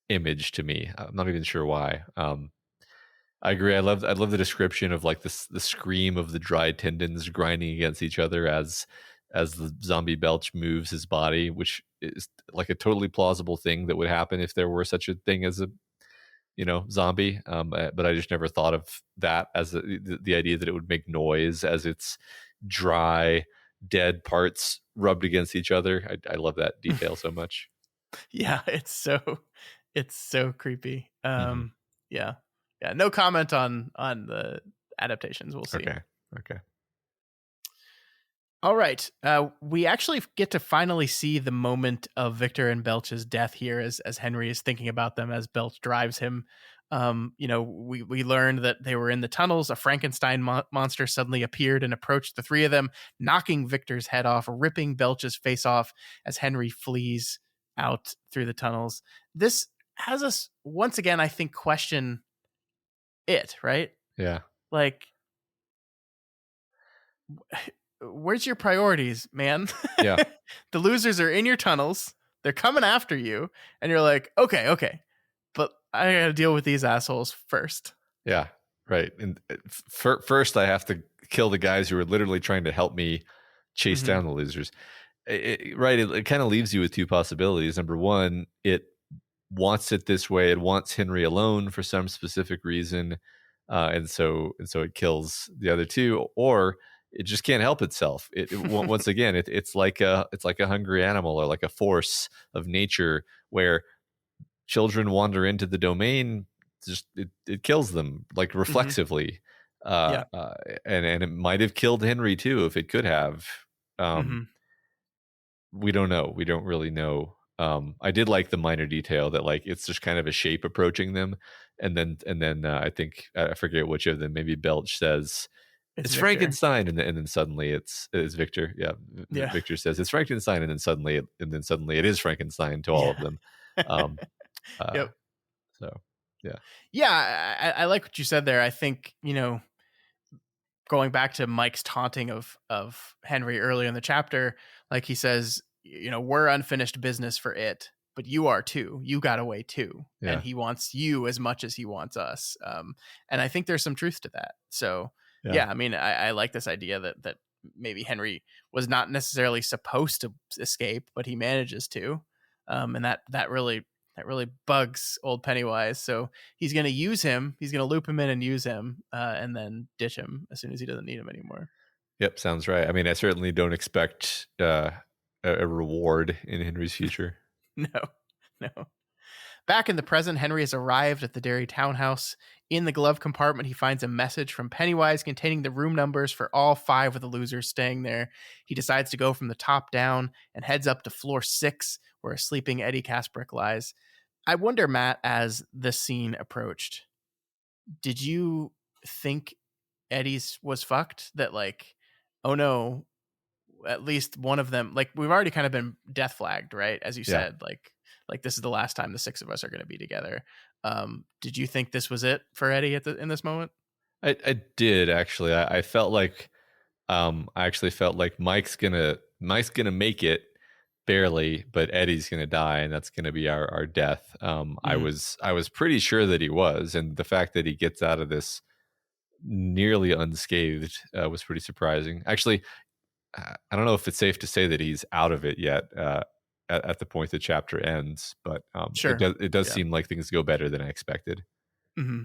image to me. I'm not even sure why. I agree. I love the description of like this the scream of the dry tendons grinding against each other as the zombie Belch moves his body, which is like a totally plausible thing that would happen if there were such a thing as a zombie. But I just never thought of that as the idea that it would make noise as its dry, dead parts rubbed against each other. I love that detail so much. Yeah, it's so creepy. Hmm. Yeah. Yeah, no comment on the adaptations. We'll see. Okay. Okay. All right. We actually get to finally see the moment of Victor and Belch's death here, as Henry is thinking about them as Belch drives him. We learned that they were in the tunnels. A Frankenstein monster suddenly appeared and approached the three of them, knocking Victor's head off, ripping Belch's face off as Henry flees out through the tunnels. This has us once again, I think, question it, right? Yeah. Like, where's your priorities, man? Yeah. The losers are in your tunnels. They're coming after you, and you're like, okay, but I gotta deal with these assholes first. Yeah. Right. And first, I have to kill the guys who are literally trying to help me chase Mm-hmm. down the losers. Right. It kind of leaves you with two possibilities. Number one, it wants it this way. It wants Henry alone for some specific reason, and so it kills the other two, or it just can't help itself. Once again, it's like a hungry animal or like a force of nature where children wander into the domain. Just it kills them like Mm-hmm. reflexively, Yeah. and it might have killed Henry too if it could have. Um, Mm-hmm. we don't know. We don't really know. I did like the minor detail that like it's just kind of a shape approaching them, and then I think I forget which of them. Maybe Belch says It's it's Victor. Frankenstein, and then suddenly it's Victor. Yeah, Yeah. Victor says it's Frankenstein, and then suddenly it is Frankenstein to all of Yeah. them. Um, uh, Yep. so yeah, Yeah, I like what you said there. I think, going back to Mike's taunting of Henry earlier in the chapter, like he says, we're unfinished business for it, but you are too. You got away too, and yeah, he wants you as much as he wants us. And I think there's some truth to that. So yeah. yeah, I mean, I like this idea that maybe Henry was not necessarily supposed to escape, but he manages to, and that really bugs old Pennywise. So he's going to use him. He's going to loop him in and use him, and then ditch him as soon as he doesn't need him anymore. Yep, sounds right. I mean, I certainly don't expect a reward in Henry's future. No, no. Back in the present, Henry has arrived at the Daly townhouse. In the glove compartment, he finds a message from Pennywise containing the room numbers for all 5 of the losers staying there. He decides to go from the top down and heads up to floor 6, where a sleeping Eddie Kasprick lies. I wonder, Matt, as this scene approached, did you think Eddie's was fucked? That like, oh no, at least one of them, like we've already kind of been death flagged, right? As you Yeah, said, like this is the last time the 6 of us are going to be together. Did you think this was it for Eddie in this moment? I did actually. I felt like I actually felt like Mike's gonna make it barely, but Eddie's gonna die, and that's gonna be our death. Mm, I was pretty sure that he was, and the fact that he gets out of this nearly unscathed was pretty surprising. Actually, I don't know if it's safe to say that he's out of it yet. At the point the chapter ends, but sure. it does Yeah. seem like things go better than I expected. Hmm.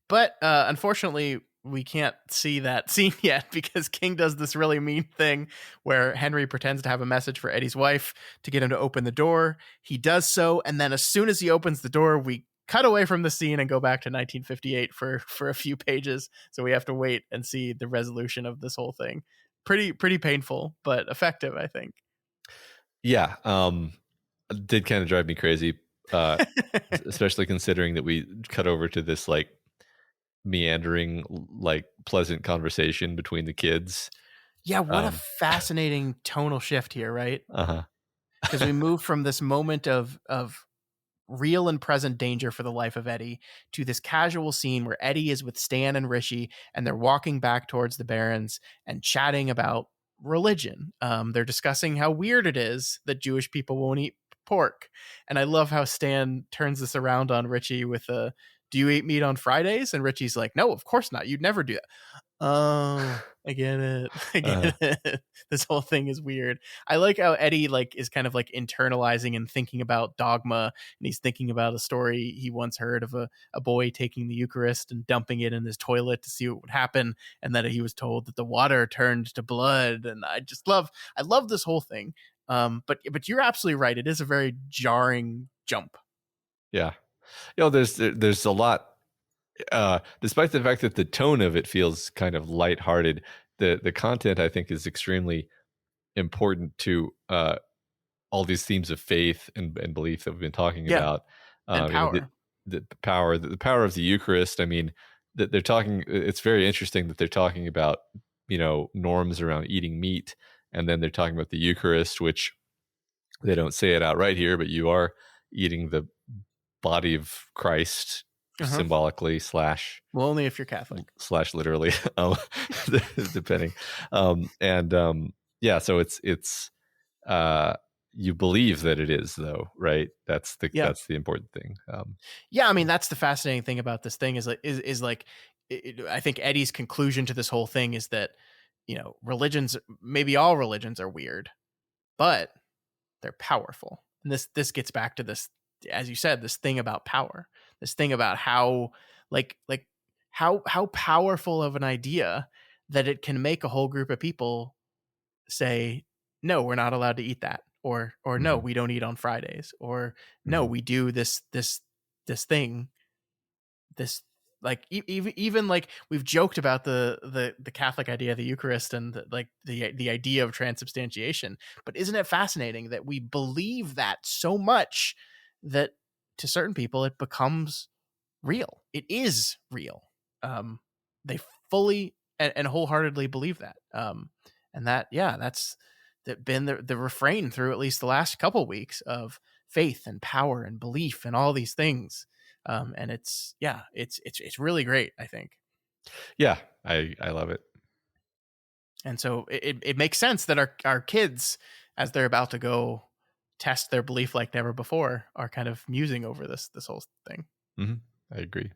But unfortunately, we can't see that scene yet because King does this really mean thing where Henry pretends to have a message for Eddie's wife to get him to open the door. He does so, and then as soon as he opens the door, we cut away from the scene and go back to 1958 for a few pages. So we have to wait and see the resolution of this whole thing. Pretty painful, but effective, I think. Yeah, did kind of drive me crazy, especially considering that we cut over to this like meandering, like pleasant conversation between the kids. Yeah, what a Um, fascinating tonal shift here, right? uh Because we huh. move from this moment of real and present danger for the life of Eddie to this casual scene where Eddie is with Stan and Rishi and they're walking back towards the Barrens and chatting about religion. They're discussing how weird it is that Jewish people won't eat pork. And I love how Stan turns this around on Richie with a, do you eat meat on Fridays? And Richie's like, no, of course not. You'd never do that. Oh, I get it. I uh, get it. This whole thing is weird. I like how Eddie like is kind of like internalizing and thinking about dogma, and he's thinking about a story he once heard of a boy taking the Eucharist and dumping it in his toilet to see what would happen, and that he was told that the water turned to blood. And I love this whole thing. But you're absolutely right. It is a very jarring jump. yeah, there's a lot. Despite the fact that the tone of it feels kind of lighthearted, the content I think is extremely important to all these themes of faith and belief that we've been talking Yeah, about. and You know, power. the power of the Eucharist. I mean, that they're talking. It's very interesting that they're talking about, norms around eating meat, and then they're talking about the Eucharist, which they don't say it outright here, but you are eating the body of Christ Uh-huh. symbolically Well, only if you're Catholic. slash literally, depending. And yeah, so it's uh you believe that it is, though, right? Yeah. That's the important thing. Yeah, I mean that's the fascinating thing about this thing is like I think Eddie's conclusion to this whole thing is that religions, maybe all religions are weird, but they're powerful. And this gets back to this, as you said, this thing about power, this thing about how like how powerful of an idea that it can make a whole group of people say, no, we're not allowed to eat that, or no, Mhm, we don't eat on Fridays, or no, mhm. we do this thing, this like even like we've joked about the Catholic idea of the Eucharist and the idea of transubstantiation, but isn't it fascinating that we believe that so much that to certain people it becomes real? It is real. They fully and wholeheartedly believe that. And that, yeah, that's been the refrain through at least the last couple weeks of faith and power and belief and all these things. And it's yeah, it's really great, I think. Yeah, I love it. And so it makes sense that our kids, as they're about to go test their belief like never before, are kind of musing over this whole thing. Hmm. I agree.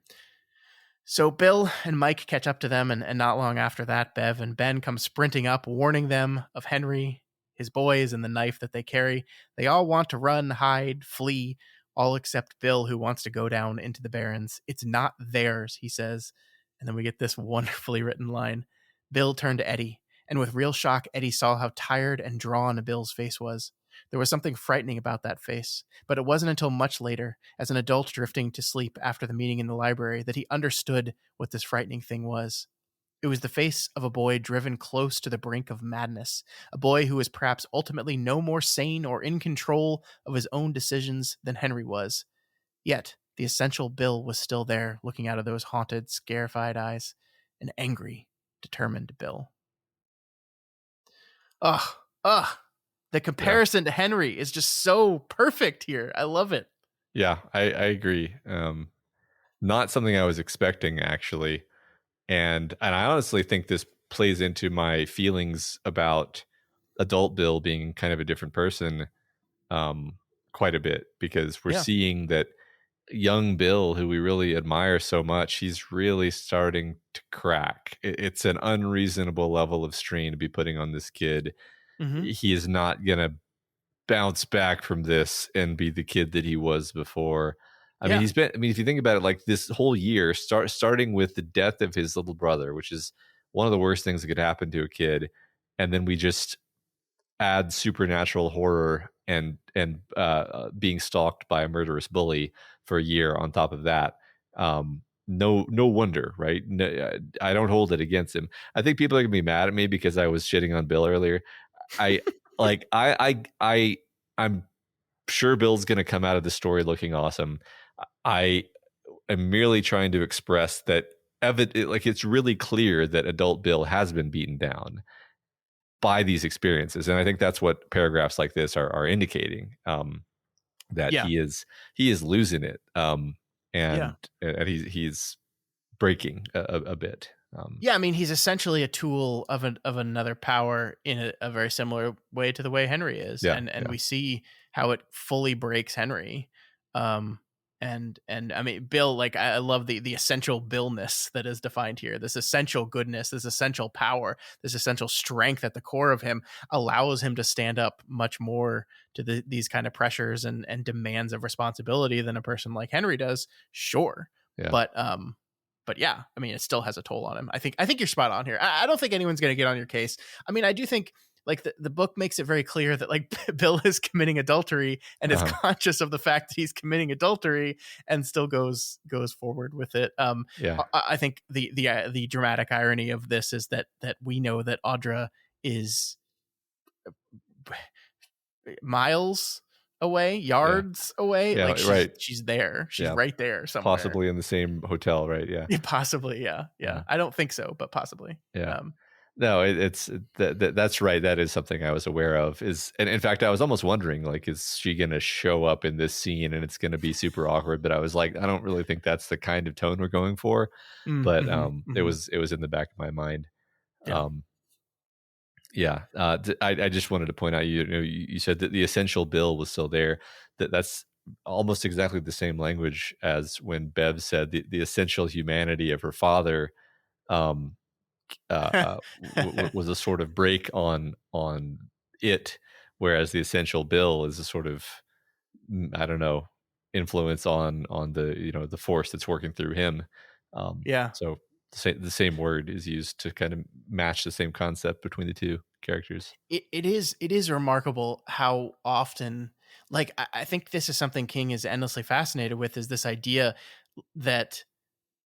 So Bill and Mike catch up to them, and not long after that, Bev and Ben come sprinting up, warning them of Henry, his boys, and the knife that they carry. They all want to run, hide, flee, all except Bill, who wants to go down into the Barrens. It's not theirs, he says. And then we get this wonderfully written line. Bill turned to Eddie, and with real shock, Eddie saw how tired and drawn Bill's face was. There was something frightening about that face, but it wasn't until much later, as an adult drifting to sleep after the meeting in the library, that he understood what this frightening thing was. It was the face of a boy driven close to the brink of madness, a boy who was perhaps ultimately no more sane or in control of his own decisions than Henry was. Yet, the essential Bill was still there, looking out of those haunted, scarified eyes, an angry, determined Bill. Ugh, ugh. The Yeah, comparison to Henry is just so perfect here. I love it. yeah, I agree. Not something I was expecting, actually. And I honestly think this plays into my feelings about adult Bill being kind of a different person, um, quite a bit, because we're Yeah. seeing that young Bill, who we really admire so much, he's really starting to crack. It's an unreasonable level of strain to be putting on this kid. Mm-hmm. He is not going to bounce back from this and be the kid that he was before. I mean, Yeah. if you think about it, like this whole year, starting with the death of his little brother, which is one of the worst things that could happen to a kid. And then we just add supernatural horror and being stalked by a murderous bully for a year on top of that. No wonder, right? No, I don't hold it against him. I think people are gonna be mad at me because I was shitting on Bill earlier. I like I'm sure Bill's gonna come out of the story looking awesome. I am merely trying to express that it's really clear that adult Bill has been beaten down by these experiences, and I think that's what paragraphs like this are indicating, that Yeah. he is losing it, Yeah. and he's breaking a bit. Yeah, I mean, he's essentially a tool of another power in a very similar way to the way Henry is, Yeah, and yeah, we see how it fully breaks Henry. Um, and I mean, Bill, like I love the essential Billness that is defined here. This essential goodness, this essential power, this essential strength at the core of him allows him to stand up much more to these kind of pressures and demands of responsibility than a person like Henry does. Sure, yeah. but yeah, I mean, it still has a toll on him. I think you're spot on here. I don't think anyone's going to get on your case. I mean, I do think like the book makes it very clear that like Bill is committing adultery and is Uh-huh. conscious of the fact that he's committing adultery and still goes forward with it. Yeah, I think the dramatic irony of this is that we know that Audra is miles away, yeah, yards away. yeah. Like Right. she's there. She's Yeah, right there somewhere. possibly in the same hotel. Right. Yeah. Yeah, possibly, yeah, yeah. Uh-huh. I don't think so, but possibly. Yeah. Um, No, that's right. That is something I was aware of. And in fact, I was almost wondering, like, is she going to show up in this scene and it's going to be super awkward? But I was like, I don't really think that's the kind of tone we're going for. But mhm, it mhm. was in the back of my mind. Yeah, Um, yeah, I just wanted to point out, you said that the essential Bill was still there. That's almost exactly the same language as when Bev said the essential humanity of her father. Um, was a sort of break on it, whereas the essential Bill is a sort of, I don't know, influence on the the force that's working through him. yeah. So the same word is used to kind of match the same concept between the two characters. It is remarkable how often, like, I think this is something King is endlessly fascinated with, is this idea that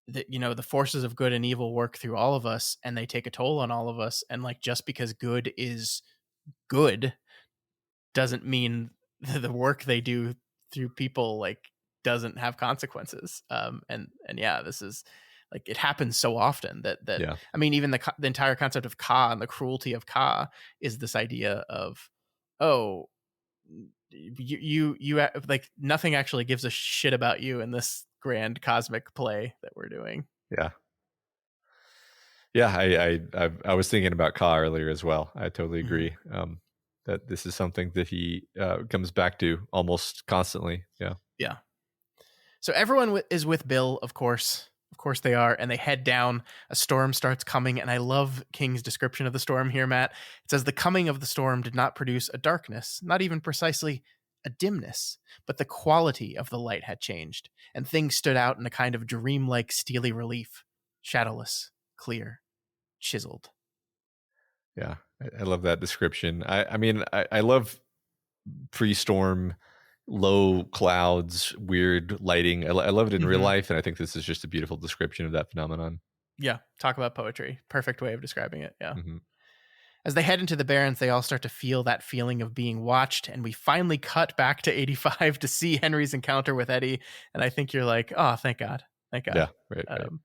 the forces of good and evil work through all of us, and they take a toll on all of us, and like just because good is good doesn't mean the work they do through people like doesn't have consequences. And yeah, this is like it happens so often that Yeah, I mean, even the entire concept of Ka and the cruelty of Ka is this idea of, oh, like nothing actually gives a shit about you in this grand cosmic play that we're doing. yeah, yeah. I was thinking about Ka earlier as well. I totally Mhm. agree. That this is something that he comes back to almost constantly. Yeah, Yeah. So everyone is with Bill, of course. Of course they are, and they head down. A storm starts coming, and I love King's description of the storm here, Matt. It says the coming of the storm did not produce a darkness, not even precisely a dimness, but the quality of the light had changed, and things stood out in a kind of dreamlike steely relief, shadowless, clear, chiseled. yeah. I love that description. I mean, I love pre-storm, low clouds, weird lighting. I love it in real Mhm. life, and I think this is just a beautiful description of that phenomenon. Yeah, talk about poetry. Perfect way of describing it. Yeah. Hmm. As they head into the Barrens, they all start to feel that feeling of being watched, and we finally cut back to 85 to see Henry's encounter with Eddie. And I think you're like, oh, thank God, thank God. Yeah, right, right. Um,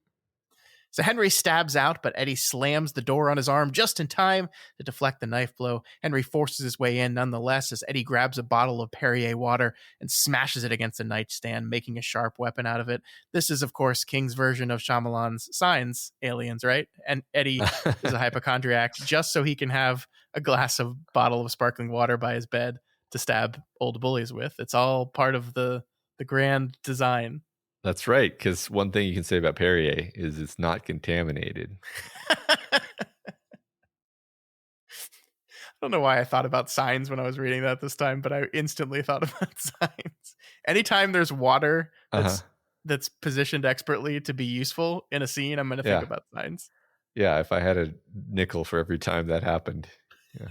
So Henry stabs out, but Eddie slams the door on his arm just in time to deflect the knife blow. Henry forces his way in nonetheless as Eddie grabs a bottle of Perrier water and smashes it against the nightstand, making a sharp weapon out of it. This is, of course, King's version of Shyamalan's Signs, Aliens, right? And Eddie is a hypochondriac just so he can have a bottle of sparkling water by his bed to stab old bullies with. It's all part of the grand design. That's right, because one thing you can say about Perrier is it's not contaminated. I don't know why I thought about Signs when I was reading that this time, but I instantly thought about Signs. Anytime there's water that's positioned expertly to be useful in a scene, I'm going to think about Signs. Yeah, if I had a nickel for every time that happened. Yeah.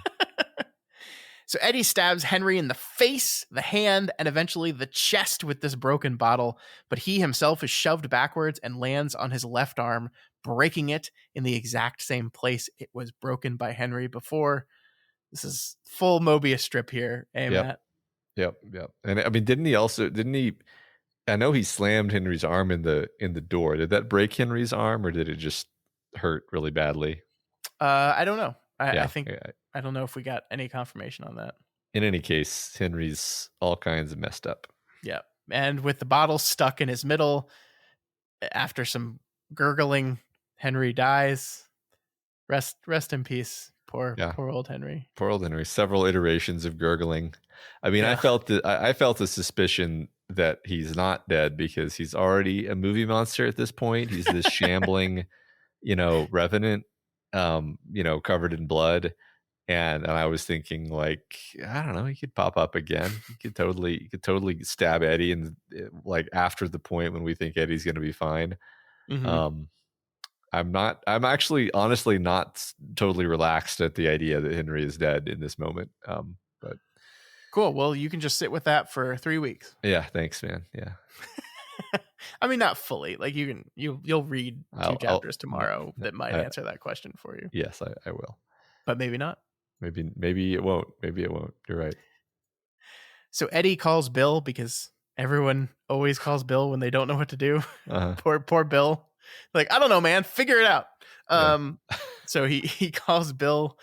So Eddie stabs Henry in the face, the hand, and eventually the chest with this broken bottle, but he himself is shoved backwards and lands on his left arm, breaking it in the exact same place it was broken by Henry before. This is full Mobius strip here, Matt? Yep. And I mean, didn't he I know he slammed Henry's arm in the door. Did that break Henry's arm or did it just hurt really badly? I don't know. I think I don't know if we got any confirmation on that. In any case, Henry's all kinds of messed up. Yeah. And with the bottle stuck in his middle, after some gurgling, Henry dies. Rest in peace. Poor old Henry. Poor old Henry. Several iterations of gurgling. I mean, I felt the suspicion that he's not dead because he's already a movie monster at this point. He's this shambling, revenant, covered in blood. And I was thinking, like, I don't know, he could pop up again. He could totally stab Eddie, and like after the point when we think Eddie's going to be fine. Mm-hmm. I'm actually honestly not totally relaxed at the idea that Henry is dead in this moment. But cool. Well, you can just sit with that for 3 weeks. Yeah, thanks, man. Yeah. I mean, not fully. Like you'll read two chapters tomorrow that might answer that question for you. Yes, I will. But maybe not. Maybe it won't. You're right. So Eddie calls Bill because everyone always calls Bill when they don't know what to do. Poor Bill. Like, I don't know, man. Figure it out. So he calls Bill.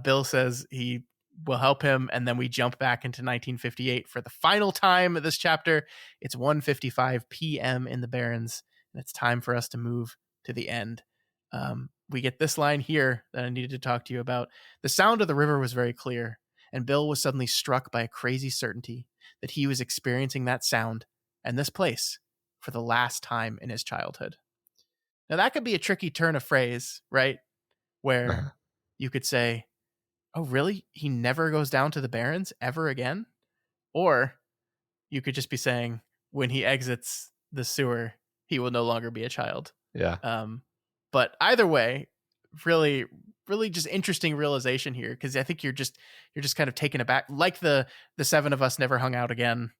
Bill says he will help him, and then we jump back into 1958 for the final time of this chapter. It's 1:55 p.m. in the Barrens, and it's time for us to move to the end. We get this line here that I needed to talk to you about. The sound of the river was very clear, and Bill was suddenly struck by a crazy certainty that he was experiencing that sound and this place for the last time in his childhood. Now, that could be a tricky turn of phrase, right? Where you could say, oh, really? He never goes down to the Barrens ever again? Or you could just be saying, when he exits the sewer, he will no longer be a child. Yeah. But either way, really, really just interesting realization here, because I think you're just kind of taken aback. Like the seven of us never hung out again.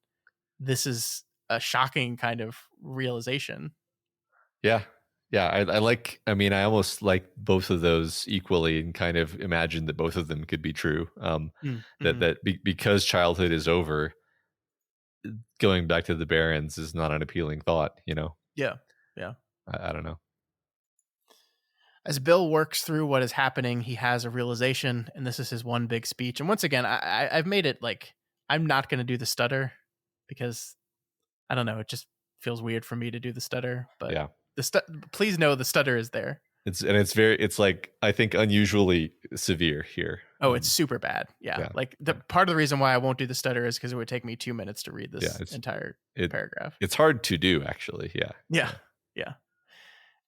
This is a shocking kind of realization. Yeah. I almost like both of those equally and kind of imagine that both of them could be true. Because childhood is over, going back to the Barrens is not an appealing thought, Yeah. I don't know. As Bill works through what is happening, he has a realization, and this is his one big speech. And once again, I've made it like I'm not going to do the stutter because I don't know, it just feels weird for me to do the stutter. But yeah, please know the stutter is there. It's like, I think, unusually severe here. Oh, it's super bad. Yeah. Like the part of the reason why I won't do the stutter is because it would take me 2 minutes to read this entire paragraph. It's hard to do, actually. Yeah.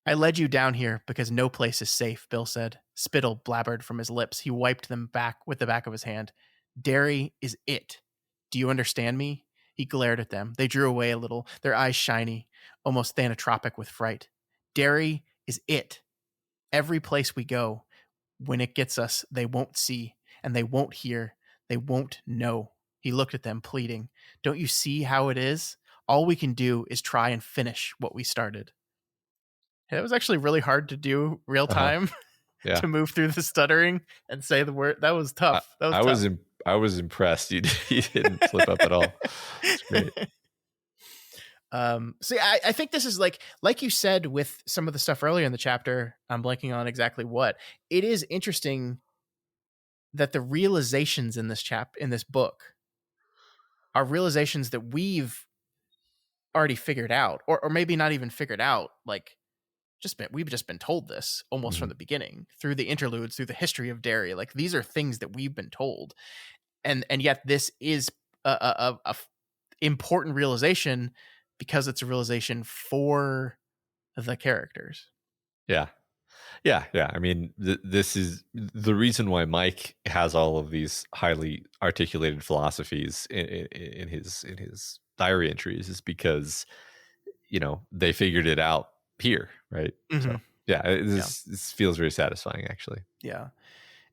I led you down here because no place is safe, Bill said. Spittle blabbered from his lips. He wiped them back with the back of his hand. Derry is it. Do you understand me? He glared at them. They drew away a little, their eyes shiny, almost thanatropic with fright. Derry is it. Every place we go, when it gets us, they won't see, and they won't hear, they won't know. He looked at them, pleading. Don't you see how it is? All we can do is try and finish what we started. It was actually really hard to do real time to move through the stuttering and say the word. That was tough. I was impressed. You didn't slip up at all. It's great. See, I think this is like you said with some of the stuff earlier in the chapter. I'm blanking on exactly what. It is interesting that the realizations in this book are realizations that we've already figured out, or maybe not even figured out. Like, we've just been told this almost from the beginning through the interludes, through the history of Derry. Like, these are things that we've been told, and yet this is a important realization because it's a realization for the characters. Yeah. I mean, this is the reason why Mike has all of these highly articulated philosophies in his diary entries, is because, you know, they figured it out here, right? So yeah, this feels very satisfying, actually. Yeah.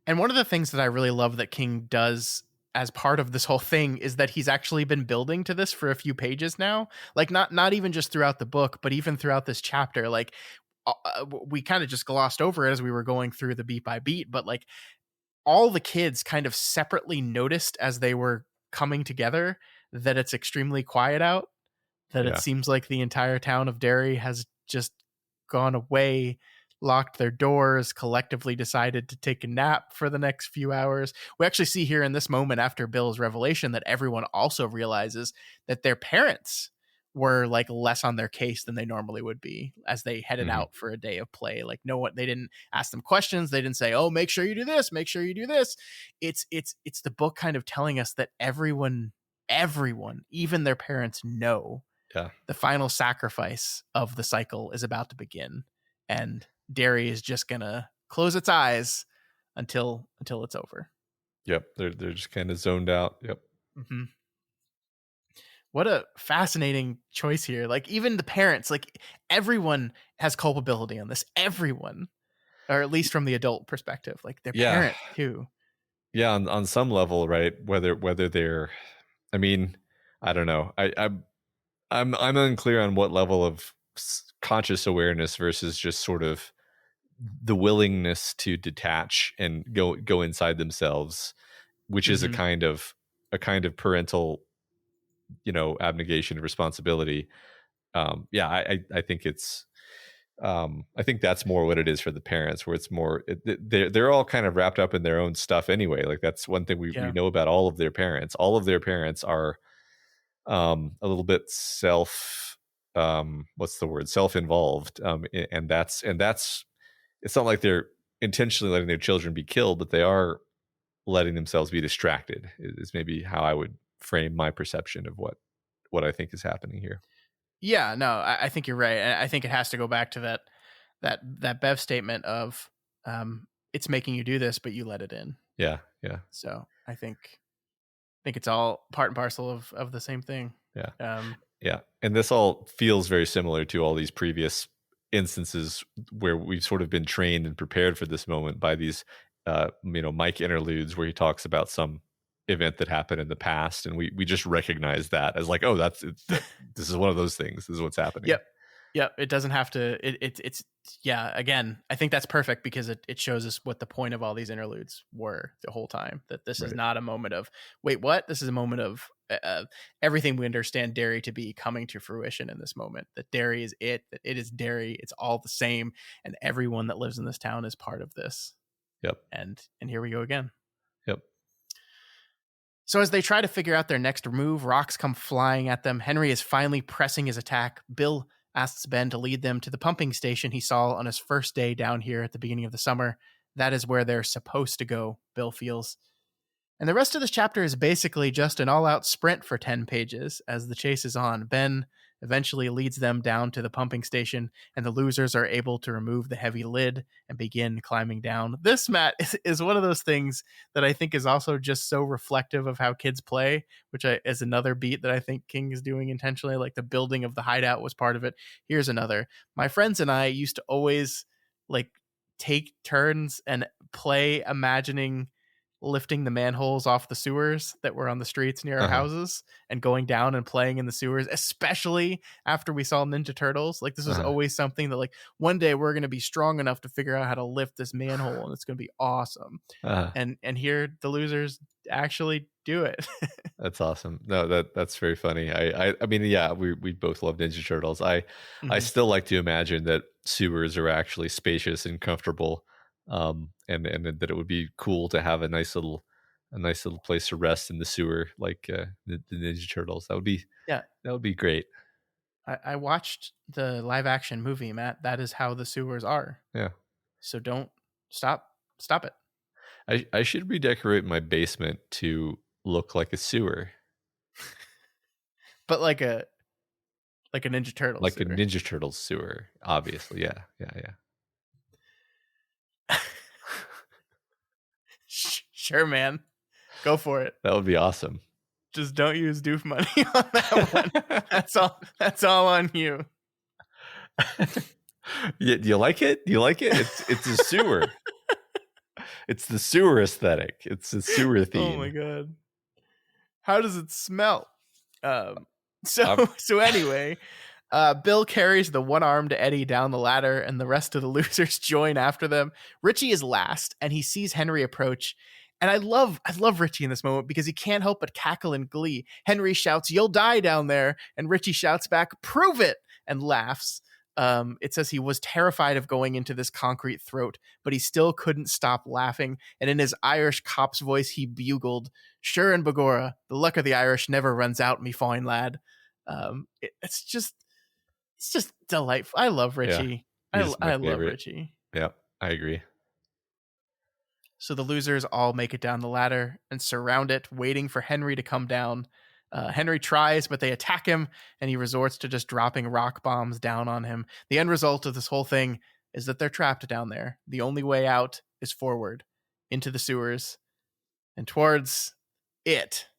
And one of the things that I really love that King does as part of this whole thing is that he's actually been building to this for a few pages now. Like, not even just throughout the book, but even throughout this chapter. Like, we kind of just glossed over it as we were going through the beat by beat, but like, all the kids kind of separately noticed as they were coming together that it's extremely quiet out, that it seems like the entire town of Derry has just gone away, locked their doors, collectively decided to take a nap for the next few hours. We actually see here in this moment after Bill's revelation that everyone also realizes that their parents were like less on their case than they normally would be as they headed out for a day of play. Like, they didn't ask them questions. They didn't say, "Oh, make sure you do this, make sure you do this." It's the book kind of telling us that everyone, even their parents, know the final sacrifice of the cycle is about to begin, and Derry is just gonna close its eyes until it's over. Yep, they're just kind of zoned out. Yep. What a fascinating choice here. Like, even the parents, like, everyone has culpability on this. Everyone, or at least from the adult perspective, like their parent too. Yeah, on some level, right? Whether they're, I mean, I don't know. I'm unclear on what level of conscious awareness versus just sort of the willingness to detach and go inside themselves, which is a kind of parental, you know, abnegation of responsibility. I think it's I think that's more what it is for the parents, where it's more they're all kind of wrapped up in their own stuff anyway. Like, that's one thing we know about all of their parents. All of their parents are a little bit self-involved, and that's it's not like they're intentionally letting their children be killed, but they are letting themselves be distracted, is maybe how I would frame my perception of what I think is happening here. Yeah, no, I think you're right. I think it has to go back to that Bev statement of, it's making you do this, but you let it in. Yeah. So I think it's all part and parcel of the same thing. Yeah. And this all feels very similar to all these previous instances where we've sort of been trained and prepared for this moment by these, Mike interludes where he talks about some event that happened in the past, and we just recognize that as like, oh, this is one of those things. This is what's happening. Yep. It doesn't have to. It's again, I think that's perfect because it shows us what the point of all these interludes were the whole time. That this is not a moment of wait, what? This is a moment of everything we understand Derry to be coming to fruition in this moment. That Derry is it. That it is Derry. It's all the same, and everyone that lives in this town is part of this. Yep. And here we go again. Yep. So as they try to figure out their next move, rocks come flying at them. Henry is finally pressing his attack. Bill asks Ben to lead them to the pumping station he saw on his first day down here at the beginning of the summer. That is where they're supposed to go, Bill feels. And the rest of this chapter is basically just an all-out sprint for 10 pages as the chase is on. Ben eventually leads them down to the pumping station, and the losers are able to remove the heavy lid and begin climbing down. This, Matt, is one of those things that I think is also just so reflective of how kids play, which is another beat that I think King is doing intentionally. Like, the building of the hideout was part of it. Here's another. My friends and I used to always like take turns and play imagining lifting the manholes off the sewers that were on the streets near our houses and going down and playing in the sewers, especially after we saw Ninja Turtles. Like, this was always something that, like, one day we're going to be strong enough to figure out how to lift this manhole, and it's going to be awesome. And here the losers actually do it. That's awesome. No, that's very funny. I mean, yeah, we both love Ninja Turtles. I still like to imagine that sewers are actually spacious and comfortable, and that it would be cool to have a nice little place to rest in the sewer, like the Ninja Turtles. That would be great. I watched the live action movie, Matt. That is how the sewers are. Yeah. So don't stop it. I should redecorate my basement to look like a sewer. But like a Ninja Turtle like sewer. a Ninja Turtles sewer, obviously. Yeah. Sure, man. Go for it. That would be awesome. Just don't use doof money on that one. That's all on you. Yeah, do you like it? It's a sewer. It's the sewer aesthetic. It's a sewer theme. Oh my god. How does it smell? So anyway, Bill carries the one-armed Eddie down the ladder, and the rest of the losers join after them. Richie is last, and he sees Henry approach. And I love Richie in this moment because he can't help but cackle in glee. Henry shouts, "You'll die down there," and Richie shouts back, "Prove it," and laughs. It says he was terrified of going into this concrete throat, but he still couldn't stop laughing. And in his Irish cop's voice, he bugled, "Sure and begorra, the luck of the Irish never runs out, me fine lad." It's just delightful. I love Richie. Yeah, I love Richie. Yeah, I agree. So the losers all make it down the ladder and surround it, waiting for Henry to come down. Henry tries, but they attack him, and he resorts to just dropping rock bombs down on him. The end result of this whole thing is that they're trapped down there. The only way out is forward, into the sewers, and towards it.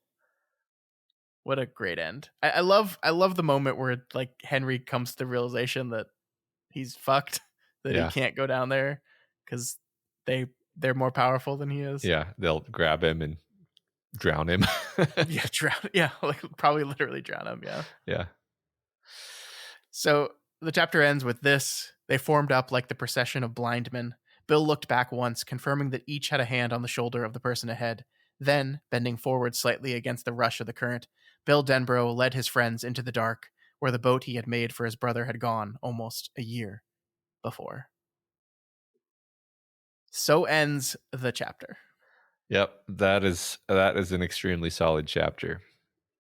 What a great end. I love the moment where, like, Henry comes to the realization that he's fucked, that he can't go down there because they're more powerful than he is. Yeah, they'll grab him and drown him. Like probably literally drown him. Yeah. So the chapter ends with this: they formed up like the procession of blind men. Bill looked back once, confirming that each had a hand on the shoulder of the person ahead. Then, bending forward slightly against the rush of the current, Bill Denbrough led his friends into the dark, where the boat he had made for his brother had gone almost a year before. So ends the chapter. Yep, that is an extremely solid chapter.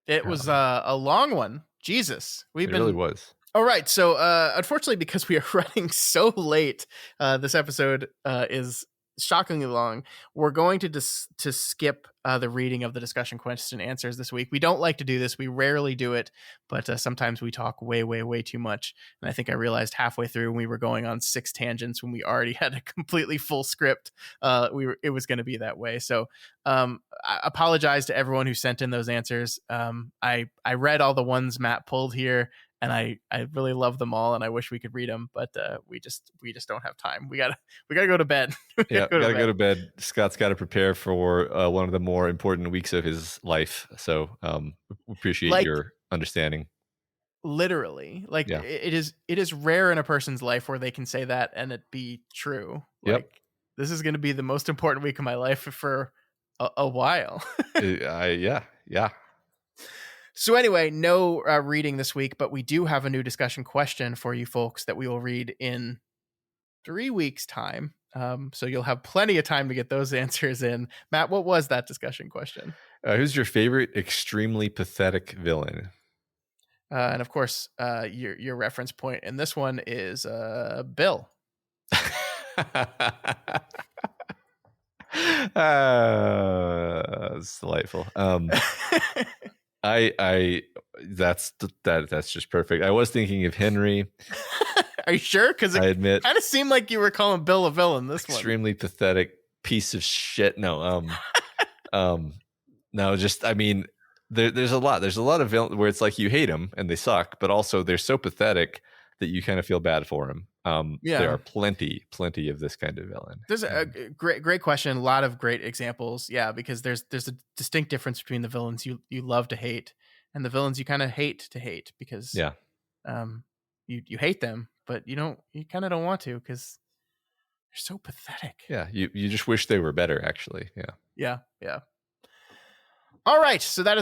It was a long one. Jesus, it really was. All right, so unfortunately, because we are running so late, this episode is shockingly long. We're going to skip the reading of the discussion question answers this week. We don't like to do this. We rarely do it, but sometimes we talk way too much. And I think I realized halfway through when we were going on 6 tangents when we already had a completely full script, it was going to be that way. So I apologize to everyone who sent in those answers. I read all the ones Matt pulled here, and I really love them all, and I wish we could read them, but we just don't have time. We gotta go to bed. We gotta go to bed. Scott's got to prepare for one of the more important weeks of his life. So appreciate your understanding. Literally, it is rare in a person's life where they can say that and it be true. This is going to be the most important week of my life for a while. Yeah. So anyway, no reading this week, but we do have a new discussion question for you folks that we will read in 3 weeks' time. So you'll have plenty of time to get those answers in. Matt, what was that discussion question? Who's your favorite extremely pathetic villain? And of course, your reference point in this one is Bill. It's delightful. That's just perfect. I was thinking of Henry. Are you sure? Because I admit, kind of seemed like you were calling Bill a villain. Extremely pathetic piece of shit. No, no. Just, I mean, there's a lot of villains where it's like you hate them and they suck, but also they're so pathetic that you kind of feel bad for them. There are plenty of this kind of villain. There's a great question. A lot of great examples. Yeah, because there's a distinct difference between the villains you love to hate and the villains you kind of hate to hate because you hate them, but you kind of don't want to because they're so pathetic. Yeah, you just wish they were better, actually. Yeah. All right, so that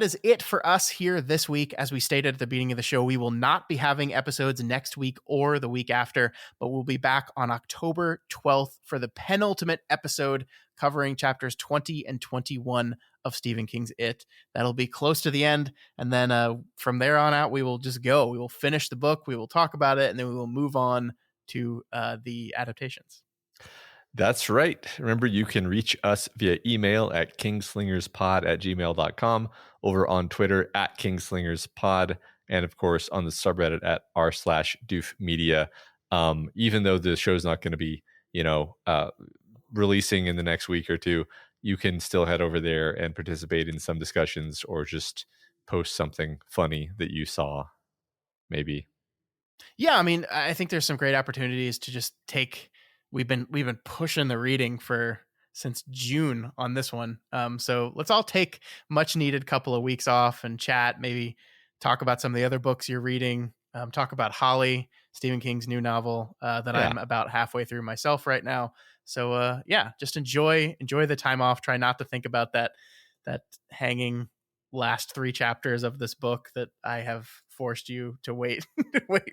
is it for us here this week. As we stated at the beginning of the show, we will not be having episodes next week or the week after, but we'll be back on October 12th for the penultimate episode covering chapters 20 and 21 of Stephen King's It. That'll be close to the end, and then from there on out, we will just go. We will finish the book, we will talk about it, and then we will move on to the adaptations. That's right. Remember, you can reach us via email at kingslingerspod@gmail.com, over on Twitter at kingslingerspod, and of course on the subreddit at r/doofmedia. Even though the show's not going to be, releasing in the next week or two, you can still head over there and participate in some discussions or just post something funny that you saw, maybe. Yeah, I mean, I think there's some great opportunities to just take. We've been pushing the reading since June on this one. So let's all take much needed couple of weeks off and chat, maybe talk about some of the other books you're reading, talk about Holly, Stephen King's new novel that I'm about halfway through myself right now. So just enjoy the time off. Try not to think about that hanging last 3 chapters of this book that I have forced you to wait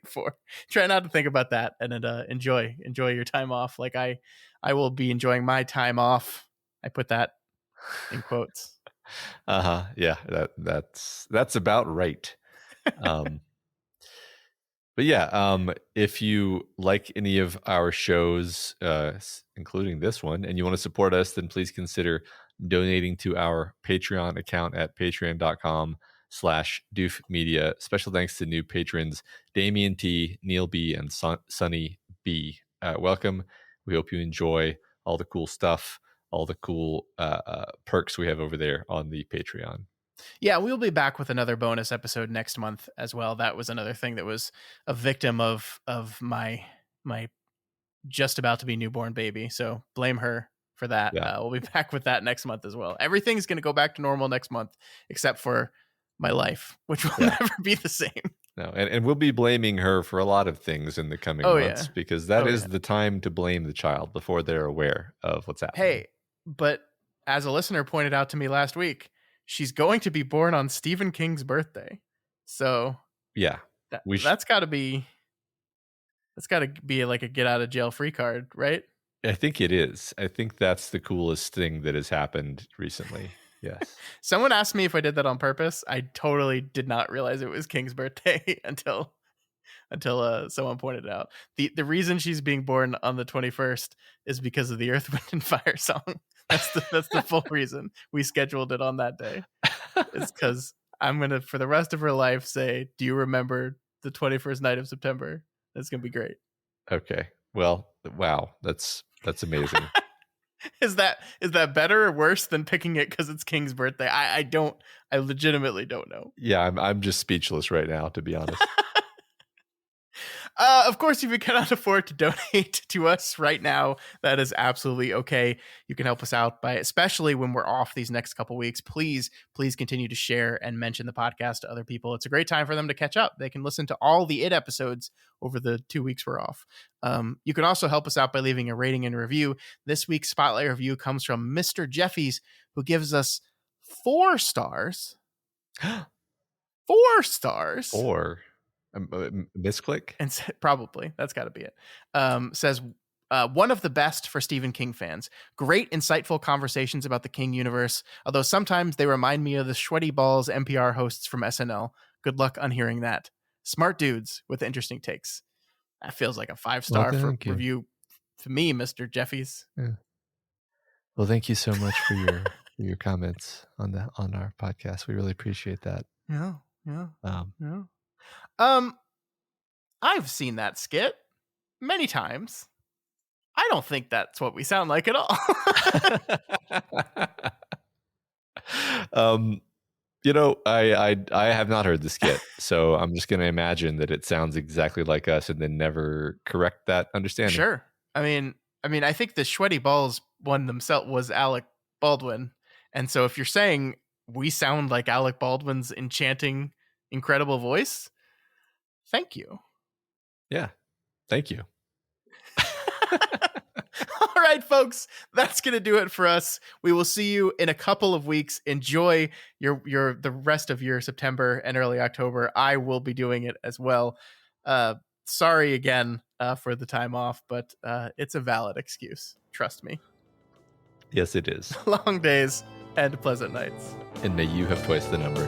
for. Try not to think about that and enjoy your time off like I will be enjoying my time off. I put that in quotes. Yeah, that's about right. But yeah, if you like any of our shows, including this one, and you want to support us, then please consider donating to our Patreon account at patreon.com/doofmedia. Special thanks to new patrons Damian T, Neil B, and Sunny B. Welcome. We hope you enjoy all the cool stuff, all the cool perks we have over there on the Patreon. Yeah, we'll be back with another bonus episode next month as well. That was another thing that was a victim of my just about to be newborn baby. So blame her for that. We'll be back with that next month as well. Everything's going to go back to normal next month, except for my life, which will never be the same. No, and we'll be blaming her for a lot of things in the coming months because that is the time to blame the child before they're aware of what's happening. Hey, but as a listener pointed out to me last week, she's going to be born on Stephen King's birthday. So yeah, that's got to be like a get out of jail free card, right? I think it is. I think that's the coolest thing that has happened recently. Yes. Someone asked me if I did that on purpose. I totally did not realize it was King's birthday until someone pointed it out. The reason she's being born on the 21st is because of the Earth, Wind, and Fire song. That's the full reason we scheduled it on that day. It's because I'm going to, for the rest of her life, say, do you remember the 21st night of September? It's going to be great. Okay. Well, wow. That's amazing. Is that better or worse than picking it because it's King's birthday? I legitimately don't know. Yeah, I'm just speechless right now, to be honest. Of course, if you cannot afford to donate to us right now, that is absolutely okay. You can help us out by, especially when we're off these next couple weeks, please continue to share and mention the podcast to other people. It's a great time for them to catch up. They can listen to all the It episodes over the 2 weeks we're off. You can also help us out by leaving a rating and review. This week's Spotlight review comes from Mr. Jeffies, who gives us 4 stars. 4 stars. 4. Misclick? And probably that's got to be it. Says one of the best for Stephen King fans. Great, insightful conversations about the King universe, although sometimes they remind me of the sweaty balls NPR hosts from SNL. Good luck unhearing that. Smart dudes with interesting takes. That feels like a 5-star review for me, Mr. Jeffies. Yeah. Well, thank you so much for your comments on our podcast. We really appreciate that. Yeah. I've seen that skit many times. I don't think that's what we sound like at all. I have not heard the skit, so I'm just going to imagine that it sounds exactly like us, and then never correct that understanding. Sure. I mean, I think the sweaty balls one themselves was Alec Baldwin, and so if you're saying we sound like Alec Baldwin's enchanting, incredible voice, thank you. Yeah, thank you. All right, folks, that's going to do it for us. We will see you in a couple of weeks. Enjoy the rest of your September and early October. I will be doing it as well. Sorry again for the time off, but it's a valid excuse. Trust me. Yes, it is. Long days and pleasant nights. And may you have twice the number.